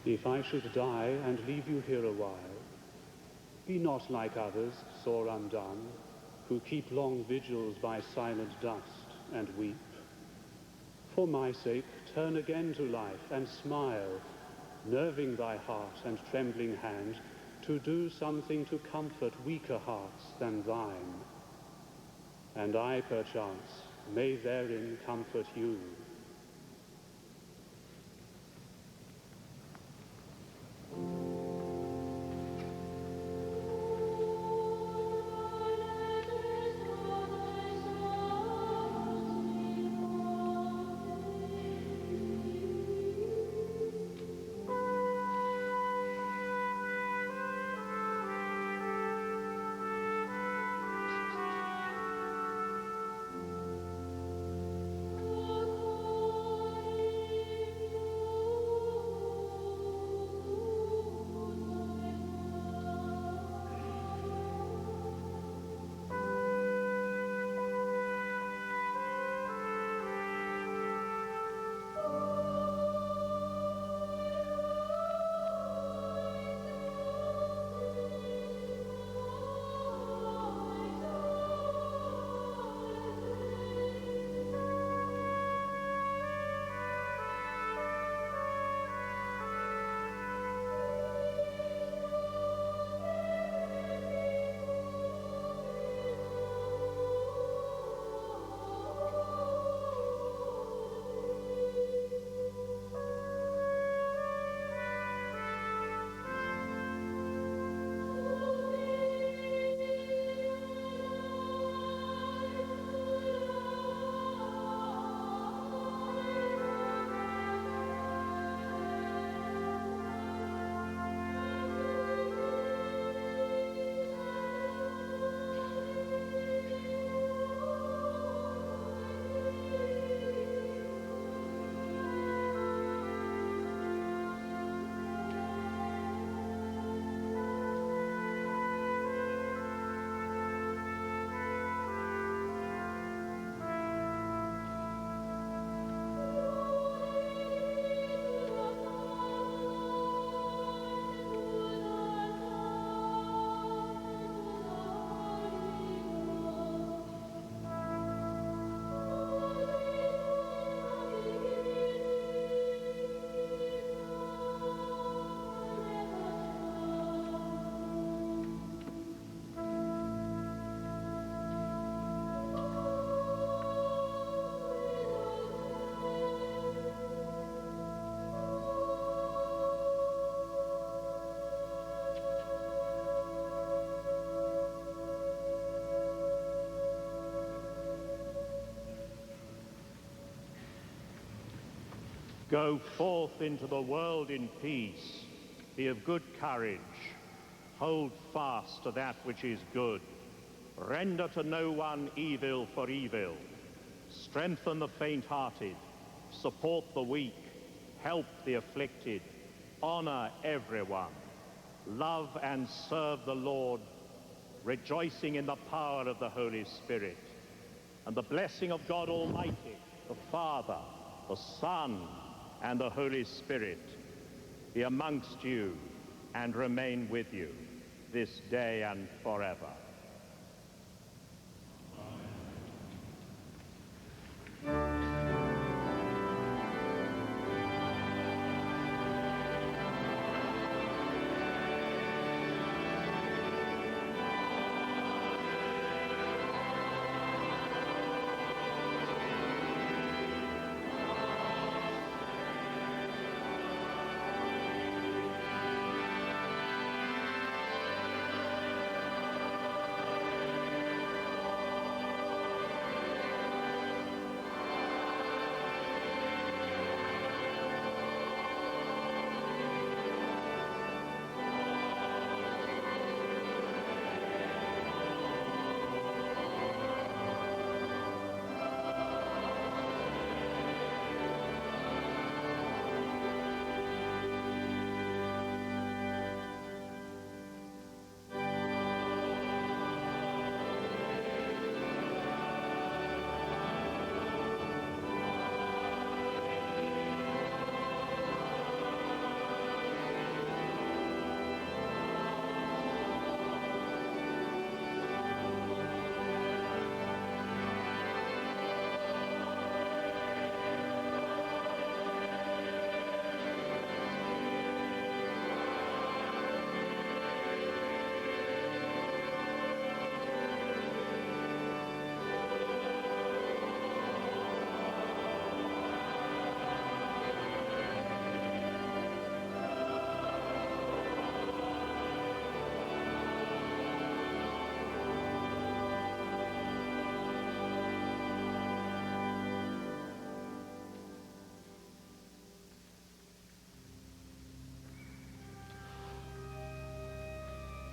If I should die and leave you here a while, be not like others, sore undone, who keep long vigils by silent dust and weep. For my sake, turn again to life and smile, nerving thy heart and trembling hand to do something to comfort weaker hearts than thine. And I, perchance, may therein comfort you. Go forth into the world in peace. Be of good courage. Hold fast to that which is good. Render to no one evil for evil. Strengthen the faint-hearted. Support the weak. Help the afflicted. Honor everyone. Love and serve the Lord, rejoicing in the power of the Holy Spirit. And the blessing of God Almighty, the Father, the Son, and the Holy Spirit be amongst you and remain with you this day and forever.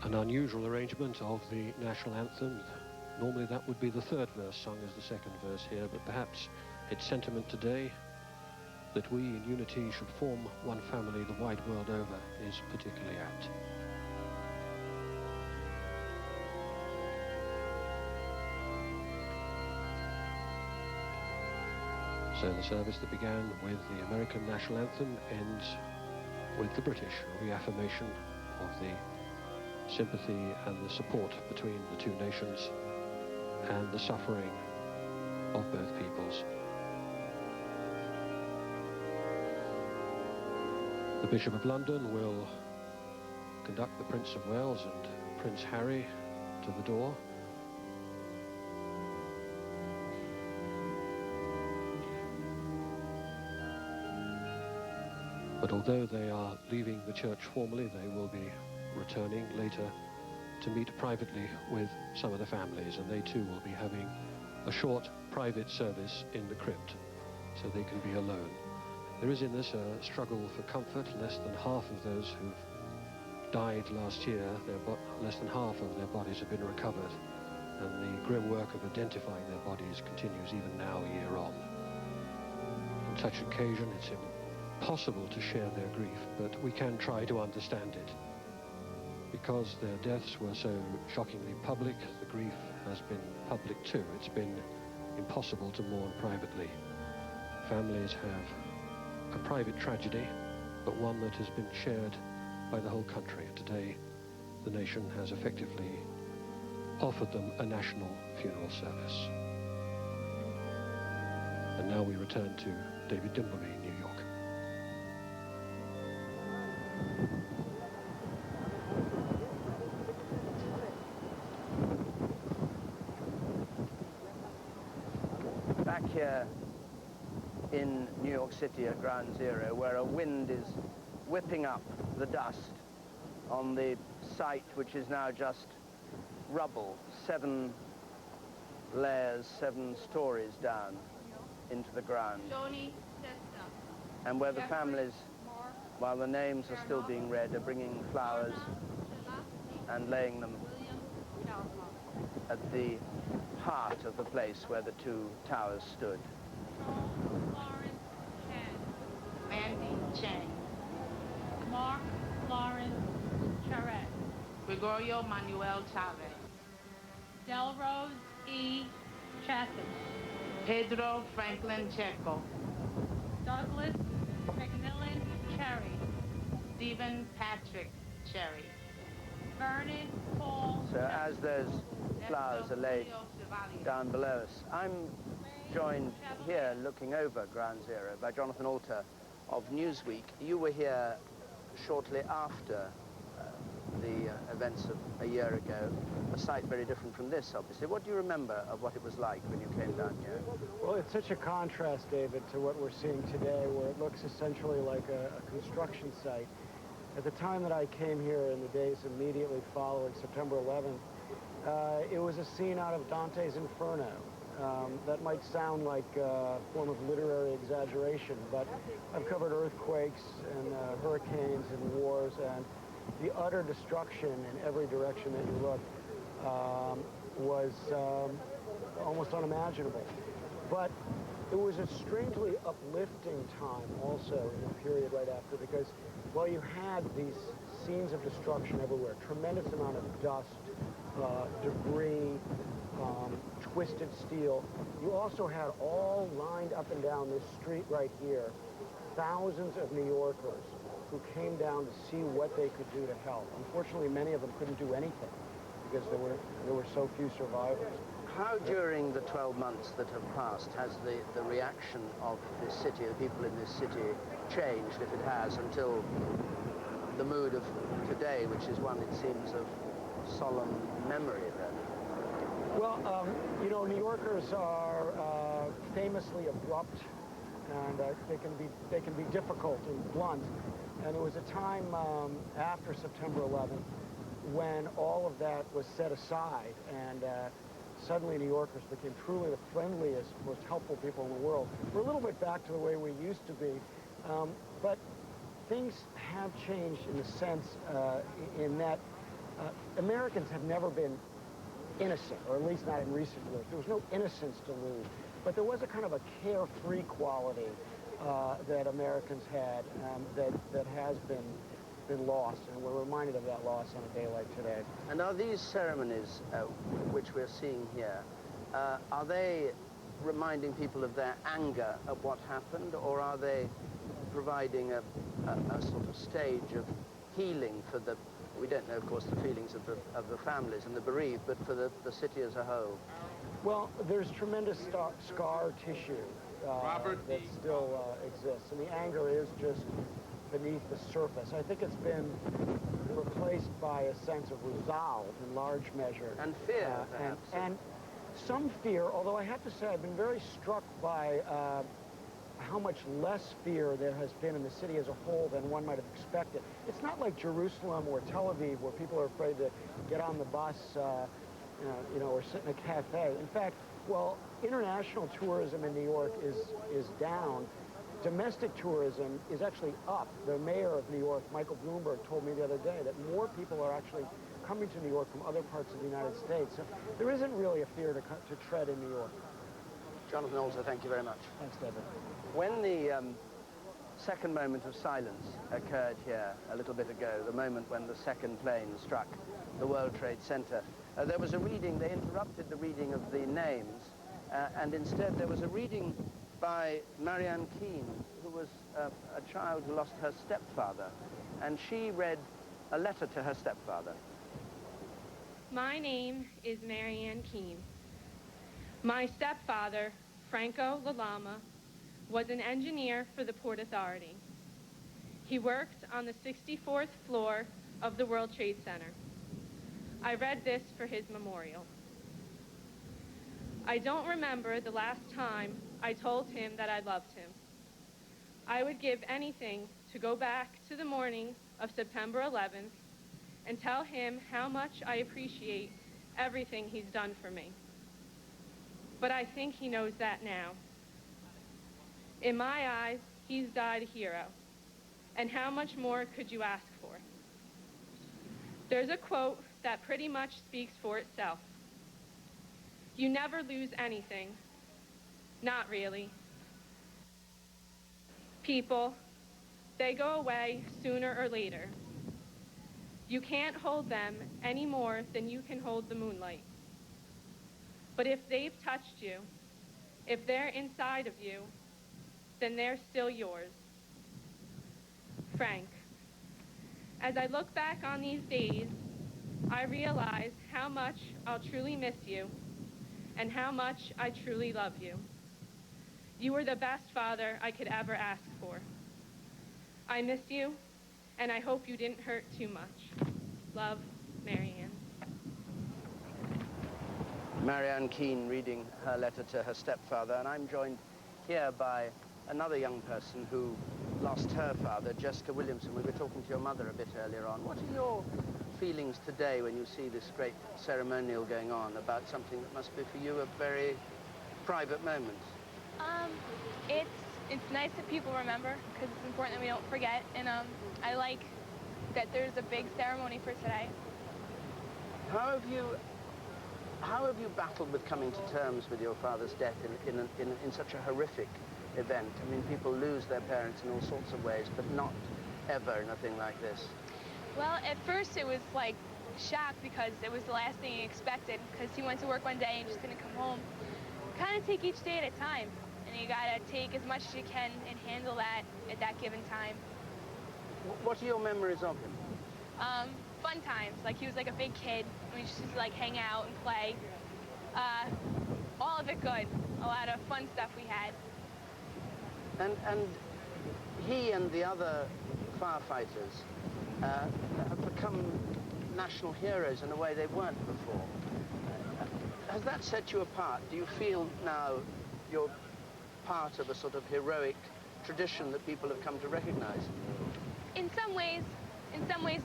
An unusual arrangement of the national anthem. Normally that would be the third verse sung as the second verse here, but perhaps its sentiment today, that we in unity should form one family the wide world over, is particularly apt. So the service that began with the American national anthem ends with the British reaffirmation of the sympathy and the support between the two nations and the suffering of both peoples. The Bishop of London will conduct the Prince of Wales and Prince Harry to the door. But although they are leaving the church formally, they will be returning later to meet privately with some of the families, and they too will be having a short private service in the crypt so they can be alone. There is in this a struggle for comfort. Less than half of those who've died last year, less than half of their bodies have been recovered, and the grim work of identifying their bodies continues even now, a year on. On such occasion it's impossible to share their grief, but we can try to understand it. Because their deaths were so shockingly public, the grief has been public too. It's been impossible to mourn privately. Families have a private tragedy, but one that has been shared by the whole country. Today, the nation has effectively offered them a national funeral service. And now we return to David Dimbleby, New York. Back here in New York City at Ground Zero, where a wind is whipping up the dust on the site, which is now just rubble, 7 layers, 7 stories down into the ground. and where the families, while the names are still being read, are bringing flowers and laying them at the heart of the place where the two towers stood. Mandy Chang, Mark Lawrence Charette, Gregorio Manuel Chavez, Delrose E. Chassis, Pedro Franklin Checo, Douglas McMillan Cherry, Stephen Patrick Cherry, Vernon Paul. So as those flowers are laid down below us, I'm joined here looking over Ground Zero by Jonathan Alter of Newsweek. You were here shortly after the events of a year ago, a site very different from this, obviously. What do you remember of what it was like when you came down here? Well, it's such a contrast, David, to what we're seeing today, where it looks essentially like a construction site. At the time that I came here in the days immediately following September 11th, it was a scene out of Dante's Inferno. That might sound like a form of literary exaggeration, but I've covered earthquakes and hurricanes and wars, and the utter destruction in every direction that you look was almost unimaginable. But it was a strangely uplifting time also in the period right after, because while you had these scenes of destruction everywhere, tremendous amount of dust, debris, twisted steel, you also had all lined up and down this street right here, thousands of New Yorkers who came down to see what they could do to help. Unfortunately, many of them couldn't do anything because there were so few survivors. How during the 12 months that have passed has the reaction of this city, the people in this city, changed, if it has, until the mood of today, which is one, it seems, of solemn memory then? Well, you know, New Yorkers are famously abrupt, and they can be difficult and blunt. And it was a time after September 11th when all of that was set aside, and suddenly New Yorkers became truly the friendliest, most helpful people in the world. We're a little bit back to the way we used to be, but things have changed in the sense in that Americans have never been innocent, or at least not in recent years. There was no innocence to lose, but there was a kind of a carefree quality that Americans had that has been lost, and we're reminded of that loss on a day like today. And are these ceremonies, which we're seeing here, are they reminding people of their anger at what happened, or are they providing a sort of stage of healing for the, we don't know, of course, the feelings of the families and the bereaved, but for the city as a whole? Well, there's tremendous scar tissue that still exists, and the anger is just beneath the surface. I think it's been replaced by a sense of resolve in large measure. And fear, perhaps. And some fear, although I have to say I've been very struck by how much less fear there has been in the city as a whole than one might have expected. It's not like Jerusalem or Tel Aviv, where people are afraid to get on the bus, you know, or sit in a cafe. In fact, while international tourism in New York is down, domestic tourism is actually up. The mayor of New York, Michael Bloomberg, told me the other day that more people are actually coming to New York from other parts of the United States. So there isn't really a fear to tread in New York. Jonathan Alter, thank you very much. Thanks, David. When the second moment of silence occurred here a little bit ago, the moment when the second plane struck the World Trade Center, there was a reading. They interrupted the reading of the names, and instead there was a reading by Marianne Keene, who was a child who lost her stepfather, and she read a letter to her stepfather. My name is Marianne Keene. My stepfather, Franco Lalama, was an engineer for the Port Authority. He worked on the 64th floor of the World Trade Center. I read this for his memorial. I don't remember the last time I told him that I loved him. I would give anything to go back to the morning of September 11th and tell him how much I appreciate everything he's done for me. But I think he knows that now. In my eyes, he's died a hero. And how much more could you ask for? There's a quote that pretty much speaks for itself. You never lose anything. Not really. People, they go away sooner or later. You can't hold them any more than you can hold the moonlight. But if they've touched you, if they're inside of you, then they're still yours. Frank, as I look back on these days, I realize how much I'll truly miss you and how much I truly love you. You were the best father I could ever ask for. I miss you, and I hope you didn't hurt too much. Love, Marianne. Marianne Keane reading her letter to her stepfather, and I'm joined here by another young person who lost her father, Jessica Williamson. We were talking to your mother a bit earlier on. What are your feelings today when you see this great ceremonial going on about something that must be for you a very private moment? It's nice that people remember, because it's important that we don't forget, and I like that there's a big ceremony for today. How have you battled with coming to terms with your father's death in such a horrific event? I mean, people lose their parents in all sorts of ways, but not ever nothing like this. Well, at first it was like shock because it was the last thing he expected, because he went to work one day and just didn't come home. Kind of take each day at a time, and you gotta take as much as you can and handle that at that given time. What are your memories of him? Fun times. Like, he was like a big kid. We just used to like hang out and play. All of it good. A lot of fun stuff we had. And he and the other firefighters have become national heroes in a way they weren't before. Has that set you apart? Do you feel now you're part of a sort of heroic tradition that people have come to recognize? In some ways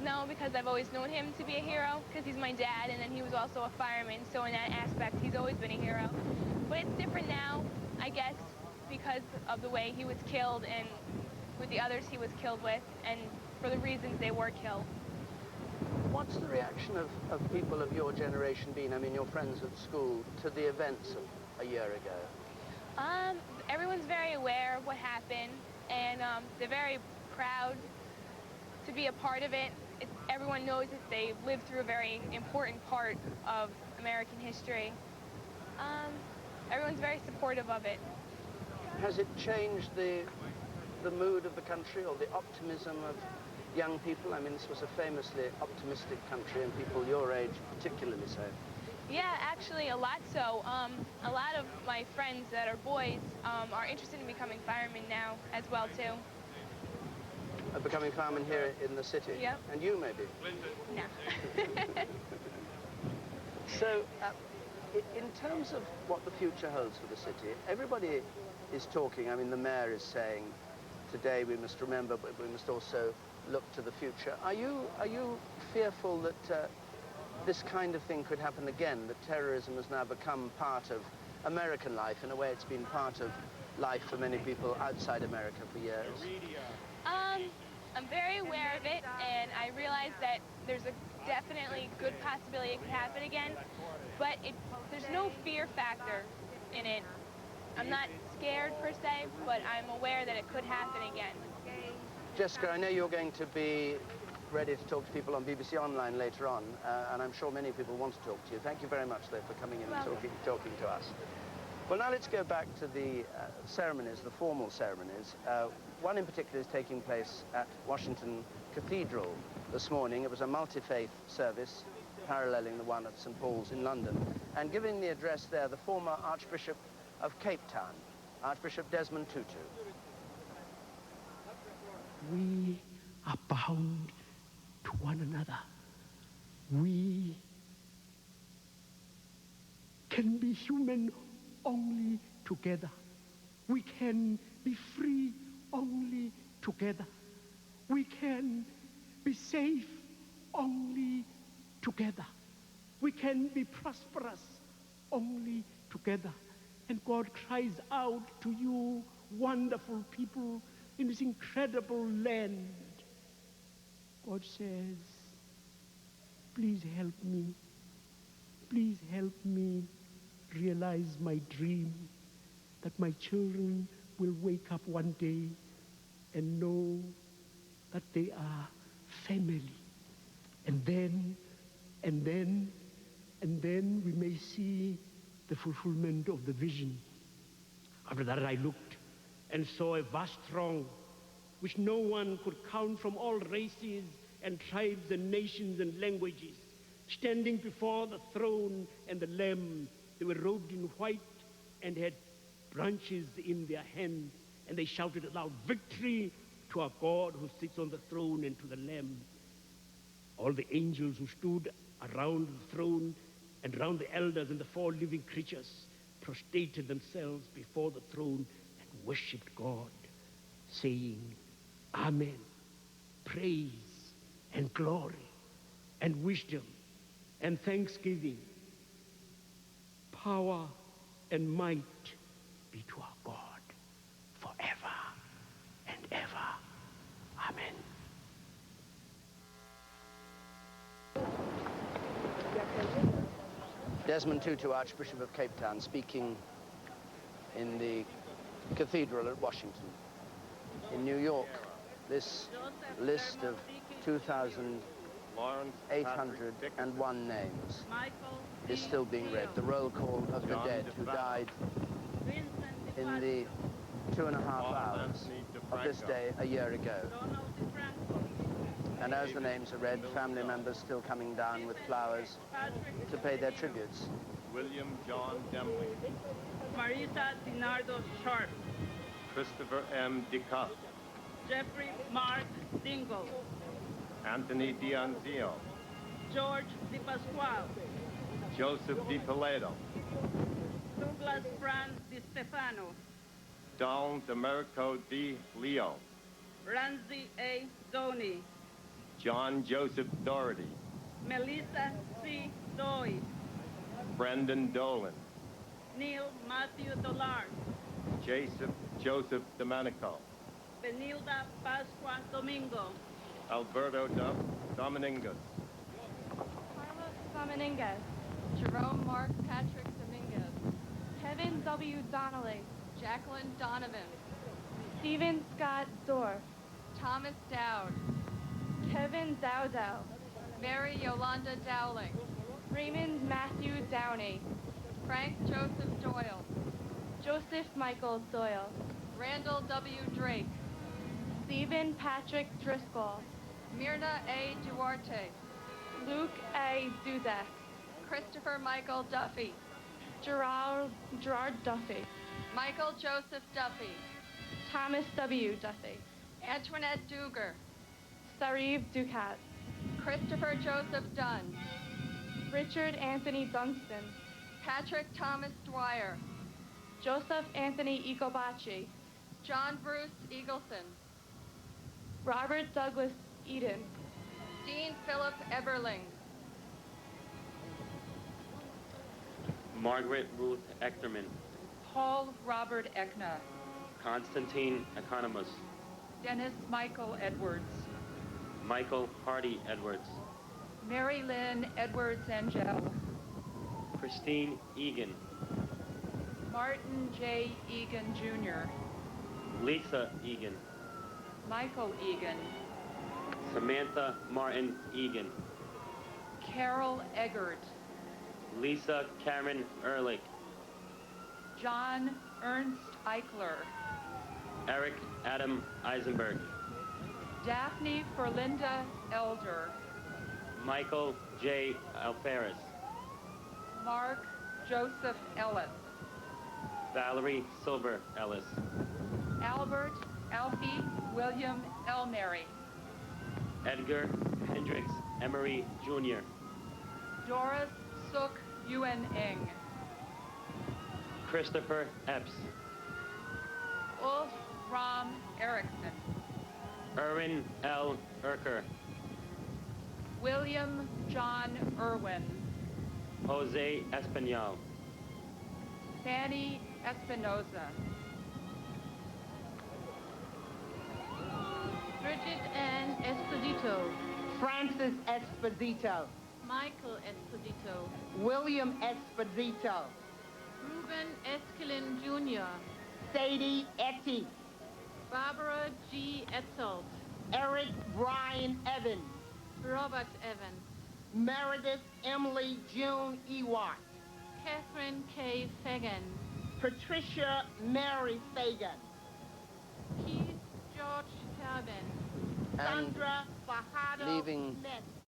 no, because I've always known him to be a hero, because he's my dad, and then he was also a fireman, so in that aspect, he's always been a hero. But it's different now, I guess, because of the way he was killed and with the others he was killed with, and for the reasons they were killed. What's the reaction of people of your generation been, I mean your friends at school, to the events of a year ago? Everyone's very aware of what happened, and they're very proud to be a part of it. Everyone knows that they've lived through a very important part of American history. Everyone's very supportive of it. Has it changed the mood of the country or the optimism of young people? I mean, this was a famously optimistic country, and people your age particularly so. Yeah, actually, a lot so. A lot of my friends that are boys are interested in becoming firemen now as well, too. Becoming firemen here in the city? Yep. And you, maybe? No. So, in terms of what the future holds for the city, everybody is talking. I mean, the mayor is saying, today we must remember, but we must also look to the future. Are you fearful that this kind of thing could happen again, that terrorism has now become part of American life? In a way, it's been part of life for many people outside America for years. I'm very aware of it, and I realize that there's a definitely good possibility it could happen again, but there's no fear factor in it. I'm not scared per se, but I'm aware that it could happen again. Jessica, I know you're going to be ready to talk to people on BBC Online later on, and I'm sure many people want to talk to you. Thank you very much, though, for coming in and talking to us. Well, now let's go back to the ceremonies, the formal ceremonies. One in particular is taking place at Washington Cathedral this morning. It was a multi-faith service paralleling the one at St. Paul's in London. And giving the address there, the former Archbishop of Cape Town, Archbishop Desmond Tutu. We are bound to one another. We can be human only together. We can be free only together. We can be safe only together. We can be prosperous only together. And God cries out to you, wonderful people, in this incredible land. God says, please help me. Please help me realize my dream that my children will wake up one day and know that they are family. And then we may see the fulfillment of the vision. After that I looked and saw a vast throng which no one could count, from all races and tribes and nations and languages, standing before the throne and the Lamb. They were robed in white and had branches in their hands, and they shouted aloud, "Victory to our God who sits on the throne and to the Lamb." All the angels who stood around the throne and around the elders and the four living creatures prostrated themselves before the throne and worshipped God, saying, "Amen. Praise and glory and wisdom and thanksgiving, power and might be to our God forever and ever. Amen." Desmond Tutu, Archbishop of Cape Town, speaking in the cathedral at Washington. In New York, this list of 2,801 names is still being read. The roll call of the dead who died in the 2.5 hours of this day a year ago. And as the names are read, family members still coming down with flowers to pay their tributes. William John Demling. Marisa Dinardo Sharp. Christopher M. DeCuff. Jeffrey Mark Dingle. Anthony D'Anzio. George Di Pasquale. Joseph Di Pileto. Douglas Franz Di Stefano. Don Demerico Di Leo. Ramsey A. Doney. John Joseph Doherty. Melissa C. Doy. Brendan Dolan. Neil Matthew Dollard. Joseph Domenico. Benilda Pascua Domingo. Alberto Dominguez. Carlos Dominguez. Jerome Mark Patrick Dominguez. Kevin W. Donnelly. Jacqueline Donovan. Stephen Scott Dorff. Thomas Dowd. Kevin Dowdow. Mary Yolanda Dowling. Raymond Matthew Downey. Frank Joseph Doyle. Joseph Michael Doyle. Randall W. Drake. Stephen Patrick Driscoll. Myrna A. Duarte. Luke A. Dudek. Christopher Michael Duffy. Gerard Duffy. Michael Joseph Duffy. Thomas W. Duffy. Antoinette Duger. Sariv Ducat. Christopher Joseph Dunn. Richard Anthony Dunstan. Patrick Thomas Dwyer. Joseph Anthony Ecobachi. John Bruce Eagleson. Robert Douglas Eden. Dean Philip Eberling. Margaret Ruth Echterman. Paul Robert Eckna. Constantine Economus. Dennis Michael Edwards. Michael Hardy Edwards. Mary Lynn Edwards Angel. Christine Egan. Martin J. Egan Jr. Lisa Egan. Michael Egan. Samantha Martin Egan. Carol Eggert. Lisa Karen Ehrlich. John Ernst Eichler. Eric Adam Eisenberg. Daphne Ferlinda Elder. Michael J. Alferez. Mark Joseph Ellis. Valerie Silver Ellis. Albert Alfie William Elmary. Edgar Hendricks Emery Jr. Doris Suk Yuen Eng. Christopher Epps. Ulf Ram Erickson. Erwin L. Erker. William John Irwin. Jose Espinal. Fanny Espinoza. Bridget Ann Esposito. Francis Esposito. Michael Esposito. William Esposito. Ruben Eskelin Jr. Sadie Etty. Barbara G. Etzold. Eric Brian Evans. Robert Evans. Meredith Emily June Ewart. Catherine K. Fagan. Patricia Mary Fagan. Keith George Tarbin. And Sandra Fajardo leaving Smith.